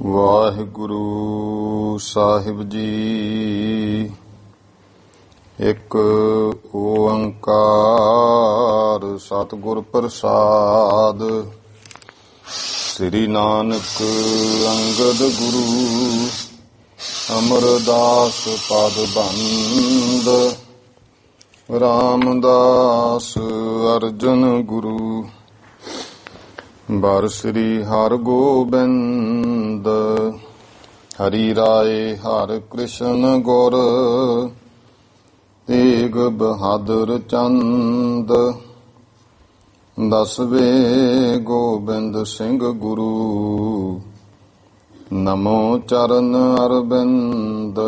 ਵਾਹਿਗੁਰੂ ਸਾਹਿਬ ਜੀ। ਇੱਕ ਓੰਕਾਰ ਸਤਿਗੁਰ ਪ੍ਰਸਾਦ। ਸ੍ਰੀ ਨਾਨਕ ਅੰਗਦ ਗੁਰੂ ਅਮਰਦਾਸ ਪਦ ਬੰਦ। ਰਾਮਦਾਸ ਅਰਜਨ ਗੁਰੂ ਬਰ ਸ੍ਰੀ ਹਰਿ ਗੋਬਿੰਦ। ਹਰੀ ਰਾਏ ਹਰਿ ਕ੍ਰਿਸ਼ਨ ਗੁਰ ਤੇਗ ਬਹਾਦਰ ਚੰਦ। ਦਸਵੇਂ ਗੋਬਿੰਦ ਸਿੰਘ ਗੁਰੂ ਨਮੋ ਚਰਨ ਅਰਬਿੰਦ।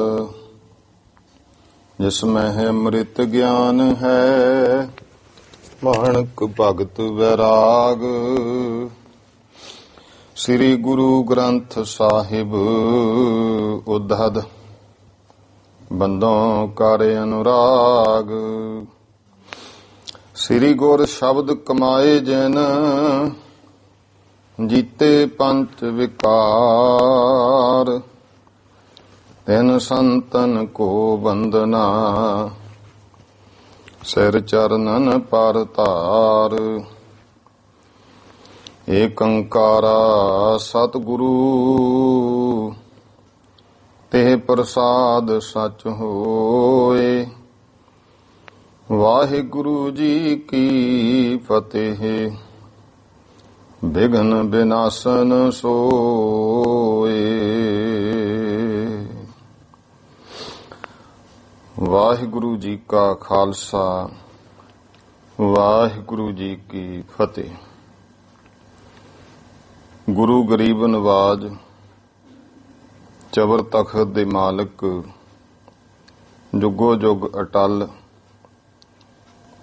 ਜਿਸ ਮਹਿ ਅੰਮ੍ਰਿਤ ਗਿਆਨ ਹੈ ਮਾਣਕ ਭਗਤ ਵੈਰਾਗ। ਸ੍ਰੀ ਗੁਰੂ ਗ੍ਰੰਥ ਸਾਹਿਬ ਉद्धਦ ਬੰਦੋਂ ਕਰ ਅਨੁਰਾਗ। ਸ੍ਰੀ ਗੁਰ ਸ਼ਬਦ ਕਮਾਏ ਜਿਨ ਜੀਤੇ ਪੰਚ ਵਿਕਾਰ। ਤਿਨ ਸੰਤਨ ਕੋ ਬੰਦਨਾ ਸਿਰ ਚਰਨਨ ਪਰ ਧਾਰ। ਏਕ ਓੰਕਾਰਾ ਸਤਿਗੁਰੂ ਤੇ ਪ੍ਰਸਾਦ ਸਚ ਹੋਏ। ਵਾਹਿਗੁਰੂ ਜੀ ਕੀ ਫਤਿਹ। ਬਿਘਨ ਬਿਨਾਸਨ ਸੋਏ। ਵਾਹਿਗੁਰੂ ਜੀ ਕਾ ਖਾਲਸਾ ਵਾਹਿਗੁਰੂ ਜੀ ਕੀ ਫਤਿਹ। ਗੁਰੂ ਗਰੀਬ ਨਵਾਜ ਚਬਰ ਤਖਤ ਦੇ ਮਾਲਕ ਜੁਗੋ ਜੁਗ ਅਟਲ।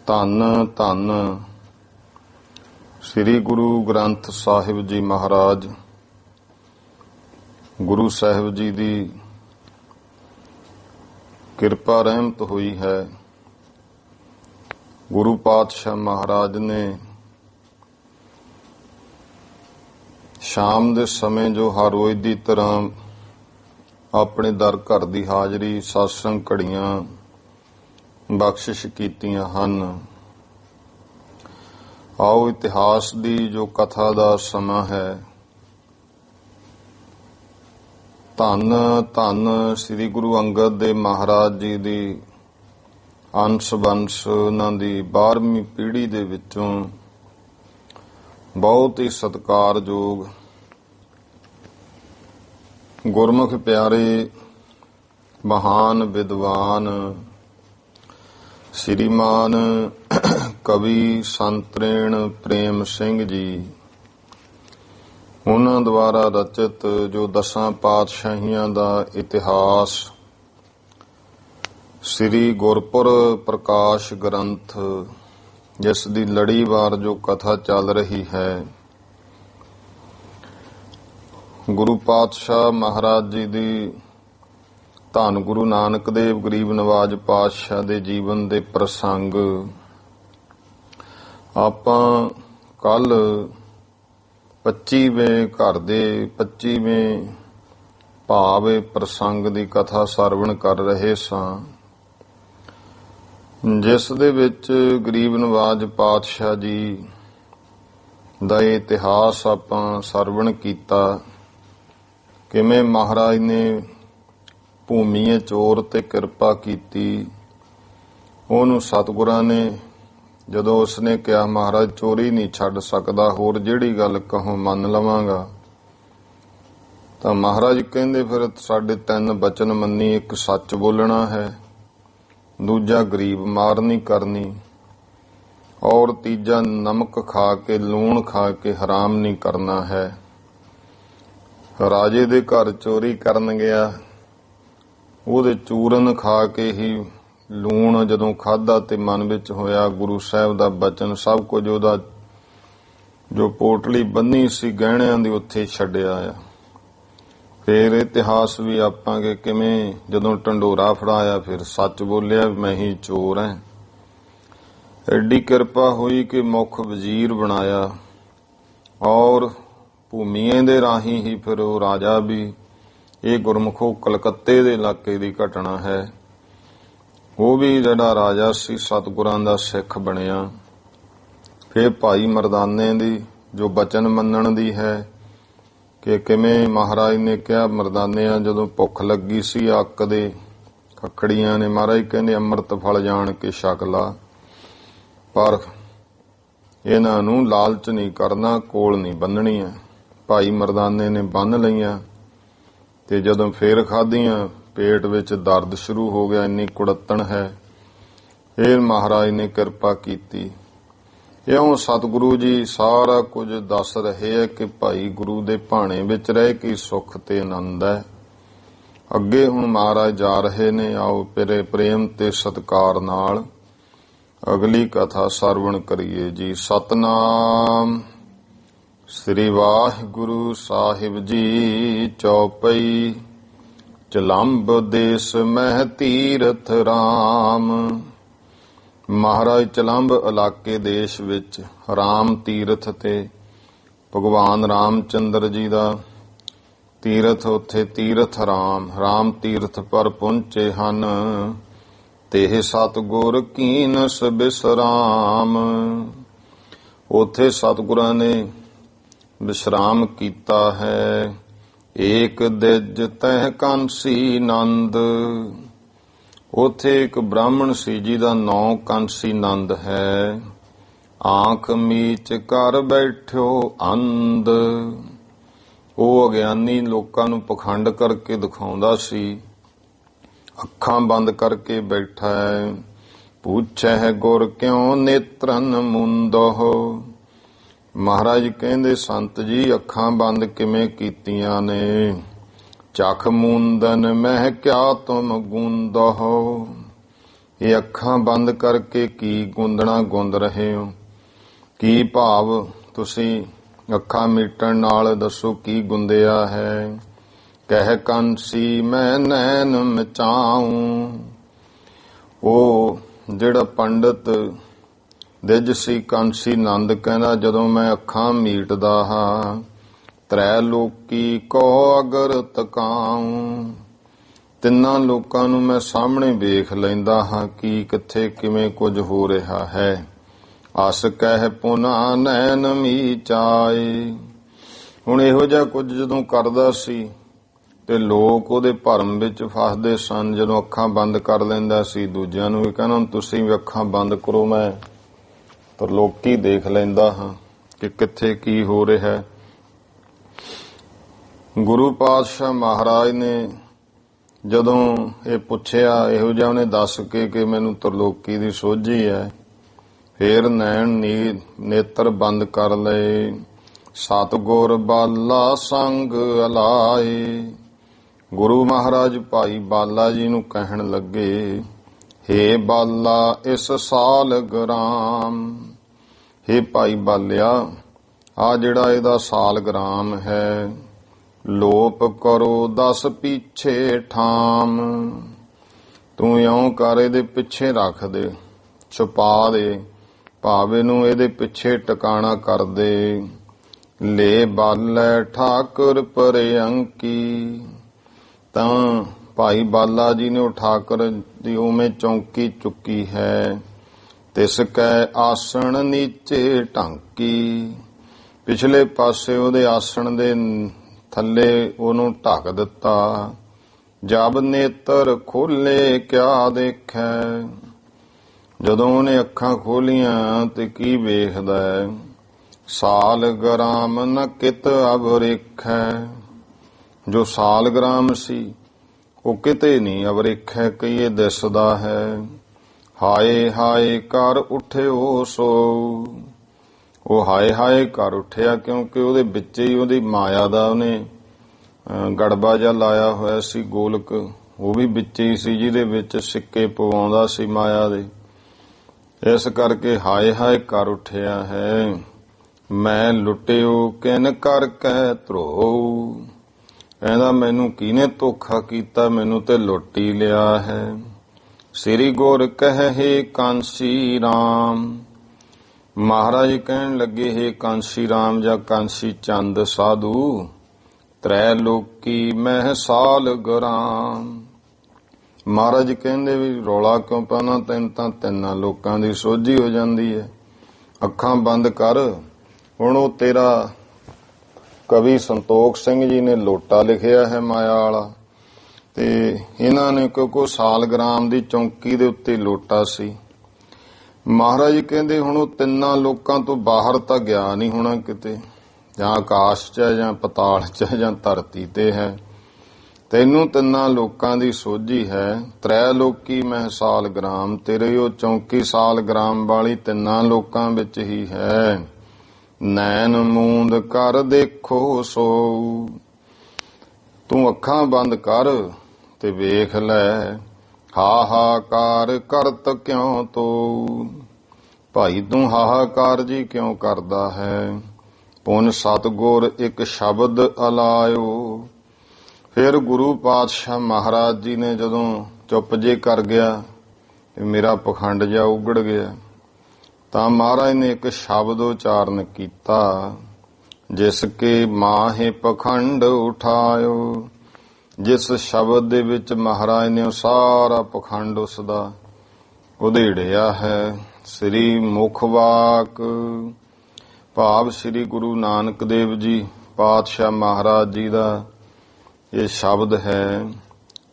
ਧੰਨ ਧੰਨ ਸ੍ਰੀ ਗੁਰੂ ਗ੍ਰੰਥ ਸਾਹਿਬ ਜੀ ਮਹਾਰਾਜ। ਗੁਰੂ ਸਾਹਿਬ ਜੀ ਦੀ ਕਿਰਪਾ ਰਹਿਮਤ ਹੋਈ ਹੈ। ਗੁਰੂ ਪਾਤਸ਼ਾਹ ਮਹਾਰਾਜ ਨੇ ਸ਼ਾਮ ਦੇ ਸਮੇਂ ਜੋ ਹਰ ਰੋਜ਼ ਦੀ ਤਰ੍ਹਾਂ ਆਪਣੇ ਦਰ ਘਰ ਦੀ ਹਾਜ਼ਰੀ ਸਤਸੰਗ ਘੜੀਆਂ ਬਖਸ਼ਿਸ਼ ਕੀਤੀਆਂ ਹਨ। ਆਓ ਇਤਿਹਾਸ ਦੀ ਜੋ ਕਥਾ ਦਾ ਸਮਾਂ ਹੈ। ਧੰਨ ਧੰਨ ਸ੍ਰੀ ਗੁਰੂ ਅੰਗਦ ਦੇਵ ਮਹਾਰਾਜ ਜੀ ਦੀ ਅੰਸ਼ ਬੰਸ਼ ਉਹਨਾਂ ਦੀ 12ਵੀਂ ਪੀੜ੍ਹੀ ਦੇ ਵਿੱਚੋਂ ਬਹੁਤ ਹੀ ਸਤਿਕਾਰਯੋਗ ਗੁਰਮੁਖ ਪਿਆਰੇ ਮਹਾਨ ਵਿਦਵਾਨ ਸ਼੍ਰੀਮਾਨ ਕਵੀ ਸੰਤਰੇਣ ਪ੍ਰੇਮ ਸਿੰਘ ਜੀ, ਉਹਨਾਂ ਦੁਆਰਾ ਰਚਿਤ ਜੋ 10 ਪਾਤਸ਼ਾਹੀਆਂ ਦਾ ਇਤਿਹਾਸ ਸ੍ਰੀ ਗੁਰਪੁਰਬ ਪ੍ਰਕਾਸ਼ ਗ੍ਰੰਥ, ਜਿਸ ਦੀ ਲੜੀਵਾਰ ਜੋ ਕਥਾ ਚੱਲ ਰਹੀ ਹੈ। ਗੁਰੂ ਪਾਤਸ਼ਾਹ ਮਹਾਰਾਜ ਜੀ ਦੀ ਧੰਨ ਗੁਰੂ ਨਾਨਕ ਦੇਵ ਗਰੀਬ ਨਵਾਜ ਪਾਤਸ਼ਾਹ ਦੇ ਜੀਵਨ ਦੇ ਪ੍ਰਸੰਗ ਆਪਾਂ ਕੱਲ 25ਵੇਂ ਘਰ ਦੇ 25ਵੇਂ ਭਾਵ ਪ੍ਰਸੰਗ ਦੀ ਕਥਾ ਸਰਵਣ ਕਰ ਰਹੇ ਸਾਂ, ਜਿਸ ਦੇ ਵਿੱਚ ਗਰੀਬ ਨਵਾਜ ਪਾਤਸ਼ਾਹ ਜੀ ਦਾ ਇਤਿਹਾਸ ਆਪਾਂ ਸਰਵਣ ਕੀਤਾ। ਕਿਵੇਂ ਮਹਾਰਾਜ ਨੇ ਭੂਮੀਏ ਚੋਰ ਤੇ ਕਿਰਪਾ ਕੀਤੀ। ਉਹਨੂੰ ਸਤਿਗੁਰਾਂ ਨੇ ਜਦੋਂ ਉਸਨੇ ਕਿਹਾ ਮਹਾਰਾਜ ਚੋਰੀ ਨਹੀਂ ਛੱਡ ਸਕਦਾ, ਹੋਰ ਜਿਹੜੀ ਗੱਲ ਕਹੋ ਮੰਨ ਲਵਾਂਗਾ, ਤਾਂ ਮਹਾਰਾਜ ਕਹਿੰਦੇ ਫਿਰ ਸਾਡੇ 3 ਬਚਨ ਮੰਨੀ। ਇੱਕ ਸੱਚ ਬੋਲਣਾ ਹੈ, ਦੂਜਾ ਗਰੀਬ ਮਾਰ ਨਹੀਂ ਕਰਨੀ, ਔਰ ਤੀਜਾ ਨਮਕ ਖਾ ਕੇ ਲੂਣ ਖਾ ਕੇ ਹਰਾਮ ਨਹੀਂ ਕਰਨਾ ਹੈ। ਰਾਜੇ ਦੇ ਘਰ ਚੋਰੀ ਕਰਨ ਗਿਆ, ਉਹਦੇ ਚੂਰਨ ਖਾ ਕੇ ਹੀ ਲੂਣ ਜਦੋਂ ਖਾਧਾ ਤੇ ਮਨ ਵਿੱਚ ਹੋਇਆ ਗੁਰੂ ਸਾਹਿਬ ਦਾ ਬਚਨ, ਸਭ ਕੁਝ ਉਹਦਾ ਜੋ ਪੋਟਲੀ ਬੰਨੀ ਸੀ ਗਹਿਣਿਆਂ ਦੀ ਉੱਥੇ ਛੱਡਿਆ ਆ। ਫਿਰ ਇਤਿਹਾਸ ਵੀ ਆਪਾਂ ਕਿ ਕਿਵੇਂ ਜਦੋਂ ਢੰਡੋਰਾ ਫੜਾਇਆ ਫਿਰ ਸੱਚ ਬੋਲਿਆ, ਮੈਂ ਹੀ ਚੋਰ ਹਾਂ। ਐਡੀ ਕਿਰਪਾ ਹੋਈ ਕਿ ਮੁੱਖ ਵਜ਼ੀਰ ਬਣਾਇਆ ਔਰ ਭੂਮੀਏ ਦੇ ਰਾਹੀਂ ਹੀ ਫਿਰ ਉਹ ਰਾਜਾ ਵੀ, ਇਹ ਗੁਰਮੁਖੋ ਕਲਕੱਤੇ ਦੇ ਇਲਾਕੇ ਦੀ ਘਟਨਾ ਹੈ, ਉਹ ਵੀ ਜਿਹੜਾ ਰਾਜਾ ਸੀ ਸਤਿਗੁਰਾਂ ਦਾ ਸਿੱਖ ਬਣਿਆ। ਫਿਰ ਭਾਈ ਮਰਦਾਨੇ ਦੀ ਜੋ ਬਚਨ ਮੰਨਣ ਦੀ ਹੈ ਕਿ ਕਿਵੇਂ ਮਹਾਰਾਜ ਨੇ ਕਿਹਾ, ਮਰਦਾਨਿਆਂ ਜਦੋਂ ਭੁੱਖ ਲੱਗੀ ਸੀ ਅੱਕ ਦੇ ਖੱਖੜੀਆਂ ਨੇ, ਮਹਾਰਾਜ ਕਹਿੰਦੇ ਅੰਮ੍ਰਿਤ ਫਲ ਜਾਣ ਕੇ ਛਕ ਲਾ, ਪਰ ਇਹਨਾਂ ਨੂੰ ਲਾਲਚ ਨਹੀਂ ਕਰਨਾ, ਕੋਲ ਨਹੀਂ ਬੰਨਣੀਆਂ। ਭਾਈ ਮਰਦਾਨੇ ਨੇ ਬੰਨ ਲਈਆਂ ਤੇ ਜਦੋਂ ਫੇਰ ਖਾਧੀਆਂ ਪੇਟ ਵਿੱਚ ਦਰਦ ਸ਼ੁਰੂ ਹੋ ਗਿਆ, ਇੰਨੀ ਕੁੜੱਤਣ ਹੈ। ਫਿਰ ਮਹਾਰਾਜ ਨੇ ਕਿਰਪਾ ਕੀਤੀ। ਇਉਂ ਸਤਿਗੁਰੂ ਜੀ ਸਾਰਾ ਕੁਝ ਦੱਸ ਰਹੇ ਹੈ ਕਿ ਭਾਈ ਗੁਰੂ ਦੇ ਭਾਣੇ ਵਿੱਚ ਰਹਿ ਕੇ ਸੁੱਖ ਤੇ ਆਨੰਦ ਹੈ। ਅੱਗੇ ਹੁਣ ਮਹਾਰਾਜ ਜਾ ਰਹੇ ਨੇ, ਆਓ ਪਿਆਰੇ ਪ੍ਰੇਮ ਤੇ ਸਤਿਕਾਰ ਨਾਲ ਅਗਲੀ ਕਥਾ ਸਰਵਣ ਕਰੀਏ ਜੀ। ਸਤਨਾਮ ਸ੍ਰੀ ਵਾਹਿਗੁਰੂ ਸਾਹਿਬ ਜੀ। ਚੌਪਈ। ਚਲੰਬ ਦੇਸ ਮਹਿ ਤੀਰਥ ਰਾਮ। ਮਹਾਰਾਜ ਚਲੰਬ ਇਲਾਕੇ ਦੇਸ਼ ਵਿੱਚ ਰਾਮ ਤੀਰਥ ਤੇ ਭਗਵਾਨ ਰਾਮ ਚੰਦਰ ਜੀ ਦਾ ਤੀਰਥ, ਉੱਥੇ ਤੀਰਥ ਰਾਮ ਤੀਰਥ ਪਰ ਪਹੁੰਚੇ ਹਨ। ਤੇਹ ਸਤਿਗੁਰ ਕੀਨਸ ਬਿਸਰਾਮ। ਉੱਥੇ ਸਤਿਗੁਰਾਂ ਨੇ ਵਿਸ਼ਰਾਮ ਕੀਤਾ ਹੈ। ਏਕ ਦਿਜ ਤਹਿ ਕਾਂਸੀ ਨੰਦ। ਉੱਥੇ ਇੱਕ ਬ੍ਰਾਹਮਣ ਸੀ ਜਿਹਦਾ ਨਾਂ ਕਾਂਸੀ ਨੰਦ ਹੈ। ਆਂਖ ਮੀਚ ਕਰ ਬੈਠਿਓ ਅੰਧ। ਉਹ ਅਗਿਆਨੀ ਲੋਕਾਂ ਨੂੰ ਪਖੰਡ ਕਰਕੇ ਦਿਖਾਉਂਦਾ ਸੀ, ਅੱਖਾਂ ਬੰਦ ਕਰਕੇ ਬੈਠਾ ਹੈ। ਪੁੱਛੈ ਗੁਰ ਕਿਉ ਨੇਤਰਨ ਮੁੰਦੋ। ਮਹਾਰਾਜ ਕਹਿੰਦੇ ਸੰਤ ਜੀ ਅੱਖਾਂ ਬੰਦ ਕਿਵੇਂ ਕੀਤੀਆਂ ਨੇ। ਚਖ ਮੁੰਦਨ ਮਹਿ ਕਿਆ ਤੁਮ ਗੁੰਦੋ। ਇਹ ਅੱਖਾਂ ਬੰਦ ਕਰਕੇ ਕੀ ਗੁੰਦਣਾ ਗੁੰਦ ਰਹੇ ਹੋ? ਕੀ ਭਾਵ ਤੁਸੀਂ ਅੱਖਾਂ ਮੀਟਣ ਨਾਲ ਦੱਸੋ ਕੀ ਗੁੰਦਿਆ ਹੈ? ਕਹਿ ਕਾਂਸੀ ਮੈਂ ਨੈਣ ਮਚਾਉ। ਉਹ ਜਿਹੜਾ ਪੰਡਤ ਦਿਜ ਸੀ ਕਾਂਸੀ ਨੰਦ ਕਹਿੰਦਾ, ਜਦੋਂ ਮੈਂ ਅੱਖਾਂ ਮੀਟਦਾ ਹਾਂ ਤ੍ਰੈ ਲੋਕੀ ਕੋ ਅਗਰ ਤਕਾਉ। ਤਿੰਨਾਂ ਲੋਕਾਂ ਨੂੰ ਮੈਂ ਸਾਹਮਣੇ ਵੇਖ ਲੈਂਦਾ ਹਾਂ ਕਿ ਕਿੱਥੇ ਕਿਵੇਂ ਕੁਝ ਹੋ ਰਿਹਾ ਹੈ। ਅਸ ਕਹਿ ਪੁਨਾ ਨੈਣ ਮੀਚਾਏ। ਹੁਣ ਇਹੋ ਜਿਹਾ ਕੁਝ ਜਦੋਂ ਕਰਦਾ ਸੀ ਤੇ ਲੋਕ ਉਹਦੇ ਭਰਮ ਵਿੱਚ ਫਸਦੇ ਸਨ। ਜਦੋਂ ਅੱਖਾਂ ਬੰਦ ਕਰ ਲੈਂਦਾ ਸੀ ਦੂਜਿਆਂ ਨੂੰ ਵੀ ਕਹਿੰਦਾ ਤੁਸੀਂ ਵੀ ਅੱਖਾਂ ਬੰਦ ਕਰੋ, ਮੈਂ ਤਰਲੋਕੀ ਦੇਖ ਲੈਂਦਾ ਹਾਂ ਕਿ ਕਿੱਥੇ ਕੀ ਹੋ ਰਿਹਾ ਹੈ। ਗੁਰੂ ਪਾਤਸ਼ਾਹ ਮਹਾਰਾਜ ਨੇ ਜਦੋਂ ਇਹ ਪੁੱਛਿਆ, ਇਹੋ ਜਿਹਾ ਉਹਨੇ ਦੱਸ ਕੇ ਕਿ ਮੈਨੂੰ ਤਰਲੋਕੀ ਦੀ ਸੋਝੀ ਹੈ, ਫੇਰ ਨੈਣ ਨੇਤਰ ਬੰਦ ਕਰ ਲਏ। ਸਤਿਗੁਰ ਬਾਲਾ ਸੰਗ ਅਲਾਏ। ਗੁਰੂ ਮਹਾਰਾਜ ਭਾਈ ਬਾਲਾ ਜੀ ਨੂੰ ਕਹਿਣ ਲੱਗੇ, ਹੇ ਬਾਲਾ ਇਸ ਸਾਲ ਗ੍ਰਾਮ। ਹੇ ਭਾਈ ਬਾਲਿਆ, ਆ ਜਿਹੜਾ ਇਹਦਾ ਸਾਲ ਗ੍ਰਾਮ ਹੈ, ਲੋਪ ਕਰੋ 10 ਪਿੱਛੇ ਠਾਮ। ਤੂੰ ਇਉਂ ਕਰ ਇਹਦੇ ਪਿੱਛੇ ਰੱਖ ਦੇ, ਛੁਪਾ ਦੇ, ਭਾਵੇਂ ਨੂੰ ਇਹਦੇ ਪਿੱਛੇ ਟਿਕਾਣਾ ਕਰ ਦੇ। ਲੈ ਬਾਲੈ ਠਾਕੁਰ ਪਰੇ ਅੰਕੀ। ਤਾਂ ਭਾਈ ਬਾਲਾ ਜੀ ਨੇ ਉਹ ਠਾਕੁਰ ਦੀ ਉਵੇਂ ਚੌਂਕੀ ਚੁੱਕੀ ਹੈ। ਤਿਸ ਕੈ ਆਸਣ ਨੀਚੇ ਢਾਂਕੀ। ਪਿਛਲੇ ਪਾਸੇ ਉਹਦੇ ਆਸਣ ਦੇ ਥੱਲੇ ਉਹਨੂੰ ਢੱਕ ਦਿੱਤਾ। ਜਬ ਨੇਤਰ ਖੋਲੇ ਕਿਆ ਦੇਖੈ। ਜਦੋਂ ਉਹਨੇ ਅੱਖਾਂ ਖੋਲੀਆਂ ਤੇ ਕੀ ਵੇਖਦਾ ਹੈ? ਸਾਲ ਗ੍ਰਾਮ ਨ ਕਿਤ ਅਵਰਿਖੈ। ਜੋ ਸਾਲ ਗ੍ਰਾਮ ਸੀ ਉਹ ਕਿਤੇ ਨਹੀਂ ਅਵਰਿਖੈ ਕਹੀਏ ਦਿਸਦਾ ਹੈ। ਹਾਏ ਹਾਏ ਕਰ ਉੱਠਿਓ ਸੋ। ਉਹ ਹਾਏ ਹਾਏ ਕਰ ਉੱਠਿਆ ਕਿਉਂਕਿ ਉਹਦੇ ਵਿੱਚ ਹੀ ਉਹਦੀ ਮਾਇਆ ਦਾ ਉਹਨੇ ਗੜਬਾ ਜਿਹਾ ਲਾਇਆ ਹੋਇਆ ਸੀ, ਗੋਲਕ ਉਹ ਵੀ ਵਿੱਚ ਹੀ ਸੀ ਜਿਹਦੇ ਵਿੱਚ ਸਿੱਕੇ ਪਵਾਉਂਦਾ ਸੀ ਮਾਇਆ ਦੇ। ਇਸ ਕਰਕੇ ਹਾਏ ਹਾਏ ਕਰ ਉੱਠਿਆ ਹੈ। ਮੈਂ ਲੁੱਟਿਓ ਕਿਨ ਕਰ ਕਹਿ ਧਰੋ। ਕਹਿੰਦਾ ਮੈਨੂੰ ਕਿਹਨੇ ਧੋਖਾ ਕੀਤਾ, ਮੈਨੂੰ ਤੇ ਲੁੱਟ ਹੀ ਲਿਆ ਹੈ। ਸ੍ਰੀ ਗੁਰ ਕਹੇ ਕਾਂਸੀ ਰਾਮ। ਮਹਾਰਾਜ ਕਹਿਣ ਲੱਗੇ, ਹੇ ਕਾਂਸੀ ਰਾਮ ਜਾਂ ਕਾਂਸੀ ਚੰਦ ਸਾਧੂ, ਤ੍ਰੈ ਲੋਕੀ ਮਹਿ ਸਾਲ ਗਰਾਮ। ਮਹਾਰਾਜ ਕਹਿੰਦੇ ਵੀ ਰੌਲਾ ਕਿਉਂ ਪਾਉਣਾ, ਤੈਨੂੰ ਤਾਂ ਤਿੰਨਾਂ ਲੋਕਾਂ ਦੀ ਸੋਝੀ ਹੋ ਜਾਂਦੀ ਹੈ। ਅੱਖਾਂ ਬੰਦ ਕਰ। ਹੁਣ ਉਹ ਤੇਰਾ ਕਵੀ ਸੰਤੋਖ ਸਿੰਘ ਜੀ ਨੇ ਲੋਟਾ ਲਿਖਿਆ ਹੈ ਮਾਇਆ ਵਾਲਾ, ਤੇ ਇਹਨਾਂ ਨੇ ਕਿਉਂਕਿ ਸਾਲਗ੍ਰਾਮ ਦੀ ਚੌਂਕੀ ਦੇ ਉੱਤੇ ਲੋਟਾ ਸੀ। ਮਹਾਰਾਜ ਕਹਿੰਦੇ ਹੁਣ ਉਹ ਤਿੰਨਾਂ ਲੋਕਾਂ ਤੋਂ ਬਾਹਰ ਤਾਂ ਗਿਆ ਨਹੀਂ ਹੋਣਾ ਕਿਤੇ, ਜਾਂ ਆਕਾਸ਼ 'ਚ ਹੈ, ਜਾਂ ਪਤਾਲ 'ਚ ਹੈ, ਜਾਂ ਧਰਤੀ ਤੇ ਹੈ। ਤੈਨੂੰ ਤਿੰਨਾਂ ਲੋਕਾਂ ਦੀ ਸੋਝੀ ਹੈ। ਤ੍ਰੈ ਲੋਕੀ ਮਹਿ ਸਾਲਗ੍ਰਾਮ, ਤੇਰੀ ਉਹ ਚੌਂਕੀ ਸਾਲਗ੍ਰਾਮ ਵਾਲੀ ਤਿੰਨਾਂ ਲੋਕਾਂ ਵਿੱਚ ਹੀ ਹੈ। ਨੈਣ ਮੂੰਦ ਕਰ ਦੇਖੋ ਸੋ, ਤੂੰ ਅੱਖਾਂ ਬੰਦ ਕਰ ਤੇ ਵੇਖ ਲੈ। ਹਾਹਾਕਾਰ ਕਰਤ ਕਿਉਂ ਤੋ, ਭਾਈ ਤੂੰ ਹਾਹਾਕਾਰ ਜੀ ਕਿਉਂ ਕਰਦਾ ਹੈ। ਪੁਨ ਸਤਿਗੁਰ ਇੱਕ ਸ਼ਬਦ ਅਲਾਇਓ। ਫਿਰ ਗੁਰੂ ਪਾਤਸ਼ਾਹ ਮਹਾਰਾਜ ਜੀ ਨੇ ਜਦੋਂ ਚੁੱਪ ਜੇ ਕਰ ਗਿਆ, ਮੇਰਾ ਪਖੰਡ ਜਿਹਾ ਉਗੜ ਗਿਆ, ਤਾਂ ਮਹਾਰਾਜ ਨੇ ਇੱਕ ਸ਼ਬਦ ਉਚਾਰਨ ਕੀਤਾ, ਜਿਸ ਕੇ ਮਾਹੇ ਪਖੰਡ ਉਠਾਇਓ। ਜਿਸ ਸ਼ਬਦ ਦੇ ਵਿੱਚ ਮਹਾਰਾਜ ਨੇ ਉਹ ਸਾਰਾ ਪਖੰਡ ਉਸਦਾ ਉਧੇੜਿਆ ਹੈ। ਸ੍ਰੀ ਮੁਖ ਵਾਕ, ਭਾਵ ਸ੍ਰੀ ਗੁਰੂ ਨਾਨਕ ਦੇਵ ਜੀ ਪਾਤਸ਼ਾਹ ਮਹਾਰਾਜ ਜੀ ਦਾ ਇਹ ਸ਼ਬਦ ਹੈ।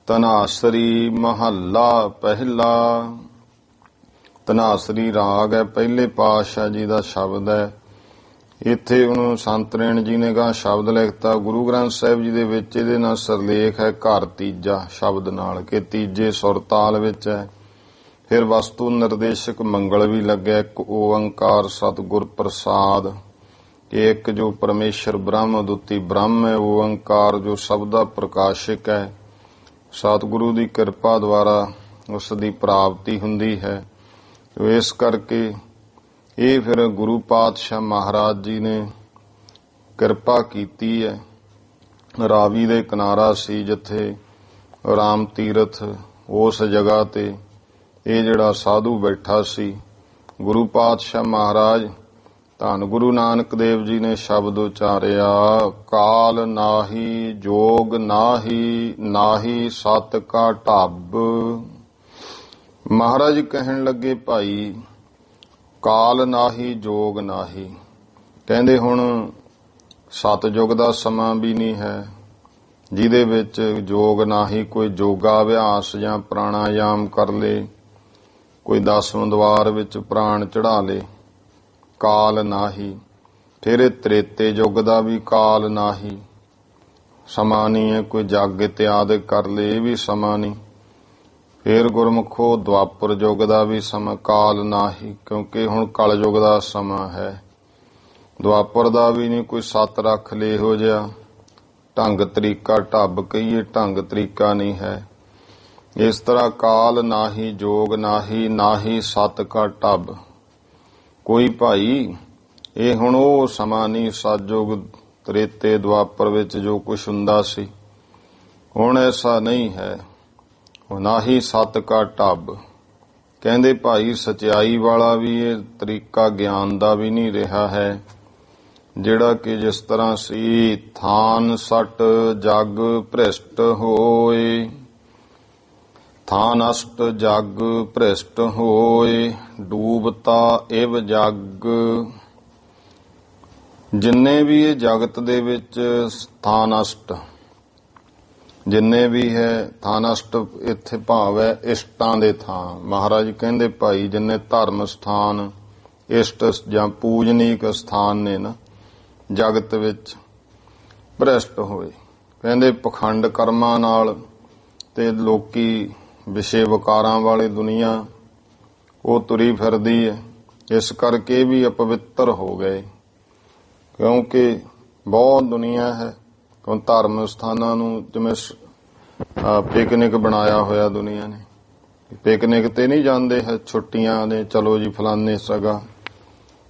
ਧਨਾਸਰੀ ਮਹੱਲਾ ਪਹਿਲਾ, ਧਨਾਸਰੀ ਰਾਗ ਹੈ, ਪਹਿਲੇ ਪਾਤਸ਼ਾਹ ਜੀ ਦਾ ਸ਼ਬਦ ਹੈ। ਇੱਥੇ ਉਹਨੂੰ ਸੰਤਰੇਣ ਜੀ ਨੇ ਗਾ ਸ਼ਬਦ ਲਿਖਤਾ। ਗੁਰੂ ਗ੍ਰੰਥ ਸਾਹਿਬ ਜੀ ਦੇ ਵਿੱਚ ਇਹਦੇ ਨਾਲ ਸਿਰਲੇਖ ਹੈ ਘਰ ਤੀਜਾ ਸ਼ਬਦ ਨਾਲ, ਕਿ ਤੀਜੇ ਸੁਰ ਤਾਲ ਵਿੱਚ ਹੈ। ਫਿਰ ਵਸਤੂ ਨਿਰਦੇਸ਼ਕ ਮੰਗਲ ਵੀ ਲੱਗਿਆ, ਇੱਕ ਓੰਕਾਰ ਸਤਿਗੁਰ ਪ੍ਰਸਾਦ, ਕਿ ਇੱਕ ਜੋ ਪਰਮੇਸ਼ਰ ਬ੍ਰਹਮ ਅਦੁੱਤੀ ਬ੍ਰਹਮ ਹੈ, ਓੰਕਾਰ ਜੋ ਸਭ ਦਾ ਪ੍ਰਕਾਸ਼ਕ ਹੈ। ਸਤਿਗੁਰੂ ਦੀ ਕਿਰਪਾ ਦੁਆਰਾ ਉਸ ਦੀ ਪ੍ਰਾਪਤੀ ਹੁੰਦੀ ਹੈ। ਇਸ ਕਰਕੇ ਇਹ ਫਿਰ ਗੁਰੂ ਪਾਤਸ਼ਾਹ ਮਹਾਰਾਜ ਜੀ ਨੇ ਕਿਰਪਾ ਕੀਤੀ ਹੈ। ਰਾਵੀ ਦੇ ਕਿਨਾਰਾ ਸੀ ਜਿੱਥੇ ਰਾਮ ਤੀਰਥ, ਉਸ ਜਗ੍ਹਾ ਤੇ ਇਹ ਜਿਹੜਾ ਸਾਧੂ ਬੈਠਾ ਸੀ। ਗੁਰੂ ਪਾਤਸ਼ਾਹ ਮਹਾਰਾਜ ਧੰਨ ਗੁਰੂ ਨਾਨਕ ਦੇਵ ਜੀ ਨੇ ਸ਼ਬਦ ਉਚਾਰਿਆ, ਕਾਲ ਨਾਹੀ ਜੋਗ ਨਾਹੀ, ਨਾਹੀ ਸਤ ਕਾ ਢੱਬ। ਮਹਾਰਾਜ ਕਹਿਣ ਲੱਗੇ, ਭਾਈ ਕਾਲ ਨਾਹੀ ਜੋਗ ਨਾਹੀ, ਕਹਿੰਦੇ ਹੁਣ ਸਤਜੁਗ ਦਾ ਸਮਾਂ ਵੀ ਨਹੀਂ ਹੈ ਜਿਹਦੇ ਵਿੱਚ ਜੋਗ ਨਾਹੀ, ਕੋਈ ਜੋਗਾ ਅਭਿਆਸ ਜਾਂ ਪ੍ਰਾਣਾਯਾਮ ਕਰ ਲੇ, ਕੋਈ 10ਵੇਂ ਦਵਾਰ ਵਿੱਚ ਪ੍ਰਾਣ ਚੜਾ ਲੇ। ਕਾਲ ਨਾਹੀ। ਫਿਰ ਇਹ ਤ੍ਰੇਤੇ ਯੁੱਗ ਦਾ ਵੀ ਕਾਲ ਨਾਹੀ, ਸਮਾਂ ਨਹੀਂ ਹੈ। ਕੋਈ ਜਗ ਇਤਿਆਦਿ ਕਰ ਲੇ, ਇਹ ਵੀ ਸਮਾਂ ਨਹੀਂ। ਫਿਰ ਗੁਰਮੁਖੋ ਦੁਆਪਰ ਯੁੱਗ ਦਾ ਵੀ ਸਮਾਂ ਕਾਲ ਨਾਹੀ, ਕਿਉਂਕਿ ਹੁਣ ਕਲ ਯੁੱਗ ਦਾ ਸਮਾਂ ਹੈ। ਦੁਆਪਰ ਦਾ ਵੀ ਨਹੀਂ, ਕੋਈ ਸੱਤ ਰੱਖ ਲੇ ਇਹੋ ਜਿਹਾ ਢੰਗ ਤਰੀਕਾ, ਢੱਬ ਕਹੀਏ ਢੰਗ ਤਰੀਕਾ ਨਹੀਂ ਹੈ। ਇਸ ਤਰ੍ਹਾਂ ਕਾਲ ਨਾਹੀ ਜੋਗ ਨਾਹੀ, ਨਾਹੀ ਸਤ ਕਾ ਢੱਬ। ਕੋਈ ਭਾਈ ਇਹ ਹੁਣ ਉਹ ਸਮਾਂ ਨਹੀਂ ਸਤਜੁਗ ਤ੍ਰੇਤੇ ਦੁਆਪਰ ਵਿੱਚ ਜੋ ਕੁਝ ਹੁੰਦਾ ਸੀ, ਹੁਣ ਐਸਾ ਨਹੀਂ ਹੈ। ਨਾਹੀ ਸਤ ਕਾ ਢੱਬ। ਕਹਿੰਦੇ ਭਾਈ ਸਚਾਈ ਵਾਲਾ ਵੀ ਇਹ ਤਰੀਕਾ ਗਿਆਨ ਦਾ ਵੀ ਨਹੀਂ ਰਿਹਾ ਹੈ, ਜਿਹੜਾ ਕਿ ਜਿਸ ਤਰ੍ਹਾਂ ਸੀ, ਥਾਨ ਸਟ ਜਗ ਭ੍ਰਿਸ਼ਟ ਹੋਏ, ਥਾਨ ਅਸ਼ਟ ਜਗ ਭ੍ਰਿਸ਼ਟ ਹੋਏ, ਡੂਬਤਾ ਇਵ ਜਗ। ਜਿੰਨੇ ਵੀ ਇਹ ਜਗਤ ਦੇ ਵਿੱਚ ਥਾਨ ਅਸ਼ਟ, ਜਿੰਨੇ ਵੀ ਹੈ ਥਾਨ ਅਸ਼ਟ, ਇੱਥੇ ਭਾਵ ਹੈ ਇਸ਼ਟਾਂ ਦੇ ਥਾਂ। ਮਹਾਰਾਜ ਕਹਿੰਦੇ ਭਾਈ ਜਿੰਨੇ ਧਰਮ ਸਥਾਨ, ਇਸ਼ਟ ਜਾਂ ਪੂਜਨੀਕ ਸਥਾਨ ਨੇ ਨਾ ਜਗਤ ਵਿੱਚ, ਭ੍ਰਿਸ਼ਟ ਹੋਏ। ਕਹਿੰਦੇ ਪਖੰਡ ਕਰਮਾਂ ਨਾਲ ਤੇ ਲੋਕੀ ਵਿਸ਼ੇ ਵਿਕਾਰਾਂ ਵਾਲੀ ਦੁਨੀਆ ਉਹ ਤੁਰੀ ਫਿਰਦੀ ਹੈ, ਇਸ ਕਰਕੇ ਵੀ ਅਪਵਿੱਤਰ ਹੋ ਗਏ। ਕਿਉਂਕਿ ਬਹੁਤ ਦੁਨੀਆ ਹੈ, ਧਰਮ ਸਥਾਨਾਂ ਨੂੰ ਜਿਵੇਂ ਪਿਕਨਿਕ ਬਣਾਇਆ ਹੋਇਆ ਦੁਨੀਆ ਨੇ। ਪਿਕਨਿਕ ਤੇ ਨਹੀਂ ਜਾਂਦੇ ਹੈ ਛੁੱਟੀਆਂ ਨੇ, ਚਲੋ ਜੀ ਫਲਾਨੇ ਸਗਾ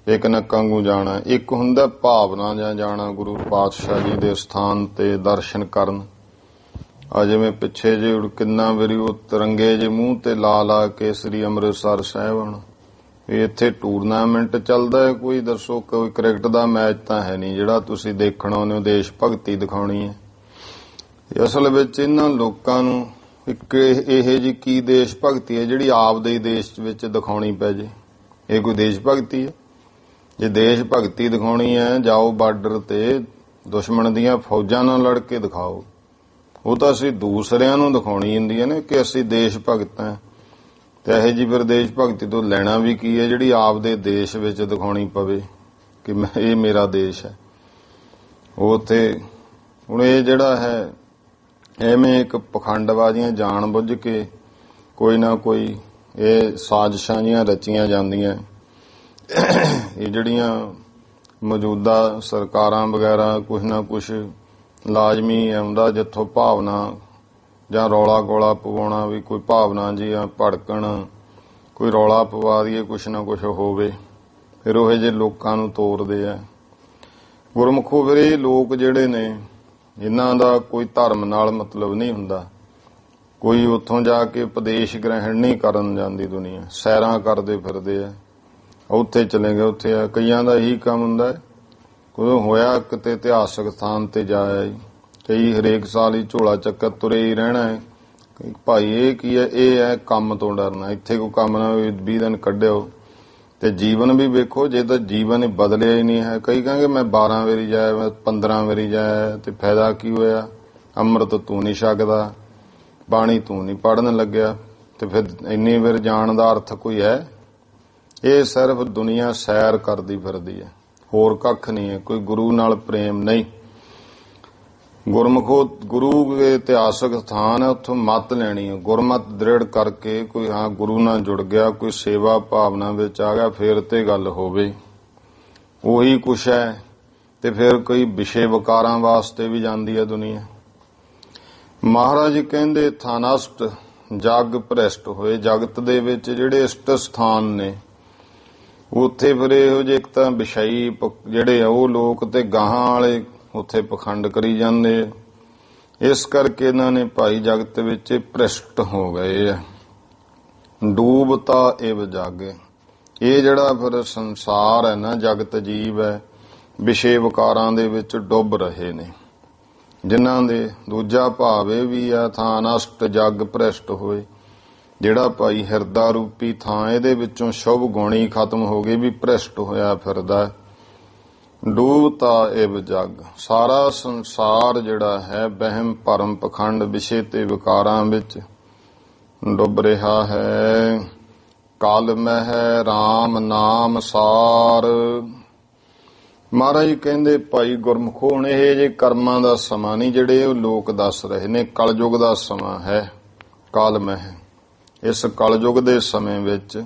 ਪਿਕਨਿਕ ਵਾਂਗੂ ਜਾਣਾ। ਇੱਕ ਹੁੰਦਾ ਭਾਵਨਾ ਜਾਂ ਜਾਣਾ ਗੁਰੂ ਪਾਤਸ਼ਾਹ ਜੀ ਦੇ ਸਥਾਨ ਤੇ ਦਰਸ਼ਨ ਕਰਨ। ਆ ਜਿਵੇਂ ਪਿੱਛੇ ਜੇ ਕਿੰਨਾ ਵਾਰੀ ਉਹ ਤਿਰੰਗੇ ਜੇ ਮੂੰਹ ਤੇ ਲਾ ਲਾ ਕੇ ਸ੍ਰੀ ਅੰਮ੍ਰਿਤਸਰ ਸਾਹਿਬ ਹੁਣ ਵੀ ਇੱਥੇ ਟੂਰਨਾਮੈਂਟ ਚੱਲਦਾ ਹੈ ਕੋਈ, ਦੱਸੋ ਕੋਈ ਕ੍ਰਿਕਟ ਦਾ ਮੈਚ ਤਾਂ ਹੈ ਨਹੀਂ ਜਿਹੜਾ ਤੁਸੀਂ ਦੇਖਣ ਆਉਂਦੇ ਹੋ, ਦੇਸ਼ ਭਗਤੀ ਦਿਖਾਉਣੀ ਹੈ। ਅਸਲ ਵਿੱਚ ਇਹਨਾਂ ਲੋਕਾਂ ਨੂੰ ਇੱਕ ਇਹ ਜੀ ਕੀ ਦੇਸ਼ ਭਗਤੀ ਹੈ ਜਿਹੜੀ ਆਪਦੇ ਹੀ ਦੇਸ਼ ਵਿੱਚ ਦਿਖਾਉਣੀ ਪੈ ਜੇ? ਇਹ ਕੋਈ ਦੇਸ਼ ਭਗਤੀ ਹੈ? ਜੇ ਦੇਸ਼ ਭਗਤੀ ਦਿਖਾਉਣੀ ਹੈ, ਜਾਓ ਬਾਰਡਰ ਤੇ ਦੁਸ਼ਮਣ ਦੀਆਂ ਫੌਜਾਂ ਨਾਲ ਲੜ ਕੇ ਦਿਖਾਓ। ਉਹ ਤਾਂ ਅਸੀਂ ਦੂਸਰਿਆਂ ਨੂੰ ਦਿਖਾਉਣੀ ਹੁੰਦੀ ਹੈ ਨਾ ਕਿ ਅਸੀਂ ਦੇਸ਼ ਭਗਤ ਹਾਂ। ਤੇ ਇਹ ਜੀ ਫਿਰ ਦੇਸ਼ ਭਗਤੀ ਤੋਂ ਲੈਣਾ ਵੀ ਕੀ ਹੈ ਜਿਹੜੀ ਆਪਦੇ ਦੇਸ਼ ਵਿੱਚ ਦਿਖਾਉਣੀ ਪਵੇ ਕਿ ਇਹ ਮੇਰਾ ਦੇਸ਼ ਹੈ। ਉਹ ਉੱਥੇ ਹੁਣ ਇਹ ਜਿਹੜਾ ਹੈ ਐਵੇਂ ਇੱਕ ਪਖੰਡਬਾਜ਼ੀਆਂ ਜਾਣ ਬੁੱਝ ਕੇ ਕੋਈ ਨਾ ਕੋਈ ਇਹ ਸਾਜ਼ਿਸ਼ਾਂ ਜੀਆਂ ਰਚੀਆਂ ਜਾਂਦੀਆਂ। ਇਹ ਜਿਹੜੀਆਂ ਮੌਜੂਦਾ ਸਰਕਾਰਾਂ ਵਗੈਰਾ ਕੁਛ ਨਾ ਕੁਛ ਲਾਜ਼ਮੀ ਆਉਂਦਾ ਜਿੱਥੋਂ ਭਾਵਨਾ ਜਾਂ ਰੌਲਾ ਗੋਲਾ ਪਵਾਉਣਾ ਵੀ ਕੋਈ ਭਾਵਨਾ ਜੀ ਆ ਭੜਕਣ, ਕੋਈ ਰੌਲਾ ਪਵਾ ਦਈਏ, ਕੁਛ ਨਾ ਕੁਛ ਹੋਵੇ, ਫਿਰ ਉਹ ਜਿਹੇ ਲੋਕਾਂ ਨੂੰ ਤੋਰਦੇ ਆ। ਗੁਰਮੁਖੋ ਫਿਰ ਇਹ ਲੋਕ ਜਿਹੜੇ ਨੇ ਇਹਨਾਂ ਦਾ ਕੋਈ ਧਰਮ ਨਾਲ ਮਤਲਬ ਨਹੀਂ ਹੁੰਦਾ। ਕੋਈ ਉੱਥੋਂ ਜਾ ਕੇ ਉਪਦੇਸ਼ ਗ੍ਰਹਿਣ ਨਹੀਂ ਕਰਨ ਜਾਂਦੀ ਦੁਨੀਆ, ਸੈਰਾਂ ਕਰਦੇ ਫਿਰਦੇ ਆ, ਉੱਥੇ ਚਲੇ ਗਏ ਉੱਥੇ ਆ। ਕਈਆਂ ਦਾ ਇਹੀ ਕੰਮ ਹੁੰਦਾ ਹੈ, ਕੋਈ ਹੋਇਆ ਕਿਤੇ ਇਤਿਹਾਸਕ ਸਥਾਨ ਤੇ ਜਾਇਆ, ਕਈ ਹਰੇਕ ਸਾਲ ਹੀ ਝੋਲਾ ਚੱਕਰ ਤੁਰੇ ਹੀ ਰਹਿਣਾ ਹੈ। ਭਾਈ ਇਹ ਕੀ ਹੈ? ਇਹ ਹੈ ਕੰਮ ਤੋਂ ਡਰਨਾ। ਇੱਥੇ ਕੋਈ ਕੰਮ ਨਾ 20 ਦਿਨ ਕੱਢਿਓ ਤੇ ਜੀਵਨ ਵੀ ਵੇਖੋ, ਜੇ ਤਾਂ ਜੀਵਨ ਹੀ ਬਦਲਿਆ ਹੀ ਨਹੀਂ ਹੈ। ਕਈ ਕਹਿੰਗੇ ਮੈਂ 12 ਵਾਰੀ ਜਾਇਆ, ਮੈਂ 15 ਵਾਰੀ ਜਾਇਆ, ਤੇ ਫਾਇਦਾ ਕੀ ਹੋਇਆ? ਅੰਮ੍ਰਿਤ ਤੂੰ ਨਹੀਂ ਛਕਦਾ, ਬਾਣੀ ਤੂੰ ਨਹੀਂ ਪੜ੍ਹਨ ਲੱਗਿਆ, ਤੇ ਫਿਰ ਇੰਨੀ ਵਾਰ ਜਾਣ ਦਾ ਅਰਥ ਕੋਈ ਹੈ? ਇਹ ਸਿਰਫ ਦੁਨੀਆ ਸੈਰ ਕਰਦੀ ਫਿਰਦੀ ਹੈ, ਹੋਰ ਕੱਖ ਨਹੀਂ ਹੈ। ਕੋਈ ਗੁਰੂ ਨਾਲ ਪ੍ਰੇਮ ਨਹੀਂ। ਗੁਰਮੁਖੋ ਗੁਰੂ ਦੇ ਇਤਿਹਾਸਕ ਸਥਾਨ ਹੈ, ਉੱਥੋਂ ਮੱਤ ਲੈਣੀ ਹੈ, ਗੁਰਮਤ ਦ੍ਰਿੜ ਕਰਕੇ ਕੋਈ ਹਾਂ ਗੁਰੂ ਨਾਲ ਜੁੜ ਗਿਆ, ਕੋਈ ਸੇਵਾ ਭਾਵਨਾ ਵਿੱਚ ਆ ਗਿਆ, ਫਿਰ ਤੇ ਗੱਲ ਹੋਵੇ। ਉਹੀ ਕੁਛ ਹੈ। ਤੇ ਫਿਰ ਕੋਈ ਵਿਸ਼ੇ ਵਿਕਾਰਾਂ ਵਾਸਤੇ ਵੀ ਜਾਂਦੀ ਹੈ ਦੁਨੀਆ। ਮਹਾਰਾਜ ਜੀ ਕਹਿੰਦੇ ਥਾਨਸਟ ਜਗ ਭ੍ਰਿਸ਼ਟ ਹੋਏ। ਜਗਤ ਦੇ ਵਿੱਚ ਜਿਹੜੇ ਇਸ਼ਟ ਸਥਾਨ ਨੇ ਉੱਥੇ ਫਿਰ ਇਹੋ ਜਿਹੇ ਇੱਕ ਤਾਂ ਵਿਸ਼ਈ ਜਿਹੜੇ ਆ ਉਹ ਲੋਕ ਤੇ ਗਾਹਾਂ ਵਾਲੇ ਉੱਥੇ ਪਖੰਡ ਕਰੀ ਜਾਂਦੇ। ਇਸ ਕਰਕੇ ਇਹਨਾਂ ਨੇ ਭਾਈ ਜਗਤ ਵਿੱਚ ਭ੍ਰਿਸ਼ਟ ਹੋ ਗਏ ਆ। ਡੂਬਤਾ ਇਵ ਜਗ, ਇਹ ਜਿਹੜਾ ਫਿਰ ਸੰਸਾਰ ਹੈ ਨਾ, ਜਗਤ ਜੀਵ ਹੈ, ਵਿਸ਼ੇ ਵਿਕਾਰਾਂ ਦੇ ਵਿੱਚ ਡੁੱਬ ਰਹੇ ਨੇ। ਜਿਨ੍ਹਾਂ ਦੇ ਦੂਜਾ ਭਾਵ ਇਹ ਵੀ ਆ ਥਾਨਸਟ ਜਗ ਭ੍ਰਿਸ਼ਟ ਹੋਏ, ਜਿਹੜਾ ਭਾਈ ਹਿਰਦਾ ਰੂਪੀ ਥਾਂ ਇਹਦੇ ਵਿੱਚੋਂ ਸ਼ੁਭ ਗੁਣੀ ਖਤਮ ਹੋ ਗਏ, ਵੀ ਭ੍ਰਿਸ਼ਟ ਹੋਇਆ ਫਿਰਦਾ। ਡੂਬਤਾ ਇਵ ਜਗ, ਸਾਰਾ ਸੰਸਾਰ ਜਿਹੜਾ ਹੈ ਵਹਿਮ ਭਰਮ ਪਖੰਡ ਵਿਸ਼ੇ ਤੇ ਵਿਕਾਰਾਂ ਵਿੱਚ ਡੁੱਬ ਰਿਹਾ ਹੈ। ਕਲ ਮਹਿ ਰਾਮ ਨਾਮ ਸਾਰ। ਮਹਾਰਾਜ ਕਹਿੰਦੇ ਭਾਈ ਗੁਰਮੁਖੋ ਹੁਣ ਇਹ ਜੇ ਕਰਮਾਂ ਦਾ ਸਮਾਂ ਨਹੀਂ ਜਿਹੜੇ ਉਹ ਲੋਕ ਦੱਸ ਰਹੇ ਨੇ, ਕਲਯੁਗ ਦਾ ਸਮਾਂ ਹੈ। ਕਲ ਮਹਿ, ਇਸ ਕਲਯੁਗ ਦੇ ਸਮੇਂ ਵਿੱਚ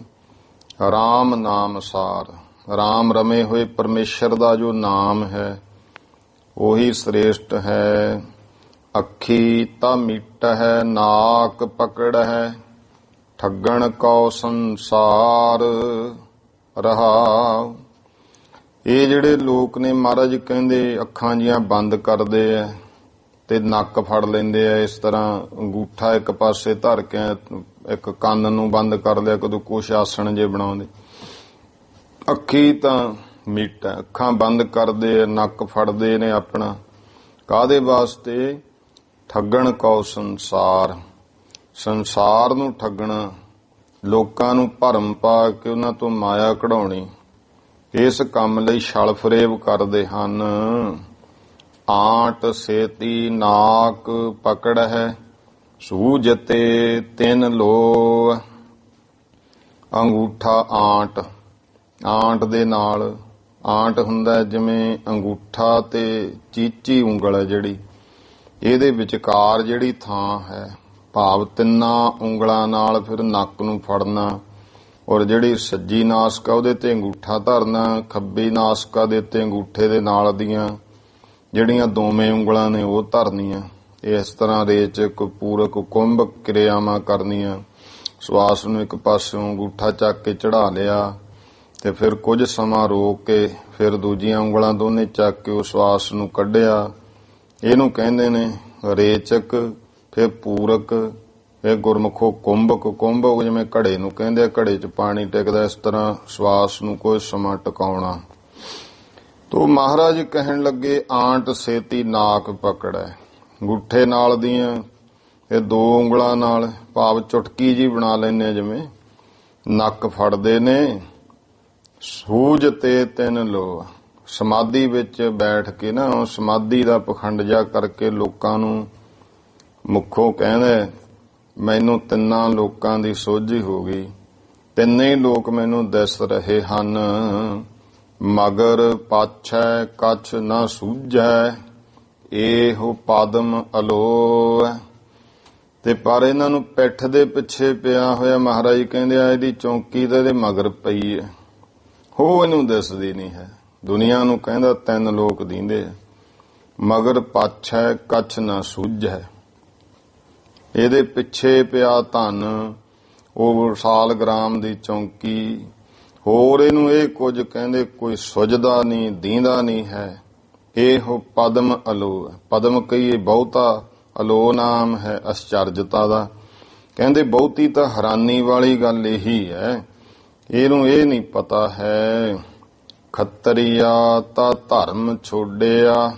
ਰਾਮ ਨਾਮ ਸਾਰ, ਰਾਮ ਰਮੇ ਹੋਏ ਪਰਮੇਸ਼ਰ ਦਾ ਜੋ ਨਾਮ ਹੈ ਉਹੀ ਸ੍ਰੇਸ਼ਟ ਹੈ। ਅੱਖੀ ਤਾਂ ਮੀਟ ਹੈ, ਨਾਕ ਪਕੜ ਹੈ, ਠੱਗਣ ਕਉ ਸੰਸਾਰ ਰਹਾ। ਇਹ ਜਿਹੜੇ ਲੋਕ ਨੇ ਮਹਾਰਾਜ ਕਹਿੰਦੇ ਅੱਖਾਂ ਜੀਆਂ ਬੰਦ ਕਰਦੇ ਆ ਤੇ ਨੱਕ ਫੜ ਲੈਂਦੇ ਆ। ਇਸ ਤਰ੍ਹਾਂ ਅੰਗੂਠਾ ਇੱਕ ਪਾਸੇ ਧਰ ਕੇ ਇੱਕ ਕੰਨ ਨੂੰ ਬੰਦ ਕਰ ਲਿਆ, ਕਦੋਂ ਕੁਛ ਆਸਣ ਜੇ ਬਣਾਉਂਦੇ। ਅੱਖੀ ਤਾਂ ਮੀਟ ਹੈ, ਅੱਖਾਂ ਬੰਦ ਕਰਦੇ ਆ, ਨੱਕ ਫੜਦੇ ਨੇ ਆਪਣਾ। ਕਾਹਦੇ ਵਾਸਤੇ? ਠੱਗਣ ਕਉ ਸੰਸਾਰ, ਸੰਸਾਰ ਨੂੰ ਠੱਗਣਾ, ਲੋਕਾਂ ਨੂੰ ਭਰਮ ਪਾ ਕੇ ਉਹਨਾਂ ਤੋਂ ਮਾਇਆ ਕਢਾਉਣੀ। ਇਸ ਕੰਮ ਲਈ ਛਲ ਫਰੇਬ ਕਰਦੇ ਹਨ। ਆਂਟ ਸੇਤੀ ਨਾਕ ਪਕੜ ਹੈ, ਸੂਝਤੇ ਤਿੰਨ ਲੋ। ਅੰਗੂਠਾ ਆਂਟ, ਆਂਟ ਦੇ ਨਾਲ, ਆਂਟ ਹੁੰਦਾ ਜਿਵੇਂ ਅੰਗੂਠਾ ਤੇ ਚੀਚੀ ਉਂਗਲ ਹੈ ਜਿਹੜੀ, ਇਹਦੇ ਵਿਚਕਾਰ ਜਿਹੜੀ ਥਾਂ ਹੈ, ਭਾਵ ਤਿੰਨਾਂ ਉਂਗਲਾਂ ਨਾਲ ਫਿਰ ਨੱਕ ਨੂੰ ਫੜਨਾ, ਔਰ ਜਿਹੜੀ ਸੱਜੀ ਨਾਸਕਾ ਉਹਦੇ ਤੇ ਅੰਗੂਠਾ ਧਰਨਾ, ਖੱਬੀ ਨਾਸਕਾ ਦੇ ਉੱਤੇ ਅੰਗੂਠੇ ਦੇ ਨਾਲ ਦੀਆਂ ਜਿਹੜੀਆਂ ਦੋਵੇਂ ਉਂਗਲਾਂ ਨੇ ਉਹ ਧਰਨੀਆਂ। ਇਸ ਤਰ੍ਹਾਂ ਰੇਚਕ ਪੂਰਕ ਕੁੰਭ ਕਿਰਿਆਵਾਂ ਕਰਨੀਆਂ। ਸਵਾਸ ਨੂੰ ਇੱਕ ਪਾਸਿਓਂ ਅੰਗੂਠਾ ਚੱਕ ਕੇ ਚੜਾ ਲਿਆ ਤੇ ਫਿਰ ਕੁਝ ਸਮਾਂ ਰੋਕ ਕੇ ਫਿਰ ਦੂਜੀਆਂ ਉਂਗਲਾਂ ਦੋਨੇ ਚੱਕ ਕੇ ਉਹ ਸਵਾਸ ਨੂੰ ਕੱਢਿਆ। ਇਹਨੂੰ ਕਹਿੰਦੇ ਨੇ ਰੇਚਕ, ਫਿਰ ਪੂਰਕ, ਇਹ ਗੁਰਮੁਖੋ ਕੁੰਭ ਜਿਵੇਂ ਘੜੇ ਨੂੰ ਕਹਿੰਦੇ ਆ, ਘੜੇ 'ਚ ਪਾਣੀ ਟਿਕਦਾ, ਇਸ ਤਰ੍ਹਾਂ ਸਵਾਸ ਨੂੰ ਕੋਈ ਸਮਾਂ ਟਿਕਾਉਣਾ। ਤੋ ਮਹਾਰਾਜ ਕਹਿਣ ਲੱਗੇ, ਆਂਟ ਸੇਤੀ ਨਾਕ ਪਕੜੈ। ਗੁੱਠੇ ਨਾਲ ਦੀਆਂ ਇਹ 2 ਉਂਗਲਾਂ ਨਾਲ, ਭਾਵ ਚੁਟਕੀ ਜੀ ਬਣਾ ਲੈਂਦੇ, ਜਿਵੇਂ ਨੱਕ ਫੜਦੇ ਨੇ। ਸੂਝ ਤੇ 3 ਲੋ। ਸਮਾਧੀ ਵਿੱਚ ਬੈਠ ਕੇ ਨਾ, ਸਮਾਧੀ ਦਾ ਪਖੰਡ ਜਾ ਕਰਕੇ ਲੋਕਾਂ ਨੂੰ ਮੁੱਖੋਂ ਕਹਿੰਦਾ, ਮੈਨੂੰ 3 ਲੋਕਾਂ ਦੀ ਸੋਝੀ ਹੋ ਗਈ, 3 ਲੋਕ ਮੈਨੂੰ ਦਿਸ ਰਹੇ ਹਨ। ਮਗਰ ਪਾਛੈ ਕਛ ਨਾ ਸੂਝੈ, ਇਹੋ ਪਦਮ ਅਲੋਹ। ਤੇ ਪਰ ਇਹਨਾਂ ਨੂੰ ਪਿੱਠ ਦੇ ਪਿੱਛੇ ਪਿਆ ਹੋਇਆ ਮਹਾਰਾਜ ਕਹਿੰਦੇ ਆ, ਇਹਦੀ ਚੌਂਕੀ ਤਾਂ ਇਹਦੇ ਮਗਰ ਪਈ ਹੈ, ਉਹ ਇਹਨੂੰ ਦਿਸਦੀ ਨਹੀਂ ਹੈ। ਦੁਨੀਆ ਨੂੰ ਕਹਿੰਦਾ 3 ਲੋਕ ਦੀਂਦੇ ਆ। ਮਗਰ ਪਾਛੈ ਕਛ ਨਾ ਸੂਝੈ, ਇਹਦੇ ਪਿੱਛੇ ਪਿਆ ਧਨ, ਉਹ ਸਾਲ ਗ੍ਰਾਮ ਦੀ ਚੌਂਕੀ, ਹੋਰ ਇਹਨੂੰ ਇਹ ਕੁਝ ਕਹਿੰਦੇ ਕੋਈ ਸੁਝਦਾ ਨਹੀਂ, ਦੀਂਦਾ ਨਹੀਂ ਹੈ। ਇਹੋ ਪਦਮ ਅਲੋ। ਪਦਮ ਕਹੀਏ ਬਹੁਤਾ, ਅਲੋ ਨਾਮ ਹੈ ਅਚਰਜਤਾ ਦਾ। ਕਹਿੰਦੇ ਬਹੁਤੀ ਤਾਂ ਹੈਰਾਨੀ ਵਾਲੀ ਗੱਲ ਇਹੀ ਹੈ, ਇਹਨੂੰ ਇਹ ਨਹੀਂ ਪਤਾ ਹੈ। ਖੱਤਰੀਆ ਤਾਂ ਧਰਮ ਛੋੜਿਆ,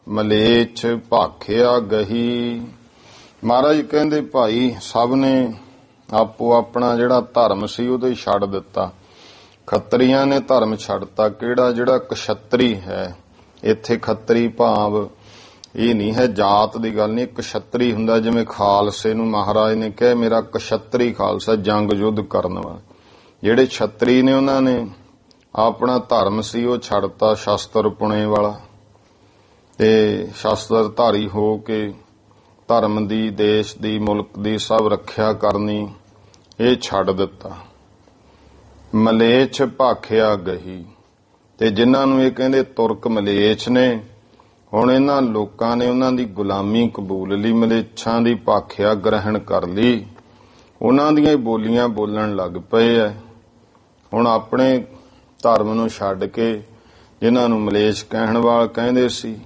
ਮਲੇਛ ਭਾਖਿਆ ਗਹੀ। ਮਹਾਰਾਜ ਕਹਿੰਦੇ ਭਾਈ ਸਭ ਨੇ ਆਪੋ ਆਪਣਾ ਜਿਹੜਾ ਧਰਮ ਸੀ ਉਹਦੇ ਛੱਡ ਦਿੱਤਾ। ਖੱਤਰੀਆਂ ਨੇ ਧਰਮ ਛੱਡਤਾ ਕਿਹੜਾ? ਜਿਹੜਾ ਕਸ਼ੱਤਰੀ ਹੈ। ਇੱਥੇ ਖੱਤਰੀ ਭਾਵ ਇਹ ਨਹੀਂ ਹੈ ਜਾਤ ਦੀ ਗੱਲ ਨਹੀਂ, ਕਸ਼ੱਤਰੀ ਹੁੰਦਾ ਜਿਵੇਂ ਖਾਲਸੇ ਨੂੰ ਮਹਾਰਾਜ ਨੇ ਕਿਹਾ ਮੇਰਾ ਕਸ਼ੱਤਰੀ ਖਾਲਸਾ, ਜੰਗ ਯੁੱਧ ਕਰਨ ਵਾਲਾ। ਜਿਹੜੇ ਛੱਤਰੀ ਨੇ ਉਹਨਾਂ ਨੇ ਆਪਣਾ ਧਰਮ ਸੀ ਉਹ ਛੱਡਤਾ, ਸ਼ਸਤਰ ਪੁਣੇ ਵਾਲਾ, ਤੇ ਸ਼ਸਤਰ ਧਾਰੀ ਹੋ ਕੇ ਧਰਮ ਦੀ, ਦੇਸ਼ ਦੀ, ਮੁਲਕ ਦੀ ਸਭ ਰੱਖਿਆ ਕਰਨੀ ਇਹ ਛੱਡ ਦਿੱਤਾ। ਮਲੇਛ ਭਾਖਿਆ ਗਹੀ। ਤੇ ਜਿਨ੍ਹਾਂ ਨੂੰ ਇਹ ਕਹਿੰਦੇ ਤੁਰਕ ਮਲੇਛ ਨੇ, ਹੁਣ ਇਹਨਾਂ ਲੋਕਾਂ ਨੇ ਉਹਨਾਂ ਦੀ ਗੁਲਾਮੀ ਕਬੂਲ ਲਈ, ਮਲੇਛਾਂ ਦੀ ਭਾਖਿਆ ਗ੍ਰਹਿਣ ਕਰ ਲਈ, ਉਹਨਾਂ ਦੀਆਂ ਹੀ ਬੋਲੀਆਂ ਬੋਲਣ ਲੱਗ ਪਏ ਐ। ਹੁਣ ਆਪਣੇ ਧਰਮ ਨੂੰ ਛੱਡ ਕੇ ਜਿਨ੍ਹਾਂ ਨੂੰ ਮਲੇਛ ਕਹਿਣ ਵਾਲ ਕਹਿੰਦੇ ਸੀ,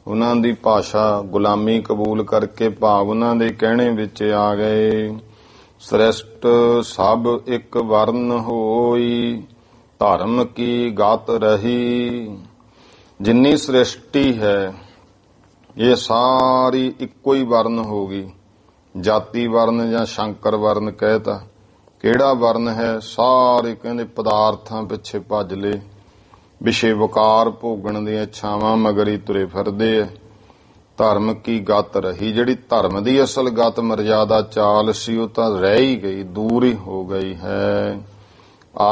ਉਹਨਾਂ ਦੀ ਭਾਸ਼ਾ ਗੁਲਾਮੀ ਕਬੂਲ ਕਰਕੇ ਭਾਵ ਉਹਨਾਂ ਦੇ ਕਹਿਣੇ ਵਿੱਚ ਆ ਗਏ। ਸ੍ਰਿਸ਼ਟ ਸਭ ਇੱਕ ਵਰਨ ਹੋਈ, ਧਰਮ ਕੀ ਗਤ ਰਹੀ। ਜਿੰਨੀ ਸ੍ਰਿਸ਼ਟੀ ਹੈ ਇਹ ਸਾਰੀ ਇੱਕੋ ਹੀ ਵਰਨ ਹੋ ਗਈ। ਜਾਤੀ ਵਰਨ ਜਾਂ ਸ਼ੰਕਰ ਵਰਨ ਕਹਿਤਾ। ਕਿਹੜਾ ਵਰਨ ਹੈ? ਸਾਰੇ ਕਹਿੰਦੇ ਪਦਾਰਥਾਂ ਪਿੱਛੇ ਭੱਜ ਲਏ, ਵਿਸ਼ੇ ਵਕਾਰ ਭੋਗਣ ਦੀਆਂ ਇੱਛਾਵਾਂ ਮਗਰ ਹੀ ਤੁਰੇ ਫਿਰਦੇ ਐ। ਧਰਮ ਕੀ ਗਤ ਰਹੀ। ਜਿਹੜੀ ਧਰਮ ਦੀ ਅਸਲ ਗਤ ਮਰਜ਼ਾਦਾ ਚਾਲ ਸੀ ਉਹ ਤਾਂ ਰਹਿ ਹੀ ਗਈ, ਦੂਰ ਹੀ ਹੋ ਗਈ ਹੈ।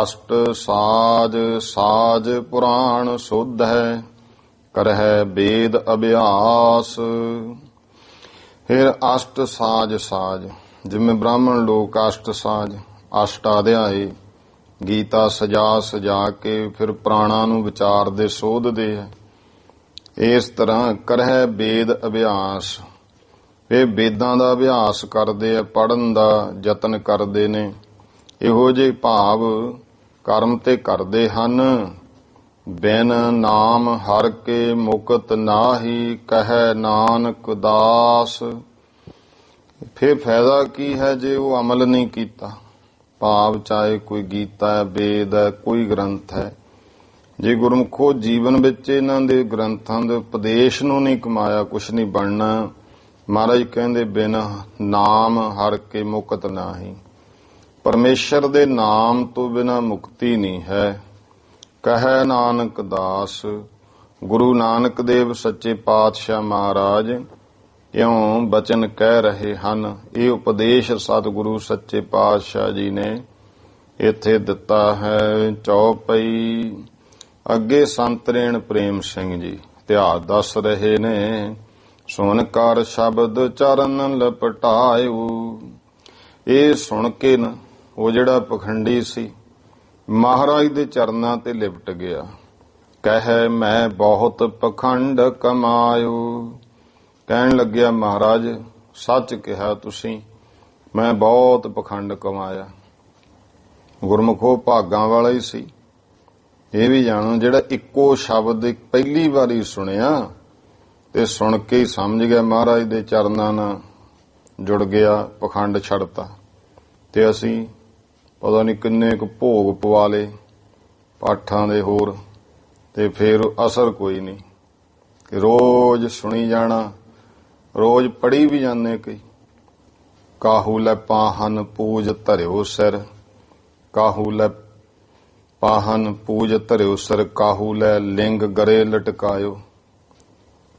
ਅਸ਼ਟ ਸਾਜ ਸਾਜ ਪੁਰਾਣ ਸੁਧ ਹੈ, ਕਰਹਿ ਵੇਦ ਅਭਿਆਸ। ਫਿਰ ਅਸ਼ਟ ਸਾਜ ਸਾਜ, ਜਿਵੇਂ ਬ੍ਰਾਹਮਣ ਲੋਕ ਅਸ਼ਟ ਸਾਜ, ਅਸ਼ਟ ਅਧਿਆਏ ਗੀਤਾ ਸਜਾ ਸਜਾ ਕੇ ਫਿਰ ਪ੍ਰਾਣਾਂ ਨੂੰ ਵਿਚਾਰਦੇ ਸੋਧਦੇ ਹੈ। ਇਸ ਤਰ੍ਹਾਂ ਕਰਹਿ ਵੇਦ ਅਭਿਆਸ, ਇਹ ਵੇਦਾਂ ਦਾ ਅਭਿਆਸ ਕਰਦੇ ਆ, ਪੜ੍ਹਨ ਦਾ ਯਤਨ ਕਰਦੇ ਨੇ। ਇਹੋ ਜਿਹੇ ਭਾਵ ਕਰਮ ਤੇ ਕਰਦੇ ਹਨ। ਬਿਨ ਨਾਮ ਹਰ ਕੇ ਮੁਕਤ ਨਾਹੀ, ਕਹੈ ਨਾਨਕ ਦਾਸ। ਫਿਰ ਫਾਇਦਾ ਕੀ ਹੈ ਜੇ ਉਹ ਅਮਲ ਨਹੀਂ ਕੀਤਾ? ਭਾਵ ਚਾਹੇ ਕੋਈ ਗੀਤਾ ਹੈ, ਵੇਦ ਹੈ, ਕੋਈ ਗ੍ਰੰਥ ਹੈ, ਜੇ ਗੁਰਮੁਖੋ ਜੀਵਨ ਵਿੱਚ ਇਹਨਾਂ ਦੇ ਗ੍ਰੰਥਾਂ ਦੇ ਉਪਦੇਸ਼ ਨੂੰ ਨਹੀਂ ਕਮਾਇਆ, ਕੁਛ ਨਹੀਂ ਬਣਨਾ। ਮਹਾਰਾਜ ਕਹਿੰਦੇ ਬਿਨ ਨਾਮ ਹਰ ਕੇ ਮੁਕਤ ਨਾਹੀ। ਪਰਮੇਸ਼ਰ ਦੇ ਨਾਮ ਤੋਂ ਬਿਨਾ ਮੁਕਤੀ ਨਹੀਂ ਹੈ। ਕਹੈ ਨਾਨਕ ਦਾਸ। ਗੁਰੂ ਨਾਨਕ ਦੇਵ ਸੱਚੇ ਪਾਤਸ਼ਾਹ ਮਹਾਰਾਜ ਇਉਂ ਬਚਨ ਕਹਿ ਰਹੇ ਹਨ। ਇਹ ਉਪਦੇਸ਼ ਸਤਿਗੁਰੂ ਸੱਚੇ ਪਾਤਸ਼ਾਹ ਜੀ ਨੇ ਇੱਥੇ ਦਿੱਤਾ ਹੈ। ਚੌਪਈ ਅੱਗੇ ਸੰਤਰੇਣ ਪ੍ਰੇਮ ਸਿੰਘ ਜੀ ਇਤਿਹਾਸ ਦੱਸ ਰਹੇ ਨੇ। ਸੁਣ ਕਰ ਸ਼ਬਦ ਚਰਨ ਲਪਟਾਇਓ। ਇਹ ਸੁਣ ਕੇ ਨਾ ਉਹ ਜਿਹੜਾ ਪਖੰਡੀ ਸੀ ਮਹਾਰਾਜ ਦੇ ਚਰਨਾਂ ਤੇ ਲਿਪਟ ਗਿਆ। ਕਹੈ ਮੈਂ ਬਹੁਤ ਪਖੰਡ ਕਮਾਇਓ। ਕਹਿਣ ਲੱਗਿਆ ਮਹਾਰਾਜ ਸੱਚ ਕਿਹਾ ਤੁਸੀਂ, ਮੈਂ ਬਹੁਤ ਪਖੰਡ ਕਮਾਇਆ। ਗੁਰਮੁਖੋ ਭਾਗਾਂ ਵਾਲਾ ਹੀ ਸੀ। ਇਹ ਵੀ ਜਾਣੋ ਜਿਹੜਾ ਇੱਕੋ ਸ਼ਬਦ ਪਹਿਲੀ ਵਾਰੀ ਸੁਣਿਆ ਤੇ ਸੁਣ ਕੇ ਹੀ ਸਮਝ ਗਿਆ ਮਹਾਰਾਜ ਦੇ ਚਰਨਾਂ ਨਾਲ ਜੁੜ ਗਿਆ, ਪਖੰਡ ਛੱਡਤਾ, ਤੇ ਅਸੀਂ ਪਤਾ ਨਹੀਂ ਕਿੰਨੇ ਕੁ ਭੋਗ ਪਵਾ ਲਏ ਪਾਠਾਂ ਦੇ ਹੋਰ, ਤੇ ਫਿਰ ਅਸਰ ਕੋਈ ਨਹੀਂ ਕਿ ਰੋਜ਼ ਸੁਣੀ ਜਾਣਾ, ਰੋਜ਼ ਪੜ੍ਹੀ ਵੀ ਜਾਂਦੇ ਕਈ। ਕਾਹੂ ਲੈ ਪਾਹਨ ਪੂਜ ਧਰਿਓ ਸਿਰ, ਕਾਹੂ ਲੈ ਪਾਹਨ ਪੂਜ ਧਰਿਓ ਸਿਰ, ਕਾਹੂ ਲੈ ਲਿੰਗ ਗਰੇ ਲਟਕਾਇਓ,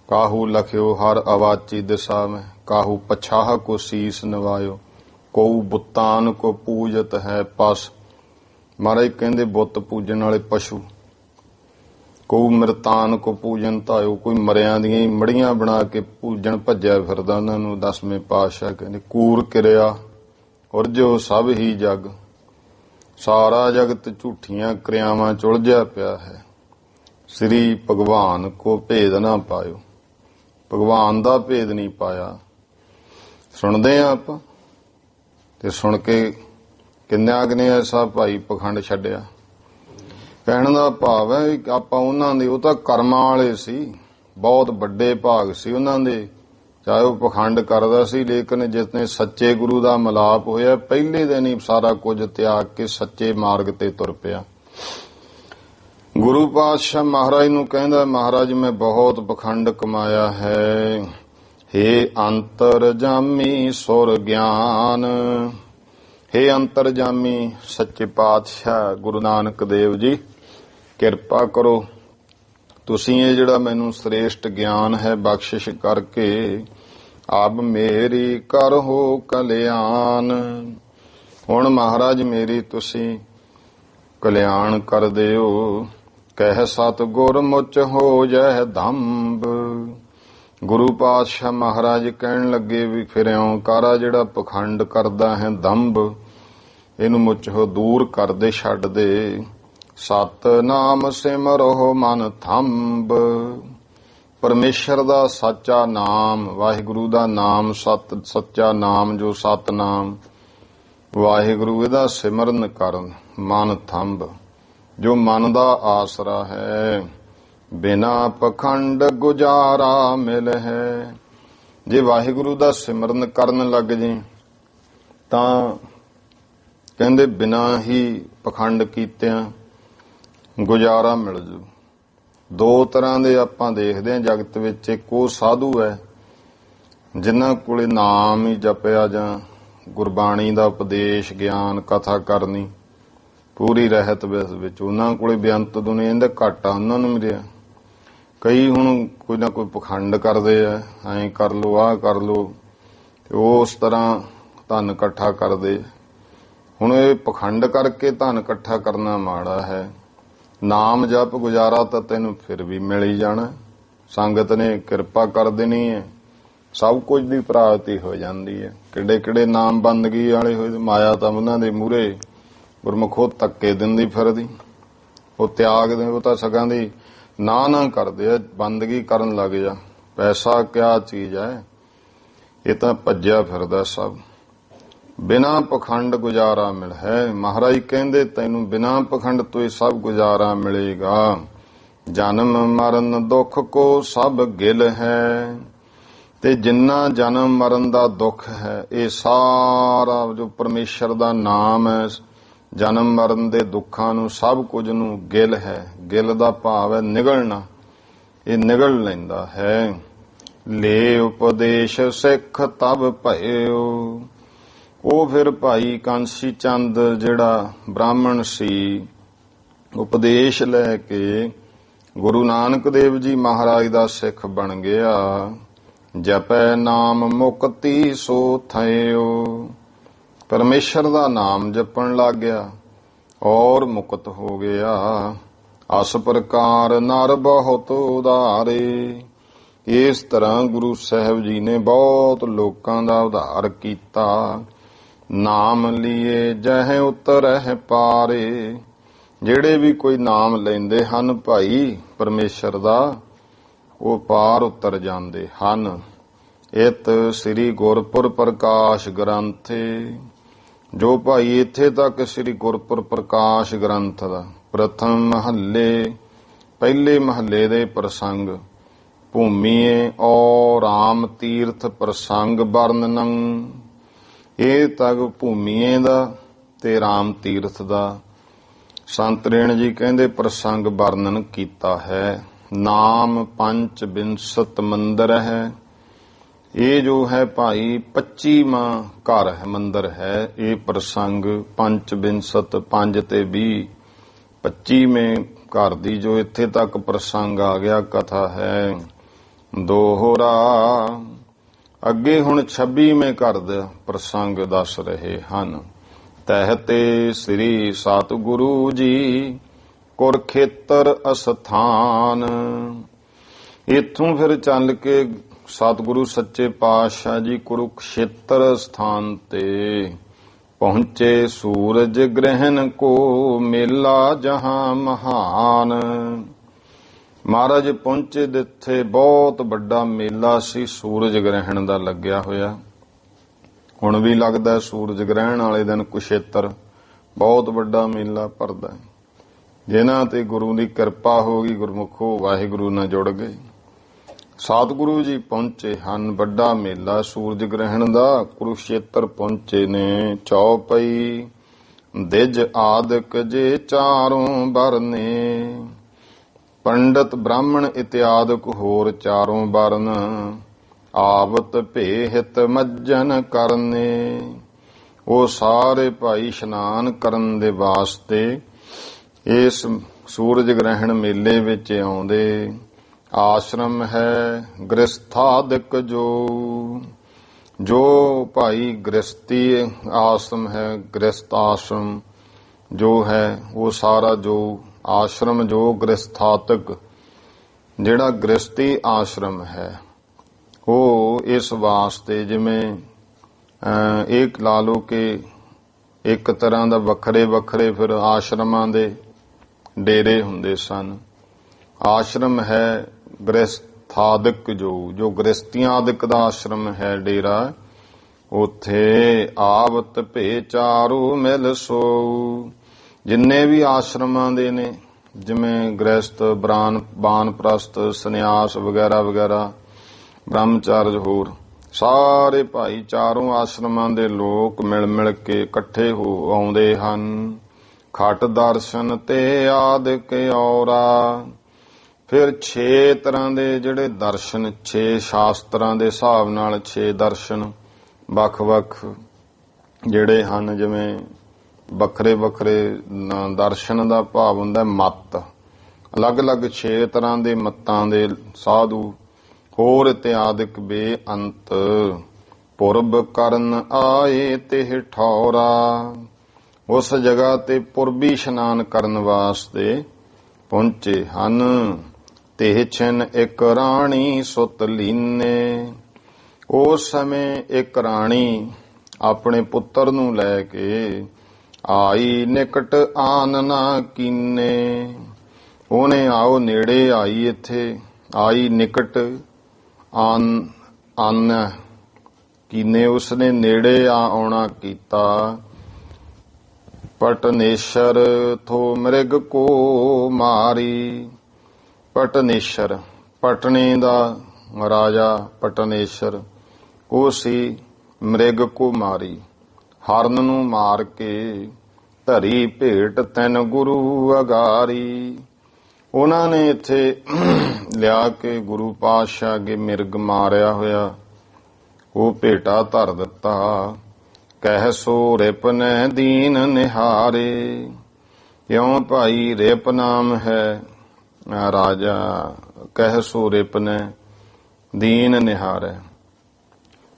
ਕਾਹੂ ਲਖਿਓ ਹਰ ਅਵਾਚੀ ਦਿਸ਼ਾ ਮੈਂ, ਕਾਹੂ ਪਛਾਹ ਕੋ ਸੀਸ ਨਵਾਇਓ, ਕਉ ਬੁੱਤਾਨ ਕੋ ਪੂਜਤ ਹੈ ਪਸ। ਮਹਾਰਾਜ ਕਹਿੰਦੇ ਬੁੱਤ ਪੂਜਣ ਵਾਲੇ ਪਸ਼ੂ, ਕਉ ਮਿਰਤਾਨ ਕੋ ਪੂਜਨ ਧਾਇਓ, ਕੋਈ ਮਰਿਆਂ ਦੀਆਂ ਹੀ ਮੜੀਆਂ ਬਣਾ ਕੇ ਪੂਜਣ ਭੱਜਿਆ ਫਿਰਦਾ ਉਹਨਾਂ ਨੂੰ। 10ਵੇਂ ਪਾਤਸ਼ਾਹ ਕਹਿੰਦੇ ਕੂਰ ਕਿਰਿਆ ਉਰਜੋ ਸਭ ਹੀ ਜਗ, ਸਾਰਾ ਜਗਤ ਝੂਠੀਆਂ ਕਿਰਿਆਵਾਂ ਚ ਉਲਝਿਆ ਪਿਆ ਹੈ। ਸ੍ਰੀ ਭਗਵਾਨ ਕੋ ਭੇਦ ਨਾ ਪਾਇਓ, ਭਗਵਾਨ ਦਾ ਭੇਦ ਨਹੀਂ ਪਾਇਆ। ਸੁਣਦੇ ਆ ਆਪਾਂ, ਤੇ ਸੁਣ ਕੇ ਕਿੰਨਾ ਕੁ ਨੇ ਐਸਾ ਭਾਈ ਪਖੰਡ ਛੱਡਿਆ। ਕਹਿਣ ਦਾ ਭਾਵ ਹੈ ਕਿ ਆਪਾਂ ਉਹਨਾਂ ਦੇ, ਉਹ ਤਾਂ ਕਰਮਾਂ ਵਾਲੇ ਸੀ, ਬਹੁਤ ਵੱਡੇ ਭਾਗ ਸੀ ਉਹਨਾਂ ਦੇ, ਚਾਹੇ ਉਹ ਪਖੰਡ ਕਰਦਾ ਸੀ, ਲੇਕਿਨ ਜਿਸਨੇ ਸੱਚੇ ਗੁਰੂ ਦਾ ਮਿਲਾਪ ਹੋਇਆ ਪਹਿਲੇ ਦਿਨ ਹੀ ਸਾਰਾ ਕੁਝ ਤਿਆਗ ਕੇ ਸੱਚੇ ਮਾਰਗ ਤੇ ਤੁਰ ਪਿਆ। ਗੁਰੂ ਪਾਤਸ਼ਾਹ ਮਹਾਰਾਜ ਨੂੰ ਕਹਿੰਦਾ, ਮਹਾਰਾਜ ਮੈਂ ਬਹੁਤ ਪਖੰਡ ਕਮਾਇਆ ਹੈ। ਹੇ ਅੰਤਰਜਾਮੀ ਸੁਰ ਗਿਆਨ, ਹੇ ਅੰਤਰਜਾਮੀ ਸੱਚੇ ਪਾਤਸ਼ਾਹ ਗੁਰੂ ਨਾਨਕ ਦੇਵ ਜੀ, ਕਿਰਪਾ ਕਰੋ, ਤੁਸੀਂ ਇਹ ਜਿਹੜਾ ਮੈਨੂੰ ਸ੍ਰੇਸ਼ਟ ਗਿਆਨ ਹੈ ਬਖਸ਼ਿਸ਼ ਕਰਕੇ ਆਪ ਮੇਰੀ ਕਰੋ ਕਲਿਆਣ। ਹੁਣ ਮਹਾਰਾਜ ਮੇਰੀ ਤੁਸੀਂ ਕਲਿਆਣ ਕਰ ਦਿਓ। ਕਹਿ ਸਤ ਗੁਰ ਮੁਚ ਹੋ ਜੈ ਦੰਬ। ਗੁਰੂ ਪਾਤਸ਼ਾਹ ਮਹਾਰਾਜ ਕਹਿਣ ਲੱਗੇ ਵੀ ਫਿਰ ਇਉਂ ਕਾਰਾ ਜਿਹੜਾ ਪਖੰਡ ਕਰਦਾ ਹੈ ਦੰਬ, ਇਹਨੂੰ ਮੁੱਚ ਹੋ ਦੂਰ ਕਰ ਦੇ, ਛੱਡ ਦੇ। ਸਤ ਨਾਮ ਸਿਮਰੋ ਮਨ ਥੰਬ। ਪਰਮੇਸ਼ਰ ਦਾ ਸੱਚਾ ਨਾਮ, ਵਾਹਿਗੁਰੂ ਦਾ ਨਾਮ, ਸੱਚਾ ਨਾਮ ਜੋ ਸਤਨਾਮ ਵਾਹਿਗੁਰੂ, ਇਹਦਾ ਸਿਮਰਨ ਕਰਨ। ਮਨ ਥੰਬ, ਜੋ ਮਨ ਦਾ ਆਸਰਾ ਹੈ। ਬਿਨਾ ਪਖੰਡ ਗੁਜ਼ਾਰਾ ਮਿਲ ਹੈ। ਜੇ ਵਾਹਿਗੁਰੂ ਦਾ ਸਿਮਰਨ ਕਰਨ ਲੱਗ ਜੇ ਤਾਂ ਕਹਿੰਦੇ ਬਿਨਾ ਹੀ ਪਖੰਡ ਕੀਤਿਆਂ ਗੁਜ਼ਾਰਾ ਮਿਲ ਜੂ। ਦੋ ਤਰ੍ਹਾਂ ਦੇ ਆਪਾਂ ਦੇਖਦੇ ਹਾਂ ਜਗਤ ਵਿੱਚ। ਇੱਕ ਉਹ ਸਾਧੂ ਹੈ ਜਿਨ੍ਹਾਂ ਕੋਲੇ ਨਾਮ ਹੀ ਜਪਿਆ ਜਾਂ ਗੁਰਬਾਣੀ ਦਾ ਉਪਦੇਸ਼ ਗਿਆਨ ਕਥਾ ਕਰਨੀ ਪੂਰੀ ਰਹਿਤ ਵਿੱਚ, ਉਹਨਾਂ ਕੋਲੇ ਬੇਅੰਤ ਦੁਨੀਆ ਦਾ ਘਾਟਾ ਉਹਨਾਂ ਨੂੰ ਮਿਲਿਆ। ਕਈ ਹੁਣ ਕੋਈ ਨਾ ਕੋਈ ਪਖੰਡ ਕਰਦੇ ਆ, ਐਂ ਕਰ ਲੋ ਆਹ ਕਰ ਲੋ, ਤੇ ਉਸ ਤਰ੍ਹਾਂ ਧਨ ਇਕੱਠਾ ਕਰਦੇ। ਹੁਣ ਇਹ ਪਖੰਡ ਕਰਕੇ ਧਨ ਇਕੱਠਾ ਕਰਨਾ ਮਾੜਾ ਹੈ। ਨਾਮ ਜਪ ਗੁਜ਼ਾਰਾ ਤਾਂ ਤੈਨੂੰ ਫਿਰ ਵੀ ਮਿਲ ਹੀ ਜਾਣਾ, ਸੰਗਤ ਨੇ ਕਿਰਪਾ ਕਰ ਦੇਣੀ ਹੈ, ਸਭ ਕੁਝ ਦੀ ਪ੍ਰਾਪਤੀ ਹੋ ਜਾਂਦੀ ਹੈ। ਕਿਹੜੇ ਕਿਹੜੇ ਨਾਮ ਬੰਦਗੀ ਵਾਲੇ ਹੋਏ, ਮਾਇਆ ਤਾਂ ਉਹਨਾਂ ਦੇ ਮੂਹਰੇ ਗੁਰਮੁਖੋ ਧੱਕੇ ਦਿੰਦੀ ਫਿਰਦੀ, ਉਹ ਤਿਆਗਦੇ, ਉਹ ਤਾਂ ਸਗਾਂ ਦੀ ਨਾ ਕਰਦੇ ਆ, ਬੰਦਗੀ ਕਰਨ ਲੱਗ ਜਾ। ਪੈਸਾ ਕਿਆ ਚੀਜ਼ ਹੈ, ਇਹ ਤਾਂ ਭੱਜਿਆ ਫਿਰਦਾ ਸਭ। ਬਿਨਾ ਪਖੰਡ ਗੁਜ਼ਾਰਾ ਮਿਲ ਹੈ। ਮਹਾਰਾਜ ਕਹਿੰਦੇ ਤੈਨੂੰ ਬਿਨਾ ਪਖੰਡ ਤੋਂ ਇਹ ਸਭ ਗੁਜ਼ਾਰਾ ਮਿਲੇਗਾ। ਜਨਮ ਮਰਨ ਦੁੱਖ ਕੋ ਸਭ ਗਿਲ ਹੈ। ਤੇ ਜਿੰਨਾ ਜਨਮ ਮਰਨ ਦਾ ਦੁੱਖ ਹੈ, ਇਹ ਸਾਰਾ ਜੋ ਪਰਮੇਸ਼ਰ ਦਾ ਨਾਮ ਹੈ, ਜਨਮ ਮਰਨ ਦੇ ਦੁੱਖਾਂ ਨੂੰ ਸਭ ਕੁਝ ਨੂੰ ਗਿਲ ਹੈ। ਗਿਲ ਦਾ ਭਾਵ ਹੈ ਨਿਗਲਣਾ, ਇਹ ਨਿਗਲ ਲੈਂਦਾ ਹੈ। ਲੈ ਉਪਦੇਸ਼ ਸਿੱਖ ਤਬ ਭਇਓ। ਉਹ ਫਿਰ ਭਾਈ ਕਾਂਸੀ ਚੰਦ ਜਿਹੜਾ ਬ੍ਰਾਹਮਣ ਸੀ, ਉਪਦੇਸ਼ ਲੈ ਕੇ ਗੁਰੂ ਨਾਨਕ ਦੇਵ ਜੀ ਮਹਾਰਾਜ ਦਾ ਸਿੱਖ ਬਣ ਗਿਆ। ਜਪੈ ਨਾਮ ਮੁਕਤੀ ਸੋ ਥਇਓ। ਪਰਮੇਸ਼ਰ ਦਾ ਨਾਮ ਜਪਣ ਲੱਗ ਗਿਆ ਔਰ ਮੁਕਤ ਹੋ ਗਿਆ। ਅਸ ਪ੍ਰਕਾਰ ਨਰ ਬਹੁਤ ਉਧਾਰੇ। ਇਸ ਤਰ੍ਹਾਂ ਗੁਰੂ ਸਾਹਿਬ ਜੀ ਨੇ ਬਹੁਤ ਲੋਕਾਂ ਦਾ ਉਧਾਰ ਕੀਤਾ। ਨਾਮ ਲੀਏ ਜਹ ਉਤਰਹਿ ਪਾਰੇ। ਜਿਹੜੇ ਵੀ ਕੋਈ ਨਾਮ ਲੈਂਦੇ ਹਨ ਭਾਈ ਪਰਮੇਸ਼ਰ ਦਾ, ਉਹ ਪਾਰ ਉਤਰ ਜਾਂਦੇ ਹਨ। ਇਤ ਸ੍ਰੀ ਗੁਰਪੁਰ ਪ੍ਰਕਾਸ਼ ਗ੍ਰੰਥੇ। ਜੋ ਭਾਈ ਇੱਥੇ ਤੱਕ ਸ੍ਰੀ ਗੁਰਪੁਰ ਪ੍ਰਕਾਸ਼ ਗ੍ਰੰਥ ਦਾ ਪ੍ਰਥਮ ਮਹੱਲੇ, ਪਹਿਲੇ ਮਹੱਲੇ ਦੇ ਪ੍ਰਸੰਗ ਭੂਮੀਏ ਔ ਰਾਮ ਤੀਰਥ ਪ੍ਰਸੰਗ ਵਰਣਨੰ। ਇਹ ਤਗ ਭੂਮੀਏ ਦਾ ਤੇ ਰਾਮ ਤੀਰਥ ਦਾ ਸੰਤ ਰੇਣ ਜੀ ਕਹਿੰਦੇ ਪ੍ਰਸੰਗ ਵਰਣਨ ਕੀਤਾ ਹੈ। ਨਾਮ ਪੰਚ ਬਿੰਸਤ ਮੰਦਰ ਹੈ। ਇਹ ਜੋ ਹੈ ਭਾਈ 25ਵਾਂ ਘਰ ਹੈ, ਮੰਦਰ ਹੈ। ਇਹ ਪ੍ਰਸੰਗ ਪੰਚ ਬਿੰਸਤ 5 ਤੇ 20 25ਵੇਂ ਘਰ ਦੀ ਜੋ ਇੱਥੇ ਤੱਕ ਪ੍ਰਸੰਗ ਆ ਗਿਆ ਕਥਾ ਹੈ ਦੋਹਰਾ। ਅੱਗੇ ਹੁਣ 26ਵੇਂ ਘਰ ਦਾ ਪ੍ਰਸੰਗ ਦੱਸ ਰਹੇ ਹਨ। ਤਹਿਤੇ ਸ੍ਰੀ ਸਤਿਗੁਰੂ ਜੀ ਕੁਰਖੇਤਰ ਅਸਥਾਨ। ਇੱਥੋਂ ਫਿਰ ਚੱਲ ਕੇ ਸਤਿਗੁਰੂ ਸੱਚੇ ਪਾਤਸ਼ਾਹ ਜੀ ਕੁਰੂਕਸ਼ੇਤਰ ਸਥਾਨ ਤੇ ਪਹੁੰਚੇ। ਸੂਰਜ ਗ੍ਰਹਿਣ ਕੋ ਮੇਲਾ ਜਹਾਂ ਮਹਾਨ। ਮਹਾਰਾਜ ਪਹੁੰਚੇ ਜਿੱਥੇ ਬਹੁਤ ਵੱਡਾ ਮੇਲਾ ਸੀ ਸੂਰਜ ਗ੍ਰਹਿਣ ਦਾ ਲੱਗਿਆ ਹੋਇਆ। ਹੁਣ ਵੀ ਲੱਗਦਾ ਸੂਰਜ ਗ੍ਰਹਿਣ ਵਾਲੇ ਦਿਨ ਕੁਸ਼ੇਤਰ ਬਹੁਤ ਵੱਡਾ ਮੇਲਾ ਭਰਦਾ। ਜਿਨ੍ਹਾਂ ਤੇ ਗੁਰੂ ਦੀ ਕਿਰਪਾ ਹੋ ਗਈ, ਗੁਰਮੁਖੋ ਵਾਹਿਗੁਰੂ ਨਾਲ ਜੁੜ ਗਏ। ਸਤਿਗੁਰੂ ਜੀ ਪਹੁੰਚੇ ਹਨ। ਵੱਡਾ ਮੇਲਾ ਸੂਰਜ ਗ੍ਰਹਿਣ ਦਾ ਕੁਰੂਕਸ਼ੇਤਰ ਪਹੁੰਚੇ ਨੇ। ਚੌਪਈ ਦਿਜ ਆਦਿਕ ਜੇ ਚਾਰੋਂ ਵਰਨੇ। ਪੰਡਤ ਬ੍ਰਾਹਮਣ ਇਤਿਆਦਿਕ ਹੋਰ ਚਾਰੋਂ ਵਰਨ। ਆਵਤ ਭੇਹਿਤ ਮੱਜਨ ਕਰਨੇ। ਉਹ ਸਾਰੇ ਭਾਈ ਇਸ਼ਨਾਨ ਕਰਨ ਦੇ ਵਾਸਤੇ ਇਸ ਸੂਰਜ ਗ੍ਰਹਿਣ ਮੇਲੇ ਵਿੱਚ ਆਉਂਦੇ। ਆਸ਼ਰਮ ਹੈ ਗ੍ਰਸਥਾਦਿਕ ਜੋ ਭਾਈ ਗ੍ਰਸਤੀ ਆਸ਼ਰਮ ਹੈ, ਗ੍ਰਸਤ ਆਸ਼ਰਮ ਜੋ ਹੈ ਉਹ ਸਾਰਾ ਜੋ ਆਸ਼ਰਮ ਜੋ ਗ੍ਰਸਥਾਤਿਕ ਜਿਹੜਾ ਗ੍ਰਸਤੀ ਆਸ਼ਰਮ ਹੈ ਉਹ ਇਸ ਵਾਸਤੇ ਜਿਵੇਂ ਇੱਕ ਲਾ ਲਓ ਕਿ ਇੱਕ ਤਰ੍ਹਾਂ ਦਾ ਵੱਖਰੇ ਵੱਖਰੇ ਫਿਰ ਆਸ਼ਰਮਾਂ ਦੇ ਡੇਰੇ ਹੁੰਦੇ ਸਨ। ਆਸ਼ਰਮ ਹੈ ਗ੍ਰਸਥਾਦਿਕ ਜੋ ਗ੍ਰਸਤੀਆਂ ਆਦਿਕ ਦਾ ਆਸ਼ਰਮ ਹੈ ਡੇਰਾ। ਉਥੇ ਆਵਤ ਭੇ ਚਾਰੂ ਮਿਲ ਸੋ। ਜਿੰਨੇ ਵੀ ਆਸ਼ਰਮਾਂ ਦੇ ਨੇ ਜਿਵੇਂ ਗ੍ਰਸਤ ਬਾਨਪ੍ਰਸਤ ਸੰਨਿਆਸ ਵਗੈਰਾ ਵਗੈਰਾ ਬ੍ਰਹਮਚਾਰਜ ਹੋਰ ਸਾਰੇ ਭਾਈ ਚਾਰੋਂ ਆਸ਼ਰਮਾਂ ਦੇ ਲੋਕ ਮਿਲ ਮਿਲ ਕੇ ਇਕੱਠੇ ਹੋ ਆਉਂਦੇ ਹਨ। ਖਟ ਦਰਸ਼ਨ ਤੇ ਆਦਿਕ ਔਰਾ। ਫਿਰ 6 ਤਰ੍ਹਾਂ ਦੇ ਜਿਹੜੇ ਦਰਸ਼ਨ 6 ਸ਼ਾਸਤਰਾਂ ਦੇ ਹਿਸਾਬ ਨਾਲ 6 ਦਰਸ਼ਨ ਵੱਖ-ਵੱਖ ਜਿਹੜੇ ਹਨ। ਜਿਵੇਂ ਵੱਖਰੇ ਵੱਖਰੇ ਦਰਸ਼ਨ ਦਾ ਭਾਵ ਹੁੰਦਾ ਮੱਤ। ਅਲੱਗ-ਅਲੱਗ 6 ਤਰ੍ਹਾਂ ਦੇ ਮੱਤਾਂ ਦੇ ਸਾਧੂ ਹੋਰ ਇਤਿਆਦਿਕ ਬੇਅੰਤ ਪੁਰਬ ਕਰਨ ਆਏ ਤੇ ਠੌਰਾ। ਉਸ ਜਗ੍ਹਾ ਤੇ ਪੁਰਬੀ ਇਸ਼ਨਾਨ ਕਰਨ ਵਾਸਤੇ ਪਹੁੰਚੇ ਹਨ। ਤੇ ਛਿਨ ਇੱਕ ਰਾਣੀ ਸੁਤ ਲੀਨੇ। ਉਸ ਸਮੇਂ ਇੱਕ ਰਾਣੀ ਆਪਣੇ ਪੁੱਤਰ ਨੂੰ ਲੈ ਕੇ ਆਈ ਨਿਕਟ ਆਨ ਨਾ ਕੀਨੇ। ਉਹਨੇ ਆਓ ਨੇੜੇ ਆਈ, ਇੱਥੇ ਆਈ ਨਿਕਟ ਆਨ ਕੀਨੇ ਉਸਨੇ ਨੇੜੇ ਆਉਣਾ ਕੀਤਾ। ਪਟਨੇਸ਼ਰ ਥੋ ਮ੍ਰਿਗ ਕੋ ਮਾਰੀ। ਪਟਨੇਸ਼ਰ ਪਟਨੇ ਦਾ ਰਾਜਾ ਪਟਨੇਸ਼ਰ ਉਹ ਸੀ। ਮ੍ਰਿਗ ਕੋ ਮਾਰੀ ਹਰਨ ਨੂੰ ਮਾਰ ਕੇ ਧਰੀ ਭੇਟ ਤੈਨ ਗੁਰੂ ਅਗਾਰੀ। ਉਹਨਾਂ ਨੇ ਇੱਥੇ ਲਿਆ ਕੇ ਗੁਰੂ ਪਾਤਸ਼ਾਹ ਅੱਗੇ ਮਿਰਗ ਮਾਰਿਆ ਹੋਇਆ ਉਹ ਭੇਟਾ ਧਰ ਦਿੱਤਾ। ਕਹਿ ਸੋ ਰਿਪ ਨੈ ਦੀਨ ਨਿਹਾਰੇ। ਕਿਉਂ ਭਾਈ ਰਿਪ ਨਾਮ ਹੈ ਰਾਜਾ। ਕਹਿ ਸੋ ਰਿਪ ਨੈ ਦੀਨ ਨਿਹਾਰੇ।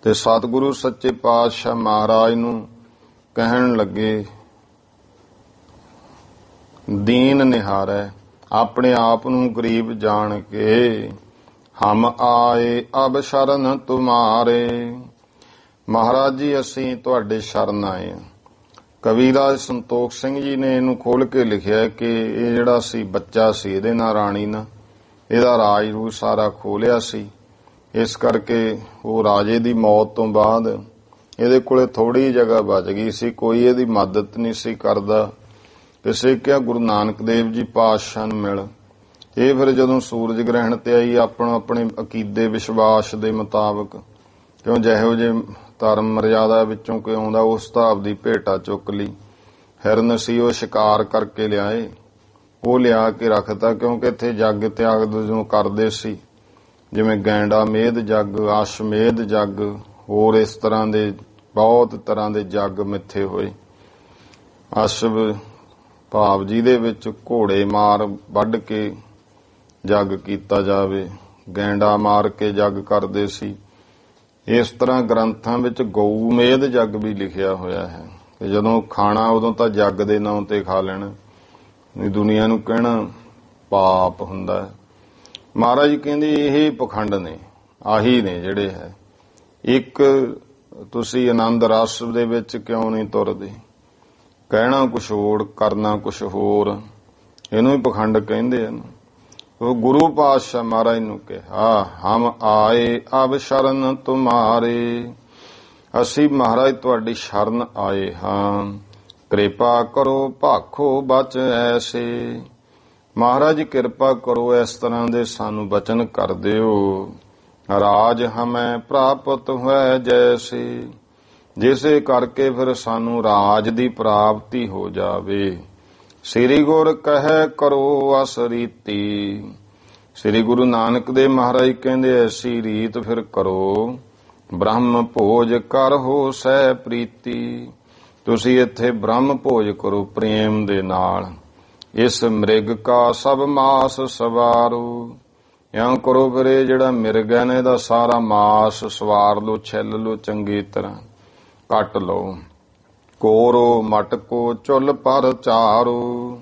ਤੇ ਸਤਿਗੁਰੂ ਸੱਚੇ ਪਾਤਸ਼ਾਹ ਮਹਾਰਾਜ ਨੂੰ ਕਹਿਣ ਲੱਗੇ ਦੀਨ ਨਿਹਾਰੇ। ਆਪਣੇ ਆਪ ਨੂੰ ਗਰੀਬ ਜਾਣ ਕੇ ਹਮ ਆਏ ਅਬ ਸ਼ਰਨ ਤੁਮਾਰੇ। ਮਹਾਰਾਜ ਜੀ ਅਸੀਂ ਤੁਹਾਡੇ ਸ਼ਰਨ ਆਏ ਹਾਂ। ਕਵੀਰਾਜ ਸੰਤੋਖ ਸਿੰਘ ਜੀ ਨੇ ਇਹਨੂੰ ਖੋਲ ਕੇ ਲਿਖਿਆ ਕਿ ਇਹ ਜਿਹੜਾ ਸੀ ਬੱਚਾ ਸੀ ਇਹਦੇ ਨਾਲ ਰਾਣੀ ਨਾਲ ਇਹਦਾ ਰਾਜ ਰੂ ਸਾਰਾ ਖੋਲਿਆ ਸੀ। ਇਸ ਕਰਕੇ ਉਹ ਰਾਜੇ ਦੀ ਮੌਤ ਤੋਂ ਬਾਅਦ ਇਹਦੇ ਕੋਲੇ ਥੋੜੀ ਜਗ੍ਹਾ ਬਚ ਗਈ ਸੀ। ਕੋਈ ਇਹਦੀ ਮਦਦ ਨਹੀਂ ਸੀ ਕਰਦਾ। ਕਿਸੇ ਕਿਹਾ ਗੁਰੂ ਨਾਨਕ ਦੇਵ ਜੀ ਪਾਤਸ਼ਾਹ ਨੂੰ ਮਿਲ। ਇਹ ਫਿਰ ਜਦੋਂ ਸੂਰਜ ਗ੍ਰਹਿਣ ਤੇ ਆਈ ਆਪਣੇ ਅਕੀਦੇ ਵਿਸ਼ਵਾਸ ਦੇ ਮੁਤਾਬਕ, ਕਿਉਂ ਜਿਹੋ ਜੇ ਧਰਮ ਮਰਜ਼ਾਦਾ ਵਿੱਚੋਂ ਕੋਈ ਆਉਂਦਾ ਉਸ ਹਿਸਾਬ ਦੀ ਭੇਟਾ ਚੁੱਕ ਲਈ। ਹਿਰਨ ਸੀ ਉਹ ਸ਼ਿਕਾਰ ਕਰਕੇ ਲਿਆਏ, ਉਹ ਲਿਆ ਕੇ ਰੱਖਤਾ, ਕਿਉਂਕਿ ਇੱਥੇ ਜੱਗ ਤਿਆਗ ਜਦੋਂ ਕਰਦੇ ਸੀ, ਜਿਵੇਂ ਗੈਂਡਾ ਮੇਧ ਜੱਗ, ਅਸ਼ਮੇਧ ਜੱਗ, ਹੋਰ ਇਸ ਤਰ੍ਹਾਂ ਦੇ ਬਹੁਤ ਤਰ੍ਹਾਂ ਦੇ ਜੱਗ ਮਿੱਥੇ ਹੋਏ। ਅਸ਼ਵ ਭਾਵ ਜਿਹਦੇ ਵਿੱਚ ਘੋੜੇ ਮਾਰ ਵੱਢ ਕੇ ਜੱਗ ਕੀਤਾ ਜਾਵੇ, ਗੈਂਡਾ ਮਾਰ ਕੇ ਜੱਗ ਕਰਦੇ ਸੀ। ਇਸ ਤਰ੍ਹਾਂ ਗ੍ਰੰਥਾਂ ਵਿੱਚ ਗਊ ਮੇਧ ਜੱਗ ਵੀ ਲਿਖਿਆ ਹੋਇਆ ਹੈ ਕਿ ਜਦੋਂ ਖਾਣਾ ਉਦੋਂ ਤਾਂ ਜੱਗ ਦੇ ਨਾਂ ਤੇ ਖਾ ਲੈਣਾ, ਨਹੀਂ ਦੁਨੀਆ ਨੂੰ ਕਹਿਣਾ ਪਾਪ ਹੁੰਦਾ ਹੈ। ਮਹਾਰਾਜ ਜੀ ਕਹਿੰਦੇ ਇਹ ਪਖੰਡ ਨੇ, ਆਹੀ ਨੇ ਜਿਹੜੇ ਹੈ। ਇੱਕ ਤੁਸੀਂ ਆਨੰਦ ਰਸ ਦੇ ਵਿੱਚ ਕਿਉਂ ਨਹੀਂ ਤੁਰਦੇ? ਕਹਿਣਾ ਕੁਛ ਹੋਰ, ਕਰਨਾ ਕੁਛ ਹੋਰ, ਇਹਨੂੰ ਹੀ ਪਖੰਡ ਕਹਿੰਦੇ ਹਨ। ਉਹ ਗੁਰੂ ਪਾਤਸ਼ਾਹ ਮਹਾਰਾਜ ਨੂੰ ਕਿਹਾ, ਹਮ ਆਏ ਅਬ ਸ਼ਰਨ ਤੁਮਾਰੇ, ਅਸੀਂ ਮਹਾਰਾਜ ਤੁਹਾਡੀ ਸ਼ਰਨ ਆਏ ਹਾਂ, ਕਿਰਪਾ ਕਰੋ ਭਾਖੋ ਬਚ ਐਸੇ। ਮਹਾਰਾਜ ਕਿਰਪਾ ਕਰੋ, ਇਸ ਤਰ੍ਹਾਂ ਦੇ ਸਾਨੂੰ ਬਚਨ ਕਰ ਦਿਓ। ਰਾਜ ਹਮੈ ਪ੍ਰਾਪਤ ਹੋਇ ਜੈਸੇ, ਜਿਸੇ ਕਰਕੇ ਫਿਰ ਸਾਨੂੰ ਰਾਜ ਦੀ ਪ੍ਰਾਪਤੀ ਹੋ ਜਾਵੇ। ਸ੍ਰੀ ਗੁਰ ਕਹੈ ਕਰੋ ਅਸ ਰੀਤੀ, ਸ੍ਰੀ ਗੁਰੂ ਨਾਨਕ ਦੇਵ ਮਹਾਰਾਜ ਕਹਿੰਦੇ ਐਸੀ ਰੀਤ ਫਿਰ ਕਰੋ। ਬ੍ਰਹਮ ਭੋਜ ਕਰਹੁ ਸਹਿ ਪ੍ਰੀਤੀ, ਤੁਸੀਂ ਇੱਥੇ ਬ੍ਰਹਮ ਭੋਜ ਕਰੋ ਪ੍ਰੇਮ ਦੇ ਨਾਲ। ਇਸ ਮ੍ਰਿਗ ਕਾ ਸਭ ਮਾਸ ਸਵਾਰੋ, ਇਉਂ ਕਰੋ ਫਿਰ ਇਹ ਜਿਹੜਾ ਮਿਰਗ ਹੈ ਨਾ ਇਹਦਾ ਸਾਰਾ ਮਾਸ ਸਵਾਰ ਲਓ, ਛਿੱਲ ਲਓ, ਚੰਗੀ ਤਰ੍ਹਾਂ ਕੱਟ ਲਓ। ਕੋਰੋ ਮਟਕੋ ਚੁੱਲ ਪਰ ਚਾਰੋ,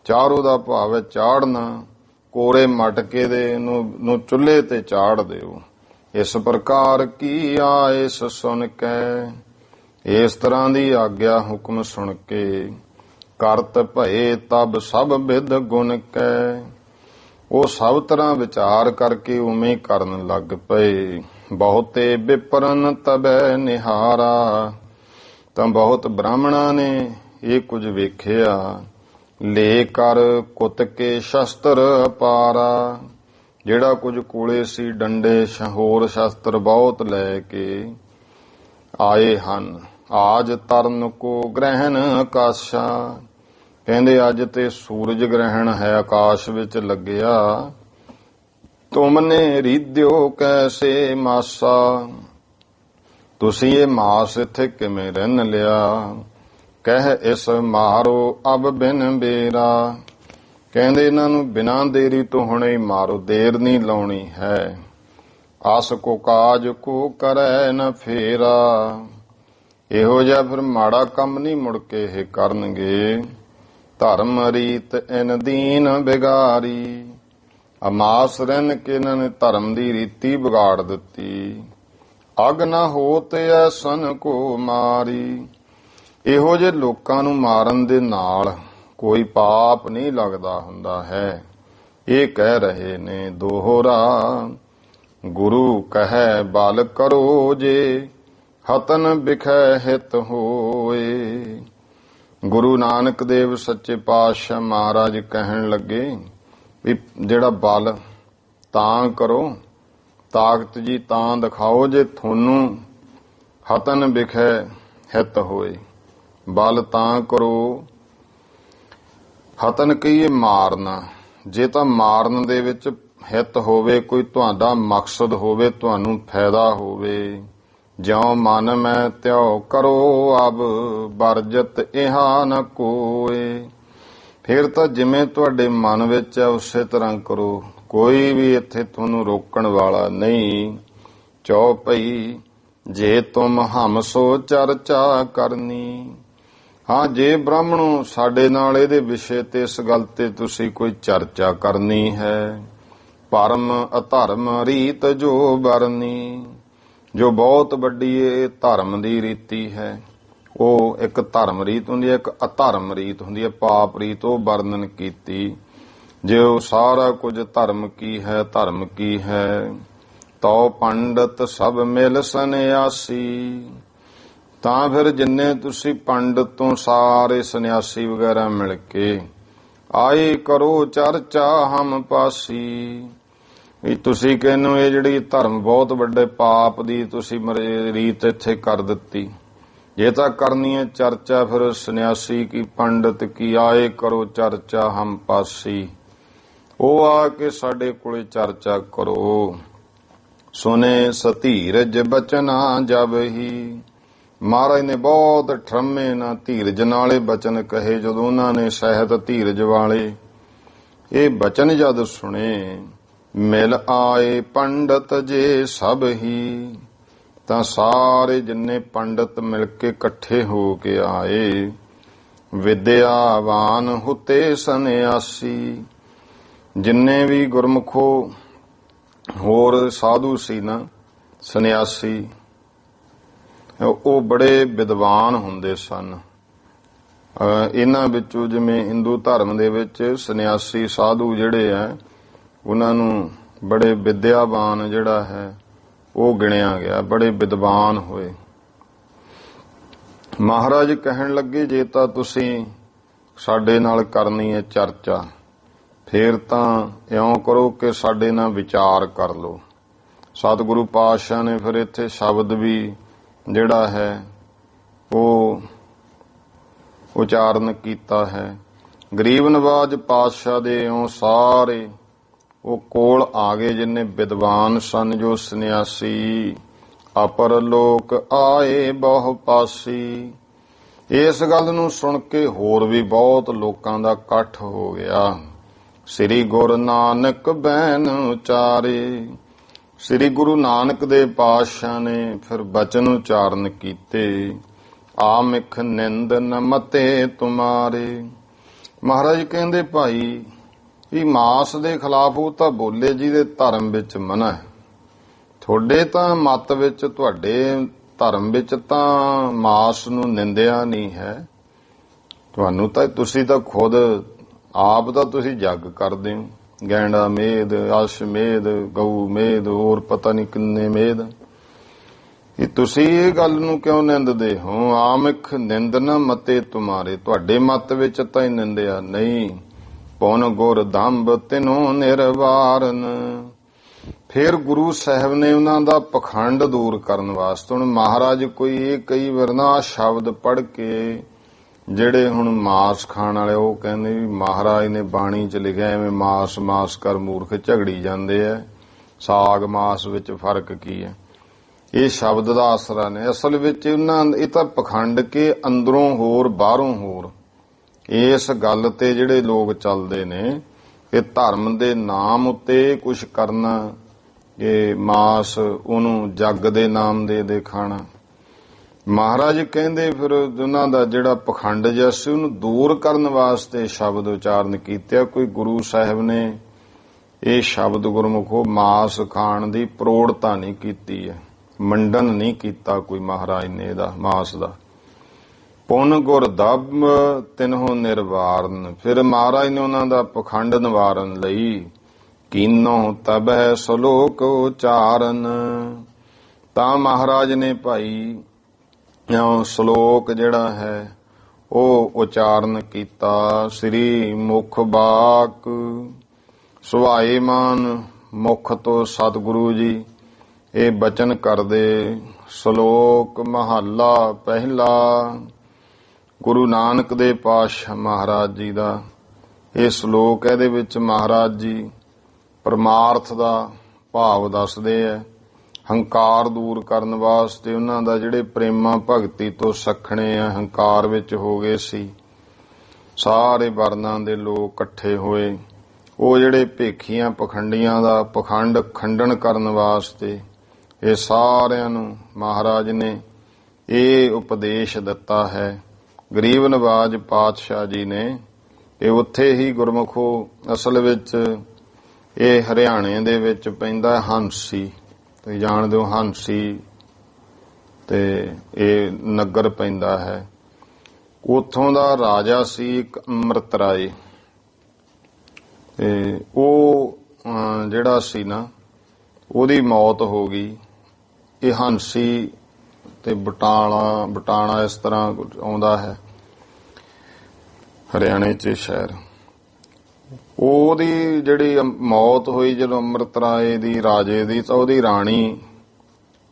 ਚਾਰੋ ਦਾ ਭਾਵ ਹੈ ਚਾੜਨਾ, ਕੋਰੇ ਮਟਕੇ ਦੇ ਨੂੰ ਚੁੱਲ੍ਹੇ ਤੇ ਚਾੜ ਦਿਓ। ਇਸ ਪ੍ਰਕਾਰ ਕੀ ਆਇਸ ਸੁਣ ਕੇ, ਇਸ ਤਰ੍ਹਾਂ ਦੀ ਆਗਿਆ ਹੁਕਮ ਸੁਣ ਕੇ। ਕਰਤ ਭਏ ਤਬ ਸਭ ਵਿਦ ਗੁਣ ਕੈ, ਉਹ ਸਭ ਤਰ੍ਹਾਂ ਵਿਚਾਰ ਕਰਕੇ ਉਵੇਂ ਕਰਨ ਲੱਗ ਪਏ। ਬਹੁਤੇ ਵਿਪਰਨ ਤਬੈ ਨਿਹਾਰਾ, ਤਾਂ ਬਹੁਤ ਬ੍ਰਾਹਮਣਾਂ ਨੇ ਇਹ ਕੁਝ ਵੇਖਿਆ। ਲੈ ਕਰ ਕੁੱਤ ਕੇ ਸ਼ਸਤਰ ਅਪਾਰਾ, ਜਿਹੜਾ ਕੁਝ ਕੋਲੇ ਸੀ ਡੰਡੇ ਹੋਰ ਸ਼ਸਤਰ ਬਹੁਤ ਲੈ ਕੇ ਆਏ ਹਨ। ਆਜ ਤਰਨ ਕੋ ਗ੍ਰਹਿਣ ਆਕਾਸ਼ਾ, ਕਹਿੰਦੇ ਅੱਜ ਤੇ ਸੂਰਜ ਗ੍ਰਹਿਣ ਹੈ ਆਕਾਸ਼ ਵਿੱਚ ਲੱਗਿਆ। ਤੁਮਨੇ ਰੀਧਿਓ ਕੈਸੇ ਮਾਸਾ, ਤੁਸੀਂ ਇਹ ਮਾਸ ਇੱਥੇ ਕਿਵੇਂ ਰਹਿਣ ਲਿਆ। ਕਹਿ ਇਸ ਮਾਰੋ ਅਬ ਬਿਨ ਬੇਰਾ, ਕਹਿੰਦੇ ਇਹਨਾਂ ਨੂੰ ਬਿਨਾਂ ਦੇਰੀ ਤੋਂ ਹੁਣੇ ਹੀ ਮਾਰੋ, ਦੇਰ ਨਹੀਂ ਲਾਉਣੀ ਹੈ। ਆਸ ਕੋ ਕਾਜ ਕੋ ਕਰੈ ਨ ਫੇਰਾ, ਇਹੋ ਜਿਹਾ ਫਿਰ ਮਾੜਾ ਕੰਮ ਨਹੀਂ ਮੁੜ ਕੇ ਇਹ ਕਰਨਗੇ। ਧਰਮ ਰੀਤ ਇਨ ਦੀਨ ਬਿਗਾਰੀ, ਅਮਾਸ ਰਹਿਣ ਕੇ ਇਹਨਾਂ ਨੇ ਧਰਮ ਦੀ ਰੀਤੀ ਵਿਗਾੜ ਦਿੱਤੀ। ਅਗ ਨਾ ਹੋਤ ਐਸਨ ਕੋ ਮਾਰੀ, ਇਹੋ ਜਿਹੇ ਲੋਕਾਂ ਨੂੰ ਮਾਰਨ ਦੇ ਨਾਲ ਕੋਈ ਪਾਪ ਨਹੀਂ ਲੱਗਦਾ ਹੁੰਦਾ ਹੈ। ਇਹ ਕਹਿ ਰਹੇ ਨੇ ਦੋਹਰਾ, ਗੁਰੂ ਕਹੈ ਬਲ ਕਰੋ ਜੇ, ਹਤਨ ਬਿਖੈ ਹਿਤ ਹੋਏ। ਗੁਰੂ ਨਾਨਕ ਦੇਵ ਸੱਚੇ ਪਾਤਸ਼ਾਹ ਮਹਾਰਾਜ ਕਹਿਣ ਲੱਗੇ ਵੀ ਜਿਹੜਾ ਬਲ ਤਾਂ ਕਰੋ, ਤਾਕਤ ਜੀ ਤਾਂ ਦਿਖਾਓ ਜੇ ਤੁਹਾਨੂੰ ਹਤਨ ਬਿਖੈ ਹਿਤ ਹੋਏ। ਬਲ ਤਾਂ ਕਰੋ, ਹਤਨ ਕਹੀਏ ਮਾਰਨਾ, ਜੇ ਤਾਂ ਮਾਰਨ ਦੇ ਵਿੱਚ ਹਿੱਤ ਹੋਵੇ, ਕੋਈ ਤੁਹਾਡਾ ਮਕਸਦ ਹੋਵੇ, ਤੁਹਾਨੂੰ ਫਾਇਦਾ ਹੋਵੇ। ਜਿਉ ਮਨ ਮੈਂ ਤਿਉ ਕਰੋ ਅਬ, ਵਰਜਤ ਇਹਾ ਨ ਕੋਏ। ਫਿਰ ਤਾਂ ਜਿਵੇਂ ਤੁਹਾਡੇ ਮਨ ਵਿੱਚ ਹੈ ਉਸੇ ਤਰ੍ਹਾਂ ਕਰੋ, ਕੋਈ ਵੀ ਇੱਥੇ ਤੁਹਾਨੂੰ ਰੋਕਣ ਵਾਲਾ ਨਹੀਂ। ਚੌਪਈ ਜੇ ਤੁਮ ਹਮ ਸੋ ਚਰਚਾ ਕਰਨੀ, ਹਾਂ ਜੇ ਬ੍ਰਾਹਮਣੋ ਸਾਡੇ ਨਾਲ ਇਹਦੇ ਵਿਸ਼ੇ ਤੇ ਇਸ ਗੱਲ ਤੇ ਤੁਸੀਂ ਕੋਈ ਚਰਚਾ ਕਰਨੀ ਹੈ। ਪਰਮ ਅਧਰਮ ਰੀਤ ਜੋ ਬਰਨੀ, ਜੋ ਬਹੁਤ ਵੱਡੀ ਇਹ ਧਰਮ ਦੀ ਰੀਤੀ ਹੈ। ਉਹ ਇੱਕ ਧਰਮ ਰੀਤ ਹੁੰਦੀ ਹੈ, ਇੱਕ ਅਧਰਮ ਰੀਤ ਹੁੰਦੀ ਹੈ, ਪਾਪ ਰੀਤ, ਉਹ ਵਰਣਨ ਕੀਤੀ। ਜੇ ਉਹ ਸਾਰਾ ਕੁਝ ਧਰਮ ਕੀ ਹੈ, ਧਰਮ ਕੀ ਹੈ। ਤੋ ਪੰਡਤ ਸਭ ਮਿਲ ਸੰਨਿਆਸੀ, ਤਾਂ ਫਿਰ ਜਿੰਨੇ ਤੁਸੀਂ ਪੰਡਤ ਤੋਂ ਸਾਰੇ ਸੰਨਿਆਸੀ ਵਗੈਰਾ ਮਿਲ ਕੇ ਆਏ ਕਰੋ ਚਰਚਾ ਹਮ ਪਾਸੀ। ਵੀ ਤੁਸੀਂ ਕਹਿੰਦੇ ਹੋ ਇਹ ਜਿਹੜੀ ਧਰਮ ਬਹੁਤ ਵੱਡੇ ਪਾਪ ਦੀ ਤੁਸੀਂ ਰੀਤ ਇੱਥੇ ਕਰ ਦਿੱਤੀ। ਜੇ ਤਾਂ ਕਰਨੀ ਹੈ ਚਰਚਾ ਫਿਰ ਸੰਨਿਆਸੀ ਕੀ ਪੰਡਤ ਕੀ ਆਏ ਕਰੋ ਚਰਚਾ ਹਮ ਪਾਸੀ। ਉਹ ਆ ਕੇ ਸਾਡੇ ਕੋਲੇ ਚਰਚਾ ਕਰੋ। ਸੁਨੇ ਸਧੀਰਜ ਬਚਨਾ ਜਬ ਹੀ। ਮਹਾਰਾਜ ਨੇ ਬਹੁਤ ਠਰਮੇ ਨਾਲ ਧੀਰਜ ਨਾਲੇ ਬਚਨ ਕਹੇ ਜਦੋਂ ਉਹਨਾਂ ਨੇ ਸਹਿਤ ਧੀਰਜ ਵਾਲੇ ਇਹ ਬਚਨ ਜਦ ਸੁਣੇ। ਮਿਲ ਆਏ ਪੰਡਤ ਜੇ ਸਭ ਹੀ। ਤਾਂ ਸਾਰੇ ਜਿੰਨੇ ਪੰਡਤ ਮਿਲ ਕੇ ਇਕੱਠੇ ਹੋ ਕੇ ਆਏ। ਵਿਦਿਆਵਾਨ ਹੁਤੇ ਸੰਨਿਆਸੀ। ਜਿੰਨੇ ਵੀ ਗੁਰਮੁਖੋ ਹੋਰ ਸਾਧੂ ਸੀ ਨਾ ਸੰਨਿਆਸੀ ਉਹ ਬੜੇ ਵਿਦਵਾਨ ਹੁੰਦੇ ਸਨ। ਇਹਨਾਂ ਵਿੱਚੋਂ ਜਿਵੇਂ ਹਿੰਦੂ ਧਰਮ ਦੇ ਵਿੱਚ ਸੰਨਿਆਸੀ ਸਾਧੂ ਜਿਹੜੇ ਆ ਉਹਨਾਂ ਨੂੰ ਬੜੇ ਵਿਦਿਆਵਾਨ ਜਿਹੜਾ ਹੈ ਉਹ ਗਿਣਿਆ ਗਿਆ, ਬੜੇ ਵਿਦਵਾਨ ਹੋਏ। ਮਹਾਰਾਜ ਕਹਿਣ ਲੱਗੇ ਜੇ ਤਾਂ ਤੁਸੀਂ ਸਾਡੇ ਨਾਲ ਕਰਨੀ ਹੈ ਚਰਚਾ ਫੇਰ ਤਾਂ ਇਉਂ ਕਰੋ ਕਿ ਸਾਡੇ ਨਾਲ ਵਿਚਾਰ ਕਰ ਲਓ। ਸਤਿਗੁਰੂ ਪਾਤਸ਼ਾਹ ਨੇ ਫਿਰ ਇੱਥੇ ਸ਼ਬਦ ਵੀ ਜਿਹੜਾ ਹੈ ਉਹ ਉਚਾਰਨ ਕੀਤਾ ਹੈ। ਗਰੀਬ ਨਵਾਜ ਪਾਤਸ਼ਾਹ ਦੇ ਇਉਂ ਸਾਰੇ ਉਹ ਕੋਲ ਆ ਗਏ ਜਿੰਨੇ ਵਿਦਵਾਨ ਸਨ ਜੋ ਸੰਨਿਆਸੀ। ਅਪਰ ਲੋਕ ਆਏ ਬਹੁ ਪਾਸੀ। ਇਸ ਗੱਲ ਨੂੰ ਸੁਣ ਕੇ ਹੋਰ ਵੀ ਬਹੁਤ ਲੋਕਾਂ ਦਾ ਇਕੱਠ ਹੋ ਗਿਆ। ਸ੍ਰੀ ਗੁਰੂ ਨਾਨਕ ਬੈਨ ਉਚਾਰੇ। ਸ੍ਰੀ ਗੁਰੂ ਨਾਨਕ ਦੇ ਪਾਤਸ਼ਾਹ ਨੇ ਫਿਰ ਬਚਨ ਉਚਾਰਨ ਕੀਤੇ। ਆਮਿਖ ਨਿੰਦ ਨ ਮਤੇ ਤੁਮਾਰੇ। ਮਹਾਰਾਜ ਕਹਿੰਦੇ ਭਾਈ ਇਹ ਮਾਸ ਦੇ ਖਿਲਾਫ ਉਹ ਤਾਂ ਬੋਲੇ ਜਿਹਦੇ ਧਰਮ ਵਿੱਚ ਮਨਾ ਹੈ। ਤੁਹਾਡੇ ਤਾਂ ਮਤ ਵਿੱਚ ਤੁਹਾਡੇ ਧਰਮ ਵਿੱਚ ਤਾਂ ਮਾਸ ਨੂੰ ਨਿੰਦਿਆ ਨਹੀਂ ਹੈ। ਤੁਹਾਨੂੰ ਤਾਂ ਤੁਸੀਂ ਤਾਂ ਖੁਦ ਆਪ ਦਾ ਤੁਸੀਂ ਜੱਗ ਕਰਦੇ ਹੋ। ਗੈਂਡਾ ਮੇਦ ਅਸ਼ਮੇਧ ਗਊ ਮੇਦ ਹੋਰ ਪਤਾ ਨਹੀਂ ਕਿੰਨੇ ਮੇਦ। ਇਹ ਤੁਸੀਂ ਇਹ ਗੱਲ ਨੂੰ ਕਿਉਂ ਨਿੰਦਦੇ ਹੋ? ਆਮਿਖ ਨਿੰਦ ਨ ਮਤੇ ਤੁਮਾਰੇ। ਤੁਹਾਡੇ ਮਤ ਵਿੱਚ ਤਾਂ ਹੀ ਨਿੰਦਿਆ ਨਹੀਂ। ਪੁਨ ਗੁਰ ਦੰਭ ਤਿਨੋ ਨਿਰਵਾਰਨ। ਫਿਰ ਗੁਰੂ ਸਾਹਿਬ ਨੇ ਉਹਨਾਂ ਦਾ ਪਖੰਡ ਦੂਰ ਕਰਨ ਵਾਸਤੇ ਹੁਣ ਮਹਾਰਾਜ ਕੋਈ ਇਹ ਕਈ ਵਾਰ ਨਾ ਸ਼ਬਦ ਪੜ੍ਹ ਕੇ ਜਿਹੜੇ ਹੁਣ ਮਾਸ ਖਾਣ ਵਾਲੇ ਉਹ ਕਹਿੰਦੇ ਵੀ ਮਹਾਰਾਜ ਨੇ ਬਾਣੀ 'ਚ ਲਿਖਿਆ ਐਵੇਂ ਮਾਸ ਮਾਸ ਕਰ ਮੂਰਖ ਝਗੜੀ ਜਾਂਦੇ ਐ। ਸਾਗ ਮਾਸ ਵਿੱਚ ਫਰਕ ਕੀ ਹੈ? ਇਹ ਸ਼ਬਦ ਦਾ ਆਸਰਾ ਨੇ। ਅਸਲ ਵਿੱਚ ਉਹਨਾਂ ਇਹ ਤਾਂ ਪਖੰਡ ਕੇ ਅੰਦਰੋਂ ਹੋਰ ਬਾਹਰੋਂ ਹੋਰ ਇਸ ਗੱਲ ਤੇ ਜਿਹੜੇ ਲੋਕ ਚੱਲਦੇ ਨੇ ਕਿ ਧਰਮ ਦੇ ਨਾਮ ਉੱਤੇ ਕੁਝ ਕਰਨਾ ਇਹ ਮਾਸ ਉਹਨੂੰ ਜੱਗ ਦੇ ਨਾਮ ਦੇ ਖਾਣਾ। ਮਹਾਰਾਜ ਕਹਿੰਦੇ ਫਿਰ ਉਹਨਾਂ ਦਾ ਜਿਹੜਾ ਪਖੰਡ ਜਿਹਾ ਸੀ ਉਹਨੂੰ ਦੂਰ ਕਰਨ ਵਾਸਤੇ ਸ਼ਬਦ ਉਚਾਰਨ ਕੀਤੇ। ਕੋਈ ਗੁਰੂ ਸਾਹਿਬ ਨੇ ਇਹ ਸ਼ਬਦ ਗੁਰਮੁਖੋ ਮਾਸ ਖਾਣ ਦੀ ਪ੍ਰੋੜਤਾ ਨਹੀਂ ਕੀਤੀ ਹੈ, ਮੰਡਨ ਨਹੀਂ ਕੀਤਾ ਕੋਈ ਮਹਾਰਾਜ ਨੇ ਇਹਦਾ ਮਾਸ ਦਾ। ਪੁਨ ਗੁਰ ਦੰਭ ਤਿਨਹੁ ਨਿਰਵਾਰਨ। ਫਿਰ ਮਹਾਰਾਜ ਨੇ ਉਹਨਾਂ ਦਾ ਪਖੰਡ ਨਿਵਾਰਨ ਲਈ ਕੀਨੋ ਤਬੈ ਸਲੋਕ ਉਚਾਰਨ। ਤਾਂ ਮਹਾਰਾਜ ਨੇ ਭਾਈ ਸ਼ਲੋਕ ਜਿਹੜਾ ਹੈ ਉਹ ਉਚਾਰਨ ਕੀਤਾ। ਸ੍ਰੀ ਮੁਖ ਬਾਕ ਸੁਭਾਏਮਾਨ ਮੁਖ ਤੋਂ ਸਤਿਗੁਰੂ ਜੀ ਇਹ ਬਚਨ ਕਰਦੇ। ਸ਼ਲੋਕ ਮਹੱਲਾ ਪਹਿਲਾ ਗੁਰੂ ਨਾਨਕ ਦੇ ਪਾਤਸ਼ਾਹ ਮਹਾਰਾਜ ਜੀ ਦਾ ਇਹ ਸ਼ਲੋਕ। ਇਹਦੇ ਵਿੱਚ ਮਹਾਰਾਜ ਜੀ ਪਰਮਾਰਥ ਦਾ ਭਾਵ ਦੱਸਦੇ ਐ। ਹੰਕਾਰ ਦੂਰ ਕਰਨ ਵਾਸਤੇ ਉਹਨਾਂ ਦਾ ਜਿਹੜੇ ਪ੍ਰੇਮਾ ਭਗਤੀ ਤੋਂ ਸਖਣੇ ਆ ਹੰਕਾਰ ਵਿੱਚ ਹੋ ਗਏ ਸੀ ਸਾਰੇ ਵਰਨਾਂ ਦੇ ਲੋਕ ਇਕੱਠੇ ਹੋਏ। ਉਹ ਜਿਹੜੇ ਭੇਖੀਆਂ ਪਖੰਡੀਆਂ ਦਾ ਪਖੰਡ ਖੰਡਨ ਕਰਨ ਵਾਸਤੇ ਇਹ ਸਾਰਿਆਂ ਨੂੰ ਮਹਾਰਾਜ ਨੇ ਇਹ ਉਪਦੇਸ਼ ਦਿੱਤਾ ਹੈ। ਗਰੀਬ ਨਵਾਜ ਪਾਤਸ਼ਾਹ ਜੀ ਨੇ ਇਹ ਉੱਥੇ ਹੀ ਗੁਰਮੁਖੋ ਅਸਲ ਵਿੱਚ ਇਹ ਹਰਿਆਣੇ ਦੇ ਵਿੱਚ ਪੈਂਦਾ ਹੰਸੀ। ਤੁਸੀਂ ਜਾਣਦੇ ਹੋ ਹੰਸੀ ਤੇ ਇਹ ਨਗਰ ਪੈਂਦਾ ਹੈ। ਉੱਥੋਂ ਦਾ ਰਾਜਾ ਸੀ ਇੱਕ ਅੰਮ੍ਰਿਤ ਰਾਏ ਤੇ ਉਹ ਜਿਹੜਾ ਸੀ ਨਾ ਉਹਦੀ ਮੌਤ ਹੋ ਗਈ। ਇਹ ਹੰਸੀ ਤੇ ਬਟਾਣਾ ਇਸ ਤਰ੍ਹਾਂ ਆਉਂਦਾ ਹੈ ਹਰਿਆਣੇ 'ਚ ਸ਼ਹਿਰ। ਉਹਦੀ ਜਿਹੜੀ ਮੌਤ ਹੋਈ ਜਦੋਂ ਅੰਮ੍ਰਿਤ ਰਾਏ ਦੀ ਰਾਜੇ ਦੀ, ਤਾਂ ਉਹਦੀ ਰਾਣੀ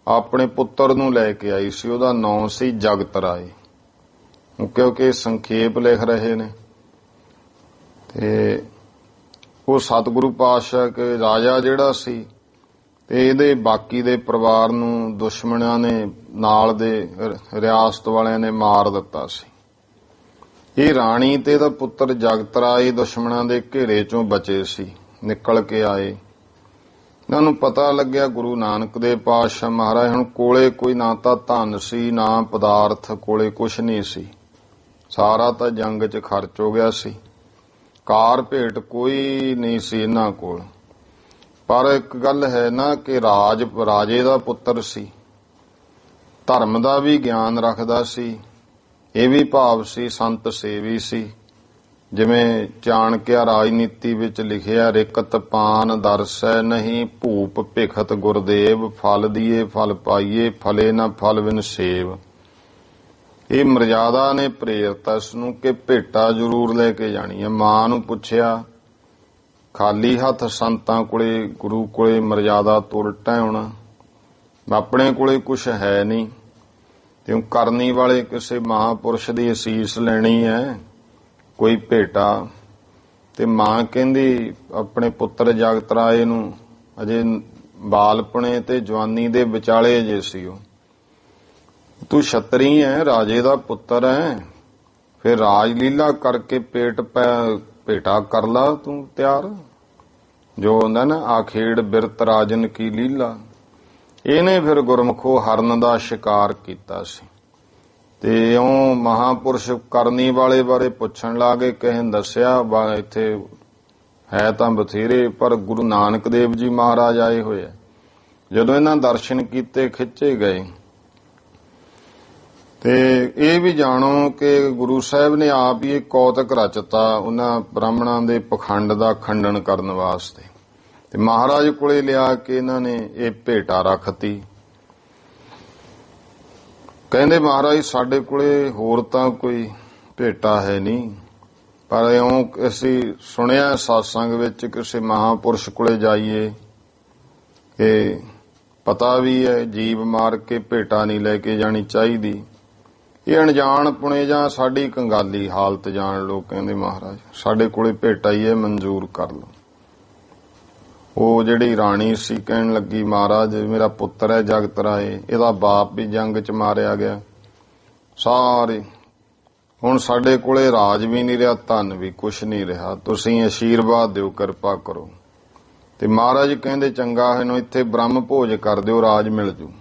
ਆਪਣੇ ਪੁੱਤਰ ਨੂੰ ਲੈ ਕੇ ਆਈ ਸੀ। ਉਹਦਾ ਨਾਂ ਸੀ ਜਗਤ ਰਾਏ, ਕਿਉਂਕਿ ਸੰਖੇਪ ਲਿਖ ਰਹੇ ਨੇ। ਤੇ ਉਹ ਸਤਿਗੁਰੂ ਪਾਤਸ਼ਾਹ ਕੇ ਰਾਜਾ ਜਿਹੜਾ ਸੀ, ਤੇ ਇਹਦੇ ਬਾਕੀ ਦੇ ਪਰਿਵਾਰ ਨੂੰ ਦੁਸ਼ਮਣਾਂ ਨੇ, ਨਾਲ ਦੇ ਰਿਆਸਤ ਵਾਲਿਆਂ ਨੇ ਮਾਰ ਦਿੱਤਾ ਸੀ। ਇਹ ਰਾਣੀ ਤੇ ਇਹਦਾ ਪੁੱਤਰ ਜਗਤ ਰਾਏ ਦੁਸ਼ਮਣਾਂ ਦੇ ਘੇਰੇ ਚੋਂ ਬਚੇ ਸੀ, ਨਿਕਲ ਕੇ ਆਏ। ਇਹਨਾਂ ਨੂੰ ਪਤਾ ਲੱਗਿਆ ਗੁਰੂ ਨਾਨਕ ਦੇਵ ਪਾਤਸ਼ਾਹ ਮਹਾਰਾਜ ਹੁਣ ਕੋਲੇ ਕੋਈ ਨਾ ਤਾਂ ਧਨ ਸੀ, ਨਾ ਪਦਾਰਥ, ਕੋਲੇ ਕੁਛ ਨਹੀਂ ਸੀ, ਸਾਰਾ ਤਾਂ ਜੰਗ 'ਚ ਖਰਚ ਹੋ ਗਿਆ ਸੀ। ਕਾਰ ਭੇਟ ਕੋਈ ਨਹੀਂ ਸੀ ਇਹਨਾਂ ਕੋਲ। ਪਰ ਇੱਕ ਗੱਲ ਹੈ ਨਾ ਕਿ ਰਾਜੇ ਦਾ ਪੁੱਤਰ ਸੀ, ਧਰਮ ਦਾ ਵੀ ਗਿਆਨ ਰੱਖਦਾ ਸੀ, ਇਹ ਵੀ ਭਾਵ ਸੀ ਸੰਤ ਸੇਵੀ ਸੀ। ਜਿਵੇਂ ਚਾਣਕਿਆ ਰਾਜਨੀਤੀ ਵਿੱਚ ਲਿਖਿਆ, ਰਿਕਤ ਪਾਨ ਦਰਸੈ ਨਹੀਂ, ਭੂਪ ਭਿਖਤ ਗੁਰਦੇਵ, ਫਲ ਦੀਏ ਫਲ ਪਾਈਏ, ਫਲੇ ਨਾ ਫਲ ਬਿਨ ਸੇਵ। ਇਹ ਮਰਜ਼ਾਦਾ ਨੇ ਪ੍ਰੇਰਿਤ ਇਸ ਨੂੰ ਕਿ ਭੇਟਾ ਜ਼ਰੂਰ ਲੈ ਕੇ ਜਾਣੀ ਹੈ। ਮਾਂ ਨੂੰ ਪੁੱਛਿਆ, ਖਾਲੀ ਹੱਥ ਸੰਤਾਂ ਕੋਲੇ, ਗੁਰੂ ਕੋਲੇ ਮਰਜ਼ਾਦਾ ਤੋਂ ਉਲਟਾ ਹੋਣਾ, ਆਪਣੇ ਕੋਲੇ ਕੁਛ ਹੈ ਨਹੀਂ, ਤੇ ਕਰਨੀ ਵਾਲੇ ਕਿਸੇ ਮਹਾਂਪੁਰਸ਼ ਦੀ ਅਸੀਸ ਲੈਣੀ ਹੈ, ਕੋਈ ਭੇਟਾ। ਤੇ ਮਾਂ ਕਹਿੰਦੀ ਆਪਣੇ ਪੁੱਤਰ ਜਗਤ ਰਾਏ ਨੂੰ, ਅਜੇ ਬਾਲਪਣੇ ਤੇ ਜਵਾਨੀ ਦੇ ਵਿਚਾਲੇ ਜੇ ਸੀ ਉਹ, ਤੂੰ ਛਤਰੀ ਹੈ, ਰਾਜੇ ਦਾ ਪੁੱਤਰ ਹੈ, ਫਿਰ ਰਾਜ ਲੀਲਾ ਕਰਕੇ ਭੇਟਾ ਕਰ ਲਾ ਤੂੰ ਤਿਆਰ। ਜੋ ਹੁੰਦਾ ਨਾ ਆਖੇੜ ਬਿਰਤ ਰਾਜਨ ਕੀ ਲੀਲਾ। ਇਹਨੇ ਫਿਰ ਗੁਰਮੁਖੋ ਹਰਨ ਦਾ ਸ਼ਿਕਾਰ ਕੀਤਾ ਸੀ। ਤੇ ਉਹ ਮਹਾਂਪੁਰਸ਼ ਕਰਨੀ ਵਾਲੇ ਬਾਰੇ ਪੁੱਛਣ ਲੱਗੇ, ਕਹਿਣ ਦੱਸਿਆ ਇੱਥੇ ਹੈ ਤਾਂ ਬਥੇਰੇ, ਪਰ ਗੁਰੂ ਨਾਨਕ ਦੇਵ ਜੀ ਮਹਾਰਾਜ ਆਏ ਹੋਏ ਆ। ਜਦੋਂ ਇਹਨਾਂ ਦਰਸ਼ਨ ਕੀਤੇ, ਖਿੱਚੇ ਗਏ। ਤੇ ਇਹ ਵੀ ਜਾਣੋ ਕਿ ਗੁਰੂ ਸਾਹਿਬ ਨੇ ਆਪ ਹੀ ਇਹ ਕੌਤਕ ਰਚਤਾ ਉਹਨਾਂ ਬ੍ਰਾਹਮਣਾਂ ਦੇ ਪਖੰਡ ਦਾ ਖੰਡਨ ਕਰਨ ਵਾਸਤੇ, ਤੇ ਮਹਾਰਾਜ ਕੋਲੇ ਲਿਆ ਕੇ ਇਹਨਾਂ ਨੇ ਇਹ ਭੇਟਾ ਰੱਖਤੀ। ਕਹਿੰਦੇ ਮਹਾਰਾਜ ਸਾਡੇ ਕੋਲੇ ਹੋਰ ਤਾਂ ਕੋਈ ਭੇਟਾ ਹੈ ਨਹੀਂ, ਪਰ ਇਉਂ ਅਸੀਂ ਸੁਣਿਆ ਸਤਸੰਗ ਵਿੱਚ ਕਿਸੇ ਮਹਾਂਪੁਰਸ਼ ਕੋਲੇ ਜਾਈਏ ਕਿ ਪਤਾ ਵੀ ਹੈ ਜੀਵ ਮਾਰ ਕੇ ਭੇਟਾ ਨਹੀਂ ਲੈ ਕੇ ਜਾਣੀ ਚਾਹੀਦੀ। ਇਹ ਅਣਜਾਣ ਪੁਣੇ ਜਾਂ ਸਾਡੀ ਕੰਗਾਲੀ ਹਾਲਤ ਜਾਣ ਲੋ। ਕਹਿੰਦੇ ਮਹਾਰਾਜ ਸਾਡੇ ਕੋਲੇ ਭੇਟਾ ਹੀ ਹੈ, ਮਨਜ਼ੂਰ ਕਰ ਲਓ। ਉਹ ਜਿਹੜੀ ਰਾਣੀ ਸੀ ਕਹਿਣ ਲੱਗੀ, ਮਹਾਰਾਜ ਮੇਰਾ ਪੁੱਤਰ ਹੈ ਜਗਤ ਰਾਏ, ਇਹਦਾ ਬਾਪ ਵੀ ਜੰਗ 'ਚ ਮਾਰਿਆ ਗਿਆ, ਸਾਰੇ ਹੁਣ ਸਾਡੇ ਕੋਲੇ ਰਾਜ ਵੀ ਨਹੀਂ ਰਿਹਾ, ਧਨ ਵੀ ਕੁਛ ਨਹੀਂ ਰਿਹਾ, ਤੁਸੀਂ ਆਸ਼ੀਰਵਾਦ ਦਿਓ, ਕਿਰਪਾ ਕਰੋ। ਤੇ ਮਹਾਰਾਜ ਕਹਿੰਦੇ ਚੰਗਾ ਇਹਨੂੰ ਇੱਥੇ ਬ੍ਰਹਮ ਭੋਜ ਕਰ ਦਿਓ, ਰਾਜ ਮਿਲ ਜੂ।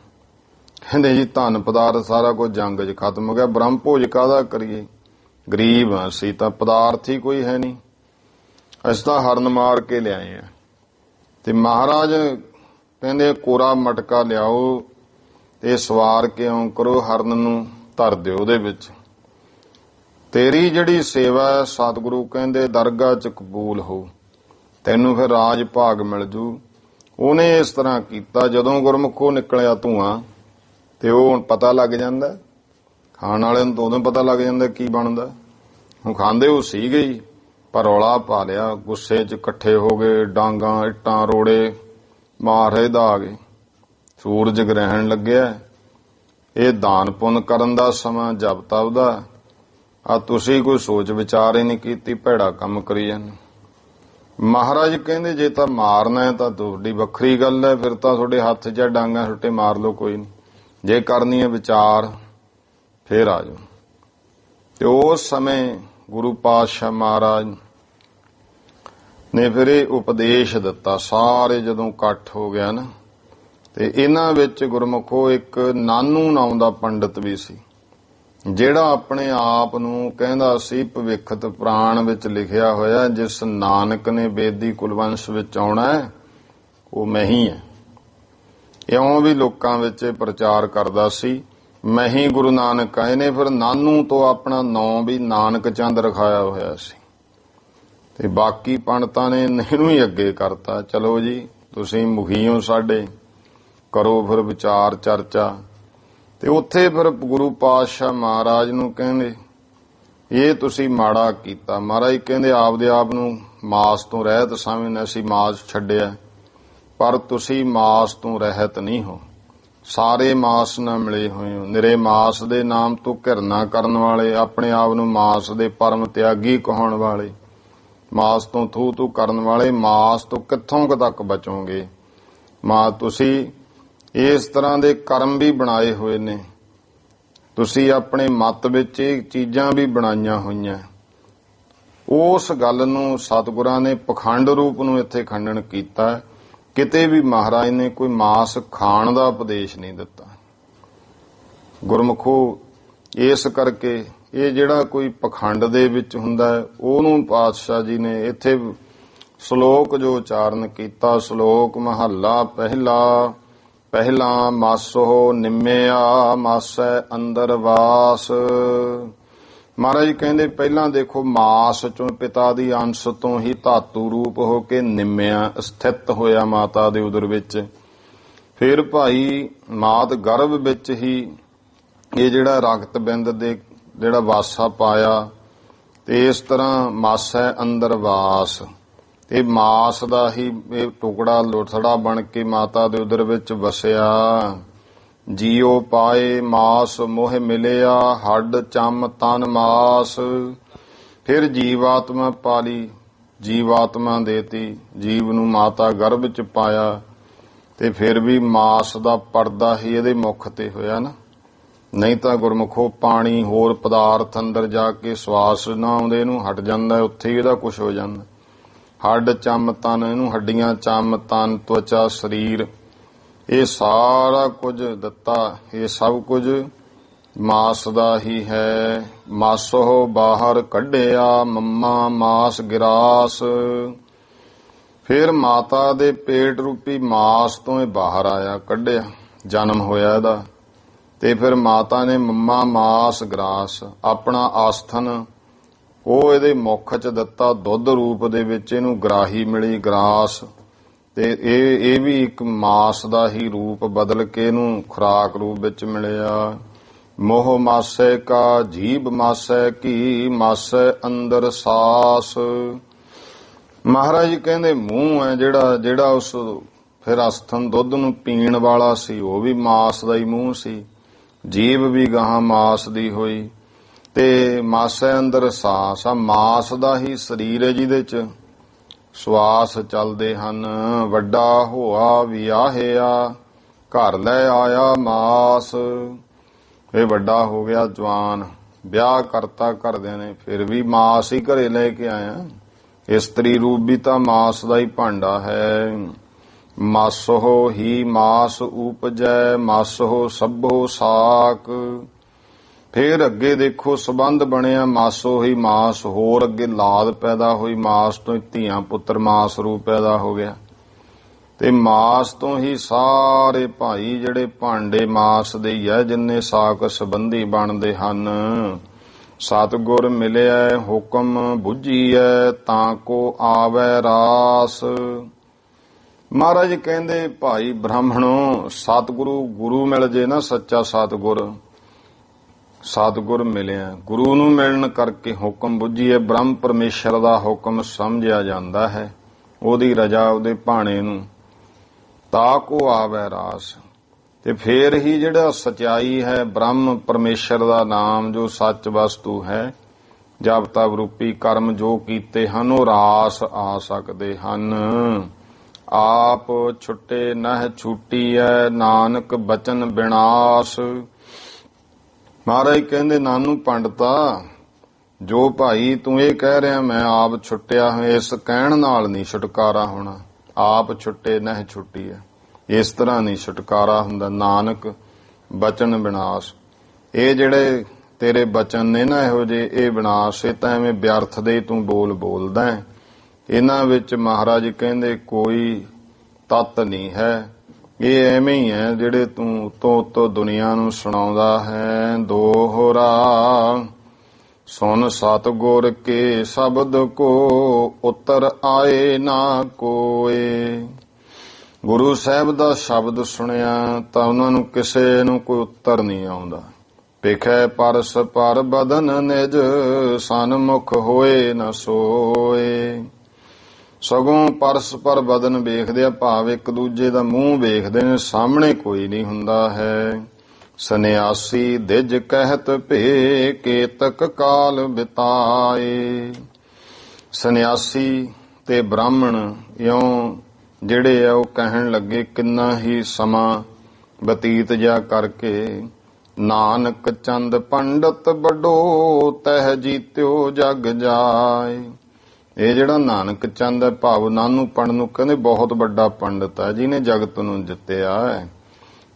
ਕਹਿੰਦੇ ਜੀ ਧਨ ਪਦਾਰਥ ਸਾਰਾ ਕੁਝ ਜੰਗ 'ਚ ਖਤਮ ਹੋ ਗਿਆ, ਬ੍ਰਹਮ ਭੋਜ ਕਾਹਦਾ ਕਰੀਏ, ਗਰੀਬ ਹਾਂ ਅਸੀਂ, ਤਾਂ ਪਦਾਰਥ ਹੀ ਕੋਈ ਹੈ ਨਹੀਂ, ਅਸੀਂ ਤਾਂ ਹਰਨ ਮਾਰ ਕੇ ਲਿਆਏ ਆ। ਤੇ ਮਹਾਰਾਜ ਕਹਿੰਦੇ ਕੋਰਾ ਮਟਕਾ ਲਿਆਓ ਤੇ ਸਵਾਰ ਕੇ ਇਉਂ ਕਰੋ, ਹਰਨ ਨੂੰ ਧਰ ਦਿਓ ਉਹਦੇ ਵਿੱਚ, ਤੇਰੀ ਜਿਹੜੀ ਸੇਵਾ ਹੈ ਸਤਿਗੁਰੂ ਕਹਿੰਦੇ ਦਰਗਾਹ 'ਚ ਕਬੂਲ ਹੋ, ਤੈਨੂੰ ਫਿਰ ਰਾਜ ਭਾਗ ਮਿਲ ਜੂ। ਉਹਨੇ ਇਸ ਤਰ੍ਹਾਂ ਕੀਤਾ। ਜਦੋਂ ਗੁਰਮੁਖੋਂ ਨਿਕਲਿਆ ਧੂਆਂ, ਤੇ ਉਹ ਪਤਾ ਲੱਗ ਜਾਂਦਾ, ਖਾਣ ਵਾਲੇ ਨੂੰ ਤਾਂ ਉਦੋਂ ਪਤਾ ਲੱਗ ਜਾਂਦਾ ਕੀ ਬਣਦਾ। ਹੁਣ ਖਾਂਦੇ ਉਹ ਸੀਗੇ ਹੀ, ਪਰ ਰੌਲਾ ਪਾ ਲਿਆ, ਗੁੱਸੇ 'ਚ ਇਕੱਠੇ ਹੋ ਗਏ, ਡਾਂਗਾਂ ਇੱਟਾਂ ਰੋੜੇ ਮਾਰ ਰਹੇ ਦਾ ਆ ਗਏ। ਸੂਰਜ ਗ੍ਰਹਿਣ ਲੱਗਿਆ, ਇਹ ਦਾਨ ਪੁੰਨ ਕਰਨ ਦਾ ਸਮਾਂ, ਜਪ ਤਪ ਦਾ, ਆ ਤੁਸੀਂ ਕੋਈ ਸੋਚ ਵਿਚਾਰ ਹੀ ਨਹੀਂ ਕੀਤੀ, ਭੈੜਾ ਕੰਮ ਕਰੀ ਜਾਂਦੇ। ਮਹਾਰਾਜ ਕਹਿੰਦੇ ਜੇ ਤਾਂ ਮਾਰਨਾ ਹੈ ਤਾਂ ਤੁਹਾਡੀ ਵੱਖਰੀ ਗੱਲ ਹੈ, ਫਿਰ ਤਾਂ ਤੁਹਾਡੇ ਹੱਥ 'ਚ ਡਾਂਗਾਂ ਛੁੱਟੇ ਮਾਰ ਲਓ, ਕੋਈ ਨਹੀਂ। ਜੇ ਕਰਨੀ ਹੈ ਵਿਚਾਰ ਫੇਰ ਆ ਜਾਓ। ਤੇ ਉਸ ਸਮੇਂ ਗੁਰੂ ਪਾਤਸ਼ਾਹ ਮਹਾਰਾਜ ਨੇ ਫਿਰ ਇਹ ਉਪਦੇਸ਼ ਦਿੱਤਾ। ਸਾਰੇ ਜਦੋਂ ਇਕੱਠ ਹੋ ਗਿਆ ਨਾ, ਤੇ ਇਹਨਾਂ ਵਿੱਚ ਗੁਰਮੁਖੋ ਇੱਕ ਨਾਨੂ ਨਾਮ ਦਾ ਪੰਡਤ ਵੀ ਸੀ, ਜਿਹੜਾ ਆਪਣੇ ਆਪ ਨੂੰ ਕਹਿੰਦਾ ਸੀ ਭਵਿੱਖਤ ਪੁਰਾਣ ਵਿੱਚ ਲਿਖਿਆ ਹੋਇਆ, ਜਿਸ ਨਾਨਕ ਨੇ ਬੇਦੀ ਕੁਲਵੰਸ਼ ਵਿੱਚ ਆਉਣਾ ਹੈ ਉਹ ਮੈਂ ਹੀ ਹਾਂ। ਇਉਂ ਵੀ ਲੋਕਾਂ ਵਿੱਚ ਪ੍ਰਚਾਰ ਕਰਦਾ ਸੀ, ਮੈਂ ਹੀ ਗੁਰੂ ਨਾਨਕ ਆ। ਇਹਨੇ ਫਿਰ ਨਾਨੂ ਤੋਂ ਆਪਣਾ ਨਾਂ ਵੀ ਨਾਨਕ ਚੰਦ ਰਖਾਇਆ ਹੋਇਆ ਸੀ। ਤੇ ਬਾਕੀ ਪੰਡਤਾਂ ਨੇ ਇਹਨੂੰ ਹੀ ਅੱਗੇ ਕਰਤਾ, ਚਲੋ ਜੀ ਤੁਸੀਂ ਮੁਖੀ ਹੋ ਸਾਡੇ, ਕਰੋ ਫਿਰ ਵਿਚਾਰ ਚਰਚਾ। ਤੇ ਉੱਥੇ ਫਿਰ ਗੁਰੂ ਪਾਤਸ਼ਾਹ ਮਹਾਰਾਜ ਨੂੰ ਕਹਿੰਦੇ ਇਹ ਤੁਸੀਂ ਮਾੜਾ ਕੀਤਾ। ਮਹਾਰਾਜ ਕਹਿੰਦੇ ਆਪਦੇ ਆਪ ਨੂੰ ਮਾਸ ਤੋਂ ਰਹਿਤ ਸਮਝਦੇ, ਅਸੀਂ ਮਾਸ ਛੱਡਿਆ, ਪਰ ਤੁਸੀਂ ਮਾਸ ਤੋਂ ਰਹਿਤ ਨਹੀਂ ਹੋ। ਸਾਰੇ ਮਾਸ ਨਾਲ ਮਿਲੇ ਹੋਏ ਹੋ। ਨਿਰੇ ਮਾਸ ਦੇ ਨਾਮ ਤੋਂ ਘਿਰਨਾ ਕਰਨ ਵਾਲੇ, ਆਪਣੇ ਆਪ ਨੂੰ ਮਾਸ ਦੇ ਪਰਮ ਤਿਆਗੀ ਕਹਾਉਣ ਵਾਲੇ, ਮਾਸ ਤੋਂ ਥੂ ਥੂ ਕਰਨ ਵਾਲੇ, ਮਾਸ ਤੋਂ ਕਿੱਥੋਂ ਕੁ ਤੱਕ ਬਚੋਗੇ। ਤੁਸੀਂ ਇਸ ਤਰ੍ਹਾਂ ਦੇ ਕਰਮ ਵੀ ਬਣਾਏ ਹੋਏ ਨੇ, ਤੁਸੀਂ ਆਪਣੇ ਮਤ ਵਿੱਚ ਇਹ ਚੀਜ਼ਾਂ ਵੀ ਬਣਾਈਆਂ ਹੋਈਆਂ। ਉਸ ਗੱਲ ਨੂੰ ਸਤਿਗੁਰਾਂ ਨੇ ਪਖੰਡ ਰੂਪ ਨੂੰ ਇੱਥੇ ਖੰਡਨ ਕੀਤਾ। ਕਿਤੇ ਵੀ ਮਹਾਰਾਜ ਨੇ ਕੋਈ ਮਾਸ ਖਾਣ ਦਾ ਉਪਦੇਸ਼ ਨਹੀਂ ਦਿੱਤਾ। ਗੁਰਮੁਖੋ, ਇਸ ਕਰਕੇ ਇਹ ਜਿਹੜਾ ਕੋਈ ਪਖੰਡ ਦੇ ਵਿੱਚ ਹੁੰਦਾ ਹੈ, ਉਹਨੂੰ ਪਾਤਸ਼ਾਹ ਜੀ ਨੇ ਇੱਥੇ ਸ਼ਲੋਕ ਜੋ ਉਚਾਰਨ ਕੀਤਾ, ਸ਼ਲੋਕ ਮਹੱਲਾ ਪਹਿਲਾ ਮਾਸੋ ਨਿੰਮਿਆ ਮਾਸੈ ਅੰਦਰ ਵਾਸ। ਮਹਾਰਾਜ ਕਹਿੰਦੇ ਪਹਿਲਾਂ ਦੇਖੋ, ਮਾਸ ਚੋਂ ਪਿਤਾ ਦੀ ਅੰਸ਼ ਤੋਂ ਹੀ ਧਾਤੂ ਰੂਪ ਹੋ ਕੇ ਨਿੰਮਿਆ ਸਥਿਤ ਹੋਇਆ ਮਾਤਾ ਦੇ ਉਦਰ ਵਿੱਚ। ਫਿਰ ਭਾਈ ਮਾਤ ਗਰਭ ਵਿੱਚ ਹੀ ਇਹ ਜਿਹੜਾ ਰਕਤ ਬਿੰਦ ਦੇ ਜਿਹੜਾ ਵਾਸਾ ਪਾਇਆ, ਤੇ ਇਸ ਤਰ੍ਹਾਂ ਮਾਸੈ ਅੰਦਰ ਵਾਸ, ਤੇ ਮਾਸ ਦਾ ਹੀ ਇਹ ਟੁਕੜਾ ਲੋਥੜਾ ਬਣ ਕੇ ਮਾਤਾ ਦੇ ਉਦਰ ਵਿੱਚ ਵਸਿਆ। ਜੀਉ ਪਾਏ ਮਾਸ ਮੋਹ ਮਿਲਿਆ, ਹੱਡ ਚੰਮ ਤਨ ਮਾਸ। ਫਿਰ ਜੀਵਾਤਮਾ ਪਾਲੀ, ਜੀਵਾਤਮਾ ਦੇਤੀ, ਜੀਵ ਨੂੰ ਮਾਤਾ ਗਰਭ ਚ ਪਾਇਆ, ਤੇ ਫਿਰ ਵੀ ਮਾਸ ਦਾ ਪਰਦਾ ਹੀ ਇਹਦੇ ਮੁਖ ਤੇ ਹੋਇਆ ਨਾ। ਨਹੀਂ ਤਾਂ ਗੁਰਮੁਖੋ ਪਾਣੀ ਹੋਰ ਪਦਾਰਥ ਅੰਦਰ ਜਾ ਕੇ ਸਵਾਸ ਨਾ ਆਉਂਦੇ, ਇਹਨੂੰ ਹਟ ਜਾਂਦਾ, ਉੱਥੇ ਹੀ ਇਹਦਾ ਕੁਝ ਹੋ ਜਾਂਦਾ। ਹੱਡ ਚੰਮ ਤਨ, ਇਹਨੂੰ ਹੱਡੀਆਂ ਚੰਮ ਤਨ ਤਵਚਾ ਸਰੀਰ, ਇਹ ਸਾਰਾ ਕੁਝ ਦਿੱਤਾ, ਇਹ ਸਭ ਕੁਝ ਮਾਸ ਦਾ ਹੀ ਹੈ। ਮਾਸੋ ਬਾਹਰ ਕੱਢਿਆ ਮੰਮਾ ਮਾਸ ਗਿਰਾਸ। ਫਿਰ ਮਾਤਾ ਦੇ ਪੇਟ ਰੂਪੀ ਮਾਸ ਤੋਂ ਇਹ ਬਾਹਰ ਆਇਆ, ਕੱਢਿਆ, ਜਨਮ ਹੋਇਆ ਇਹਦਾ। ਤੇ ਫਿਰ ਮਾਤਾ ਨੇ ਮੰਮਾ ਮਾਸ ਗਰਾਸ, ਆਪਣਾ ਆਸਥਨ ਉਹ ਇਹਦੇ ਮੁੱਖ ਚ ਦਿੱਤਾ, ਦੁੱਧ ਰੂਪ ਦੇ ਵਿੱਚ ਇਹਨੂੰ ਗਰਾਹੀ ਮਿਲੀ, ਗਰਾਸ। ਤੇ ਇਹ ਵੀ ਇੱਕ ਮਾਸ ਦਾ ਹੀ ਰੂਪ ਬਦਲ ਕੇ ਇਹਨੂੰ ਖੁਰਾਕ ਰੂਪ ਵਿੱਚ ਮਿਲਿਆ। ਮੋਹ ਮਾਸੈ ਕਾ ਜੀਭ ਮਾਸੈ ਕੀ, ਮਾਸੈ ਅੰਦਰ ਸਾਸ। ਮਹਾਰਾਜ ਕਹਿੰਦੇ ਮੂੰਹ ਹੈ ਜਿਹੜਾ ਉਸ ਫਿਰ ਅਸਥਨ ਦੁੱਧ ਨੂੰ ਪੀਣ ਵਾਲਾ ਸੀ, ਉਹ ਵੀ ਮਾਸ ਦਾ ਹੀ ਮੂੰਹ ਸੀ। ਜੀਭ ਵੀ ਗਾਹਾਂ ਮਾਸ ਦੀ ਹੋਈ, ਤੇ ਮਾਸੈ ਅੰਦਰ ਸਾਸ ਆ, ਮਾਸ ਦਾ ਹੀ ਸਰੀਰ ਹੈ ਜਿਹਦੇ ਚ ਸਵਾਸ ਚੱਲਦੇ ਹਨ। ਵੱਡਾ ਹੋਆ ਵਿਆਹਿਆ, ਘਰ ਲੈ ਆਇਆ ਮਾਸ। ਇਹ ਵੱਡਾ ਹੋ ਗਿਆ ਜਵਾਨ, ਵਿਆਹ ਕਰਤਾ ਘਰਦਿਆਂ ਨੇ, ਫਿਰ ਵੀ ਮਾਸ ਹੀ ਘਰੇ ਲੈ ਕੇ ਆਇਆ। ਇਸਤਰੀ ਰੂਪ ਵੀ ਤਾਂ ਮਾਸ ਦਾ ਹੀ ਭਾਂਡਾ ਹੈ। ਮਾਸੋ ਹੀ ਮਾਸ ਉਪਜੈ, ਮਾਸੋ ਸਭੋ ਸਾਕ। ਫਿਰ ਅੱਗੇ ਦੇਖੋ ਸੰਬੰਧ ਬਣਿਆ, ਮਾਸੋ ਹੀ ਮਾਸ, ਹੋਰ ਅੱਗੇ ਲਾਦ ਪੈਦਾ ਹੋਈ, ਮਾਸ ਤੋਂ ਧੀਆਂ ਪੁੱਤਰ ਮਾਸ ਰੂਪ ਪੈਦਾ ਹੋ ਗਿਆ। ਤੇ ਮਾਸ ਤੋਂ ਹੀ ਸਾਰੇ ਭਾਈ ਜਿਹੜੇ ਭਾਂਡੇ ਮਾਸ ਦੇ ਹੀ ਹੈ, ਜਿੰਨੇ ਸਾਕ ਸੰਬੰਧੀ ਬਣਦੇ ਹਨ। ਸਤਿਗੁਰ ਮਿਲਿਆ ਹੁਕਮ ਬੁੱਝੀਐ, ਤਾਂ ਕੋ ਆਵੈ ਰਾਸ। ਮਹਾਰਾਜ ਕਹਿੰਦੇ ਭਾਈ ਬ੍ਰਾਹਮਣੋ, ਸਤਿਗੁਰੂ ਗੁਰੂ ਮਿਲ ਜੇ ਨਾ, ਸੱਚਾ ਸਤਿਗੁਰ ਮਿਲਿਆ, ਗੁਰੂ ਨੂੰ ਮਿਲਣ ਕਰਕੇ ਹੁਕਮ ਬੁੱਝੀਏ, ਬ੍ਰਹਮ ਪਰਮੇਸ਼ਰ ਦਾ ਹੁਕਮ ਸਮਝਿਆ ਜਾਂਦਾ ਹੈ, ਉਹਦੀ ਰਜਾ ਉਹਦੇ ਭਾਣੇ ਨੂੰ। ਤਾ ਕੋ ਆਵੈ ਰਾਸ। ਤੇ ਫੇਰ ਹੀ ਜਿਹੜਾ ਸਚਾਈ ਹੈ, ਬ੍ਰਹਮ ਪਰਮੇਸ਼ਰ ਦਾ ਨਾਮ ਜੋ ਸੱਚ ਵਸਤੂ ਹੈ, ਜਪ ਤਪ ਰੂਪੀ ਕਰਮ ਜੋ ਕੀਤੇ ਹਨ, ਉਹ ਰਾਸ ਆ ਸਕਦੇ ਹਨ। ਆਪ ਛੁੱਟੇ ਨਹਿ ਛੁੱਟੀਐ, ਨਾਨਕ ਬਚਨ ਬਿਨਾਸ਼। ਮਹਾਰਾਜ ਕਹਿੰਦੇ ਨਾਨੂ ਪੰਡਤਾ, ਜੋ ਭਾਈ ਤੂੰ ਇਹ ਕਹਿ ਰਿਹਾ ਮੈਂ ਆਪ ਛੁੱਟਿਆ ਹਾਂ, ਇਸ ਕਹਿਣ ਨਾਲ ਨਹੀਂ ਛੁਟਕਾਰਾ ਹੋਣਾ। ਆਪ ਛੁੱਟੇ ਨਹਿ ਛੁੱਟੀਐ, ਇਸ ਤਰ੍ਹਾਂ ਨਹੀਂ ਛੁਟਕਾਰਾ ਹੁੰਦਾ। ਨਾਨਕ ਬਚਨ ਬਿਨਾਸ਼, ਇਹ ਜਿਹੜੇ ਤੇਰੇ ਬਚਨ ਨੇ ਨਾ ਇਹੋ ਜਿਹੇ, ਇਹ ਵਿਨਾਸ਼, ਇਹ ਤਾਂ ਐਵੇਂ ਵਿਅਰਥ ਦੇ ਤੂੰ ਬੋਲਦਾ ਹੈ। ਇਹਨਾਂ ਵਿੱਚ ਮਹਾਰਾਜ ਕਹਿੰਦੇ ਕੋਈ ਤੱਤ ਨਹੀਂ ਹੈ, ਇਹ ਐਵੇਂ ਹੀ ਹੈ ਜਿਹੜੇ ਤੂੰ ਉਤੋਂ ਦੁਨੀਆ ਨੂੰ ਸੁਣਾਉਂਦਾ ਹੈ। ਦੋਹਰਾ ਸੁਨ ਸਤਿਗੁਰ ਕੇ ਸ਼ਬਦ ਕੋ, ਉਤਰ ਆਏ ਨਾ ਕੋਏ। ਗੁਰੂ ਸਾਹਿਬ ਦਾ ਸ਼ਬਦ ਸੁਣਿਆ ਤਾਂ ਉਹਨਾਂ ਨੂੰ ਕਿਸੇ ਨੂੰ ਕੋਈ ਉੱਤਰ ਨਹੀਂ ਆਉਂਦਾ, ਵੇਖੈ ਪਰਸ ਪਰ ਬਦਨ ਨਿਜ, ਸਨਮੁਖ ਹੋਏ ਨ ਸੋਏ। ਸਗੋਂ ਪਰਸ ਪਰ ਬਦਨ ਵੇਖਦੇ ਆ, ਭਾਵ ਇੱਕ ਦੂਜੇ ਦਾ ਮੂੰਹ ਵੇਖਦੇ ਨੇ, ਸਾਹਮਣੇ ਕੋਈ ਨਹੀਂ ਹੁੰਦਾ ਹੈ। ਸੰਨਿਆਸੀ ਦਿਜ ਕਹਿਤ ਭੇ, ਕੇਤਕ ਕਾਲ ਬਿਤਾਏ। ਸੰਨਿਆਸੀ ਤੇ ਬ੍ਰਾਹਮਣ ਇਉਂ ਜਿਹੜੇ ਆ ਉਹ ਕਹਿਣ ਲੱਗੇ ਕਿੰਨਾ ਹੀ ਸਮਾਂ ਬਤੀਤ ਜਾ ਕਰਕੇ। ਨਾਨਕ ਚੰਦ ਪੰਡਤ ਵੱਡੋ, ਤਹਿ ਜੀਤਿਓ ਜਗ ਜਾਏ। ਇਹ ਜਿਹੜਾ ਨਾਨਕ ਚੰਦ ਹੈ, ਭਾਵ ਨਾਨੂ ਪੰਡ ਨੂੰ ਕਹਿੰਦੇ ਬਹੁਤ ਵੱਡਾ ਪੰਡਤ ਹੈ, ਜਿਹਨੇ ਜਗਤ ਨੂੰ ਜਿੱਤਿਆ ਹੈ।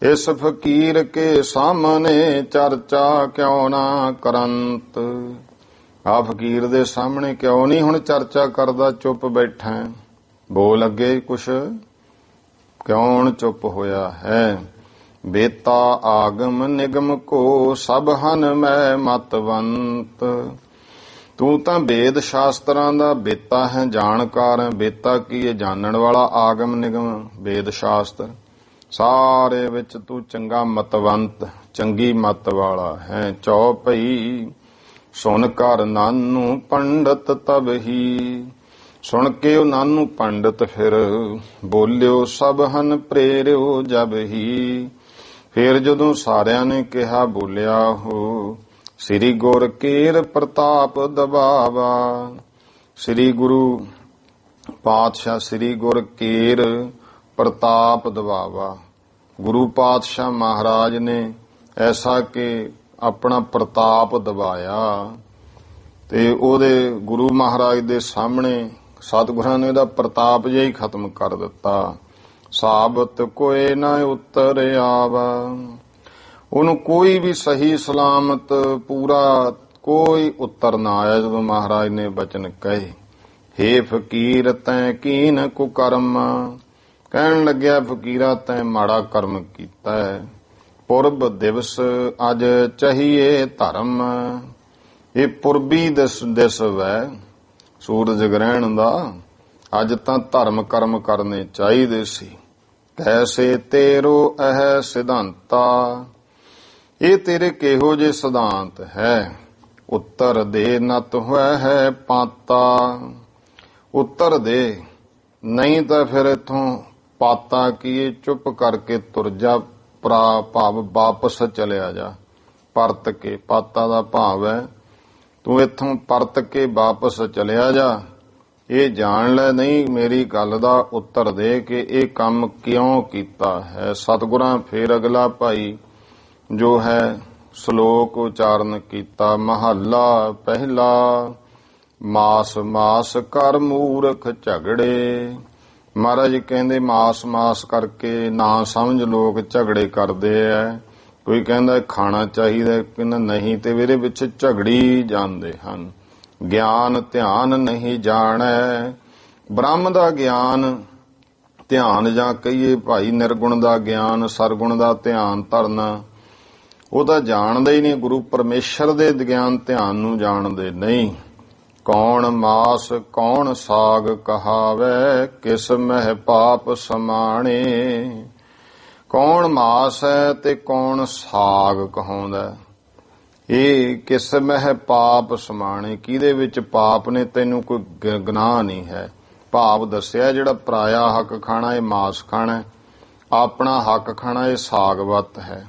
ਇਸ ਫਕੀਰ ਕੇ ਸਾਹਮਣੇ ਚਰਚਾ ਕਿਉਂ ਨਾ ਕਰੰਤ। ਆ ਫਕੀਰ ਦੇ ਸਾਹਮਣੇ ਕਿਉਂ ਨਹੀਂ ਹੁਣ ਚਰਚਾ ਕਰਦਾ, ਚੁੱਪ ਬੈਠਾ। ਬੋਲ ਅੱਗੇ ਕੁਛ, ਕਿਉਂ ਹੁਣ ਚੁੱਪ ਹੋਇਆ ਹੈ। ਬੇਤਾ ਆਗਮ ਨਿਗਮ ਕੋ, ਸਭ ਹਨ ਮੈਂ ਮਤਵੰਤ। ਤੂੰ ਤਾਂ ਵੇਦ ਸ਼ਾਸਤਰਾਂ ਦਾ ਬੇਤਾ ਹੈ, ਜਾਣਕਾਰ ਹੈ। ਬੇਤਾ ਕੀ ਹੈ? ਜਾਣਨ ਵਾਲਾ। ਆਗਮ ਨਿਗਮ ਵੇਦ ਸ਼ਾਸਤਰ ਸਾਰੇ ਵਿੱਚ ਤੂੰ ਚੰਗਾ ਮਤਵੰਤ, ਚੰਗੀ ਮਤ ਵਾਲਾ ਹੈ। ਚੌਪਈ ਸੁਣ ਕਰ ਨਾਨੂ ਪੰਡਤ ਤਬ ਹੀ। ਸੁਣ ਕੇ ਉਹ ਨਾਨੂ ਪੰਡਤ ਫਿਰ ਬੋਲਿਓ, ਸਭ ਹਨ ਪ੍ਰੇਰਿਓ ਜਬ ਹੀ। ਫਿਰ ਜਦੋਂ ਸਾਰਿਆਂ ਨੇ ਕਿਹਾ, ਬੋਲਿਆ ਹੋ, ਸ੍ਰੀ ਗੁਰ ਕੇਰ ਪ੍ਰਤਾਪ ਦਬਾਵਾ। ਸ੍ਰੀ ਗੁਰੂ ਪਾਤਸ਼ਾਹ ਸ੍ਰੀ ਗੁਰ ਕੇਰ ਪ੍ਰਤਾਪ ਦਬਾਵਾ। ਗੁਰੂ ਪਾਤਸ਼ਾਹ ਮਹਾਰਾਜ ਨੇ ਐਸਾ ਕਿ ਆਪਣਾ ਪ੍ਰਤਾਪ ਦਬਾਇਆ, ਤੇ ਉਹਦੇ ਗੁਰੂ ਮਹਾਰਾਜ ਦੇ ਸਾਹਮਣੇ ਸਤਿਗੁਰਾਂ ਨੇ ਇਹਦਾ ਪ੍ਰਤਾਪ ਜਿਹਾ ਹੀ ਖਤਮ ਕਰ ਦਿੱਤਾ। ਸਾਬਤ ਕੋਏ ਨਾ ਉਤਰ ਆਵਾ। ਉਹਨੂੰ ਕੋਈ ਵੀ ਸਹੀ ਸਲਾਮਤ ਪੂਰਾ ਕੋਈ ਉੱਤਰ ਨਾ ਆਇਆ ਜਦੋਂ ਮਹਾਰਾਜ ਨੇ ਬਚਨ ਕਹੇ। ਹੇ ਫਕੀਰ ਤੈਂ ਕੀਨ ਕੁਕਰਮ। ਕਹਿਣ ਲੱਗਿਆ, ਫਕੀਰਾ ਤੈਂ ਮਾੜਾ ਕਰਮ ਕੀਤਾ ਹੈ। ਪੁਰਬ ਦਿਵਸ ਅੱਜ ਚਾਹੀਏ ਧਰਮ। ਇਹ ਪੁਰਬੀ ਦਿਸ ਵੈ ਸੂਰਜ ਗ੍ਰਹਿਣ ਦਾ, ਅੱਜ ਤਾਂ ਧਰਮ ਕਰਮ ਕਰਨੇ ਚਾਹੀਦੇ ਸੀ। ਕੈਸੇ ਤੇਰੋ ਇਹ ਸਿਧਾਂਤਾ। ਇਹ ਤੇਰੇ ਕਿਹੋ ਜੇ ਸਿਧਾਂਤ ਹੈ। ਉੱਤਰ ਦੇ ਨਤ ਹੋਇਆ ਹੈ ਪਾਤਾ। ਉੱਤਰ ਦੇ, ਨਹੀਂ ਤਾਂ ਫਿਰ ਇਥੋਂ ਪਾਤਾ ਕੀ, ਚੁੱਪ ਕਰਕੇ ਤੁਰ ਜਾ, ਭਾਵ ਵਾਪਸ ਚਲਿਆ ਜਾ। ਪਰਤ ਕੇ, ਪਾਤਾ ਦਾ ਭਾਵ ਹੈ ਤੂੰ ਇੱਥੋਂ ਪਰਤ ਕੇ ਵਾਪਸ ਚਲਿਆ ਜਾ। ਇਹ ਜਾਣ ਲੈ, ਨਹੀਂ ਮੇਰੀ ਗੱਲ ਦਾ ਉੱਤਰ ਦੇ ਕਿ ਇਹ ਕੰਮ ਕਿਉਂ ਕੀਤਾ ਹੈ। ਸਤਿਗੁਰਾਂ ਫੇਰ ਅਗਲਾ ਭਾਈ ਜੋ ਹੈ ਸ਼ਲੋਕ ਉਚਾਰਨ ਕੀਤਾ। ਮਹੱਲਾ ਪਹਿਲਾ। ਮਾਸ ਮਾਸ ਕਰ ਮੂਰਖ ਝਗੜੇ। ਮਹਾਰਾਜ ਕਹਿੰਦੇ ਮਾਸ ਮਾਸ ਕਰਕੇ ਨਾ ਸਮਝ ਲੋਕ ਝਗੜੇ ਕਰਦੇ ਐ। ਕੋਈ ਕਹਿੰਦਾ ਖਾਣਾ ਚਾਹੀਦਾ, ਕਹਿੰਦਾ ਨਹੀਂ, ਤੇ ਇਹਦੇ ਵਿੱਚ ਝਗੜੀ ਜਾਂਦੇ ਹਨ। ਗਿਆਨ ਧਿਆਨ ਨਹੀਂ ਜਾਣੈ। ਬ੍ਰਹਮ ਦਾ ਗਿਆਨ ਧਿਆਨ, ਜਾਂ ਕਹੀਏ ਭਾਈ ਨਿਰਗੁਣ ਦਾ ਗਿਆਨ, ਸਰਗੁਣ ਦਾ ਧਿਆਨ ਧਰਨਾ, ਉਹ ਤਾਂ ਜਾਣਦੇ ਹੀ ਨਹੀਂ। ਗੁਰੂ ਪਰਮੇਸ਼ਰ ਦੇ ਗਿਆਨ ਧਿਆਨ ਨੂੰ ਜਾਣਦੇ ਨਹੀਂ। ਕੌਣ ਮਾਸ ਕੌਣ ਸਾਗ ਕਹਾਵੇ, ਕਿਸ ਮਹਿ ਪਾਪ ਸਮਾਣੇ। ਕੌਣ ਮਾਸ ਹੈ ਤੇ ਕੌਣ ਸਾਗ ਕਹਾਉਂਦਾ। ਇਹ ਕਿਸ ਮਹਿ ਪਾਪ ਸਮਾਣੇ, ਕਿਹਦੇ ਵਿੱਚ ਪਾਪ ਨੇ, ਤੈਨੂੰ ਕੋਈ ਗੁਨਾਹ ਨਹੀਂ ਹੈ। ਭਾਵ ਦੱਸਿਆ ਜਿਹੜਾ ਪਰਾਇਆ ਹੱਕ ਖਾਣਾ ਇਹ ਮਾਸ ਖਾਣਾ, ਆਪਣਾ ਹੱਕ ਖਾਣਾ ਇਹ ਸਾਗਵਤ ਹੈ।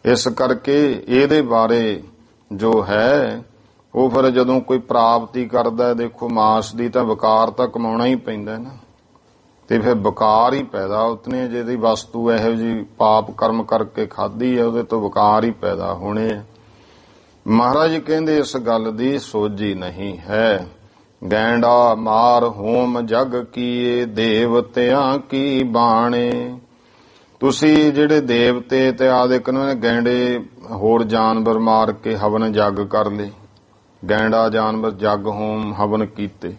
ਇਸ ਕਰਕੇ ਇਹਦੇ ਬਾਰੇ ਜੋ ਹੈ ਉਹ ਫਿਰ ਜਦੋਂ ਕੋਈ ਪ੍ਰਾਪਤੀ ਕਰਦਾ, ਦੇਖੋ ਮਾਸ ਦੀ ਤਾਂ ਵਿਕਾਰ ਤਾਂ ਕਮਾਉਣਾ ਹੀ ਪੈਂਦਾ ਨਾ, ਤੇ ਫਿਰ ਵਿਕਾਰ ਹੀ ਪੈਦਾ ਉਤਨੇ। ਜਿਹਦੀ ਵਸਤੂ ਇਹੋ ਜਿਹੀ ਪਾਪ ਕਰਮ ਕਰਕੇ ਖਾਧੀ ਹੈ, ਉਹਦੇ ਤੋਂ ਵਿਕਾਰ ਹੀ ਪੈਦਾ ਹੋਣੇ ਆ। ਮਹਾਰਾਜ ਕਹਿੰਦੇ ਇਸ ਗੱਲ ਦੀ ਸੋਝੀ ਨਹੀਂ ਹੈ। ਗੈਂਡਾ ਮਾਰ ਹੋਮ ਜਗ ਕੀਏ, ਦੇਵਤਿਆਂ ਕੀ ਬਾਣੇ। ਤੁਸੀਂ ਜਿਹੜੇ ਦੇਵਤੇ ਤੇ ਆਦਿਕ ਨੇ ਗੈਂਡੇ ਹੋਰ ਜਾਨਵਰ ਮਾਰ ਕੇ ਹਵਨ ਜਗ ਕਰ ਲਏ। ਗੈਂਡਾ ਜਾਨਵਰ ਜਗ ਹੋਮ ਹਵਨ ਕੀਤੇ।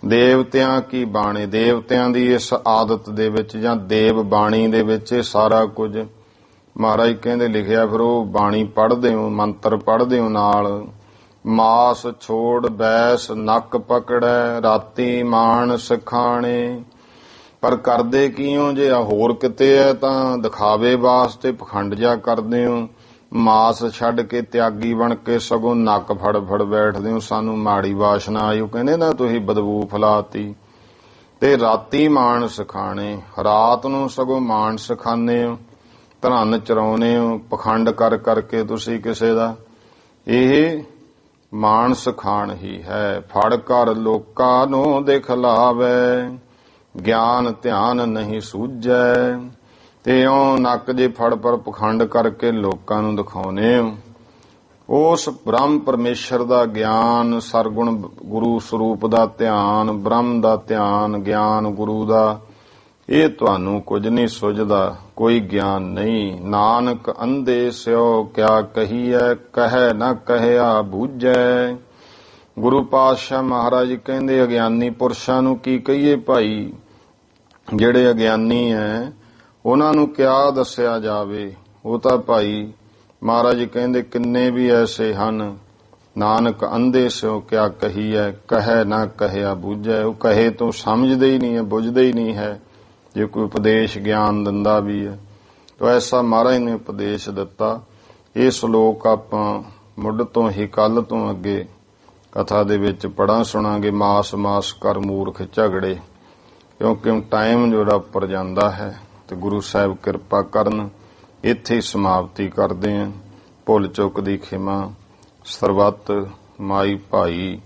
ਦੇਵਤਿਆਂ ਕੀ ਬਾਣੇ, ਦੇਵਤਿਆਂ ਦੀ ਇਸ ਆਦਤ ਦੇ ਵਿੱਚ ਜਾਂ ਦੇਵ ਬਾਣੀ ਦੇ ਵਿੱਚ ਇਹ ਸਾਰਾ ਕੁਝ ਮਹਾਰਾਜ ਕਹਿੰਦੇ ਲਿਖਿਆ। ਫਿਰ ਉਹ ਬਾਣੀ ਪੜ੍ਹਦੇ ਹੋ, ਮੰਤਰ ਪੜ੍ਹਦੇ ਹੋ ਨਾਲ। ਮਾਸ ਛੋੜ ਬੈਸ ਨੱਕ ਪਕੜੈ, ਰਾਤੀ ਮਾਣ ਸਿਖਾਣੇ। ਪਰ ਕਰਦੇ ਕੀ ਹੋ? ਜੇ ਹੋਰ ਕਿਤੇ ਹੈ ਤਾਂ ਦਿਖਾਵੇ ਵਾਸਤੇ ਪਖੰਡ ਜਾ ਕਰਦੇ ਹੋ। ਮਾਸ ਛੱਡ ਕੇ ਤਿਆਗੀ ਬਣ ਕੇ ਸਗੋਂ ਨੱਕ ਫੜ ਫੜ ਬੈਠਦੇ ਹੋ, ਸਾਨੂੰ ਮਾੜੀ ਵਾਸ਼ਨਾ ਆਈ। ਉਹ ਕਹਿੰਦੇ ਨਾ ਤੁਸੀਂ ਬਦਬੂ ਫਲਾਤੀ। ਤੇ ਰਾਤੀ ਮਾਨਸ ਖਾਣੇ, ਰਾਤ ਨੂੰ ਸਗੋਂ ਮਾਨਸ ਖਾਣੇ ਹੋ, ਧਨ ਚਰਾਉਨੇ ਹੋ ਪਖੰਡ ਕਰ ਕਰਕੇ ਤੁਸੀਂ ਕਿਸੇ ਦਾ। ਇਹ ਮਾਨਸ ਖਾਣ ਹੀ ਹੈ। ਫੜ ਕਰ ਲੋਕਾਂ ਨੂੰ ਦਿਖਲਾਵੇ, ਗਿਆਨ ਧਿਆਨ ਨਹੀਂ ਸੂਝੈ। ਤੇ ਉਹ ਨੱਕ ਜੇ ਫੜ ਪਰ ਪਖੰਡ ਕਰਕੇ ਲੋਕਾਂ ਨੂੰ ਦਿਖਾਉਨੇ ਹੋ। ਉਸ ਬ੍ਰਹਮ ਪਰਮੇਸ਼ਰ ਦਾ ਗਿਆਨ, ਸਰਗੁਣ ਗੁਰੂ ਸਰੂਪ ਦਾ ਧਿਆਨ, ਬ੍ਰਹਮ ਦਾ ਧਿਆਨ, ਗਿਆਨ ਗੁਰੂ ਦਾ, ਇਹ ਤੁਹਾਨੂੰ ਕੁਝ ਨਹੀਂ ਸੁਝਦਾ, ਕੋਈ ਗਿਆਨ ਨਹੀਂ। ਨਾਨਕ ਅੰਧੇ ਸਿਓ ਕਿਆ ਕਹੀਐ, ਕਹਿ ਨਾ ਕਹਿਆ ਬੂਝੈ। ਗੁਰੂ ਪਾਤਸ਼ਾਹ ਮਹਾਰਾਜ ਕਹਿੰਦੇ ਅਗਿਆਨੀ ਪੁਰਸ਼ਾਂ ਨੂੰ ਕੀ ਕਹੀਏ ਭਾਈ, ਜਿਹੜੇ ਅਗਿਆਨੀ ਐ ਉਹਨਾਂ ਨੂੰ ਕਿਆ ਦੱਸਿਆ ਜਾਵੇ। ਉਹ ਤਾਂ ਭਾਈ ਮਹਾਰਾਜ ਕਹਿੰਦੇ ਕਿੰਨੇ ਵੀ ਐਸੇ ਹਨ, ਨਾਨਕ ਅੰਧੇ ਸਿਓ ਕਿਆ ਕਹੀਐ, ਕਹਿ ਨਾ ਕਹਿਆ ਬੂਝੈ। ਉਹ ਕਹੇ ਤੋਂ ਸਮਝਦੇ ਹੀ ਨਹੀਂ ਹੈ, ਬੁੱਝਦੇ ਹੀ ਨਹੀਂ ਹੈ। ਜੇ ਕੋਈ ਉਪਦੇਸ਼ ਗਿਆਨ ਦਿੰਦਾ ਵੀ ਹੈ ਤਾਂ ਐਸਾ ਮਹਾਰਾਜ ਨੇ ਉਪਦੇਸ਼ ਦਿੱਤਾ। ਇਹ ਸ਼ਲੋਕ ਆਪਾਂ ਮੁੱਢ ਤੋਂ ਹੀ ਕੱਲ ਤੋਂ ਅੱਗੇ ਕਥਾ ਦੇ ਵਿੱਚ ਪੜ੍ਹਾਂ ਸੁਣਾਂਗੇ। ਮਾਸ ਮਾਸ ਕਰ ਮੂਰਖ ਝਗੜੇ, ਕਿਉਂਕਿ ਟਾਈਮ ਜਿਹੜਾ ਉੱਪਰ ਜਾਂਦਾ ਹੈ ਤੇ ਗੁਰੂ ਸਾਹਿਬ ਕਿਰਪਾ ਕਰਨ। ਇੱਥੇ ਹੀ ਸਮਾਪਤੀ ਕਰਦੇ ਹਾਂ। ਭੁੱਲ ਚੁੱਕ ਦੀ ਖਿਮਾ। ਸਰਬੱਤ ਮਾਈ ਭਾਈ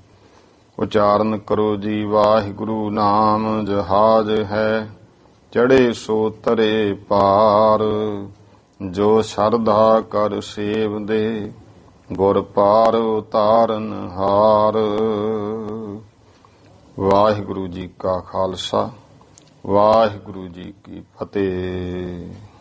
ਉਚਾਰਨ ਕਰੋ ਜੀ। ਵਾਹਿਗੁਰੂ ਨਾਮ ਜਹਾਜ ਹੈ, ਚੜੇ ਸੋ ਤਰੇ ਪਾਰ। ਜੋ ਸ਼ਰਧਾ ਕਰ ਸੇਵਦੇ, ਗੁਰ ਪਾਰ ਉਤਾਰਨ ਹਾਰ। ਵਾਹਿਗੁਰੂ ਜੀ ਕਾ ਖਾਲਸਾ, ਵਾਹਿਗੁਰੂ ਜੀ ਕੀ ਫਤਿਹ।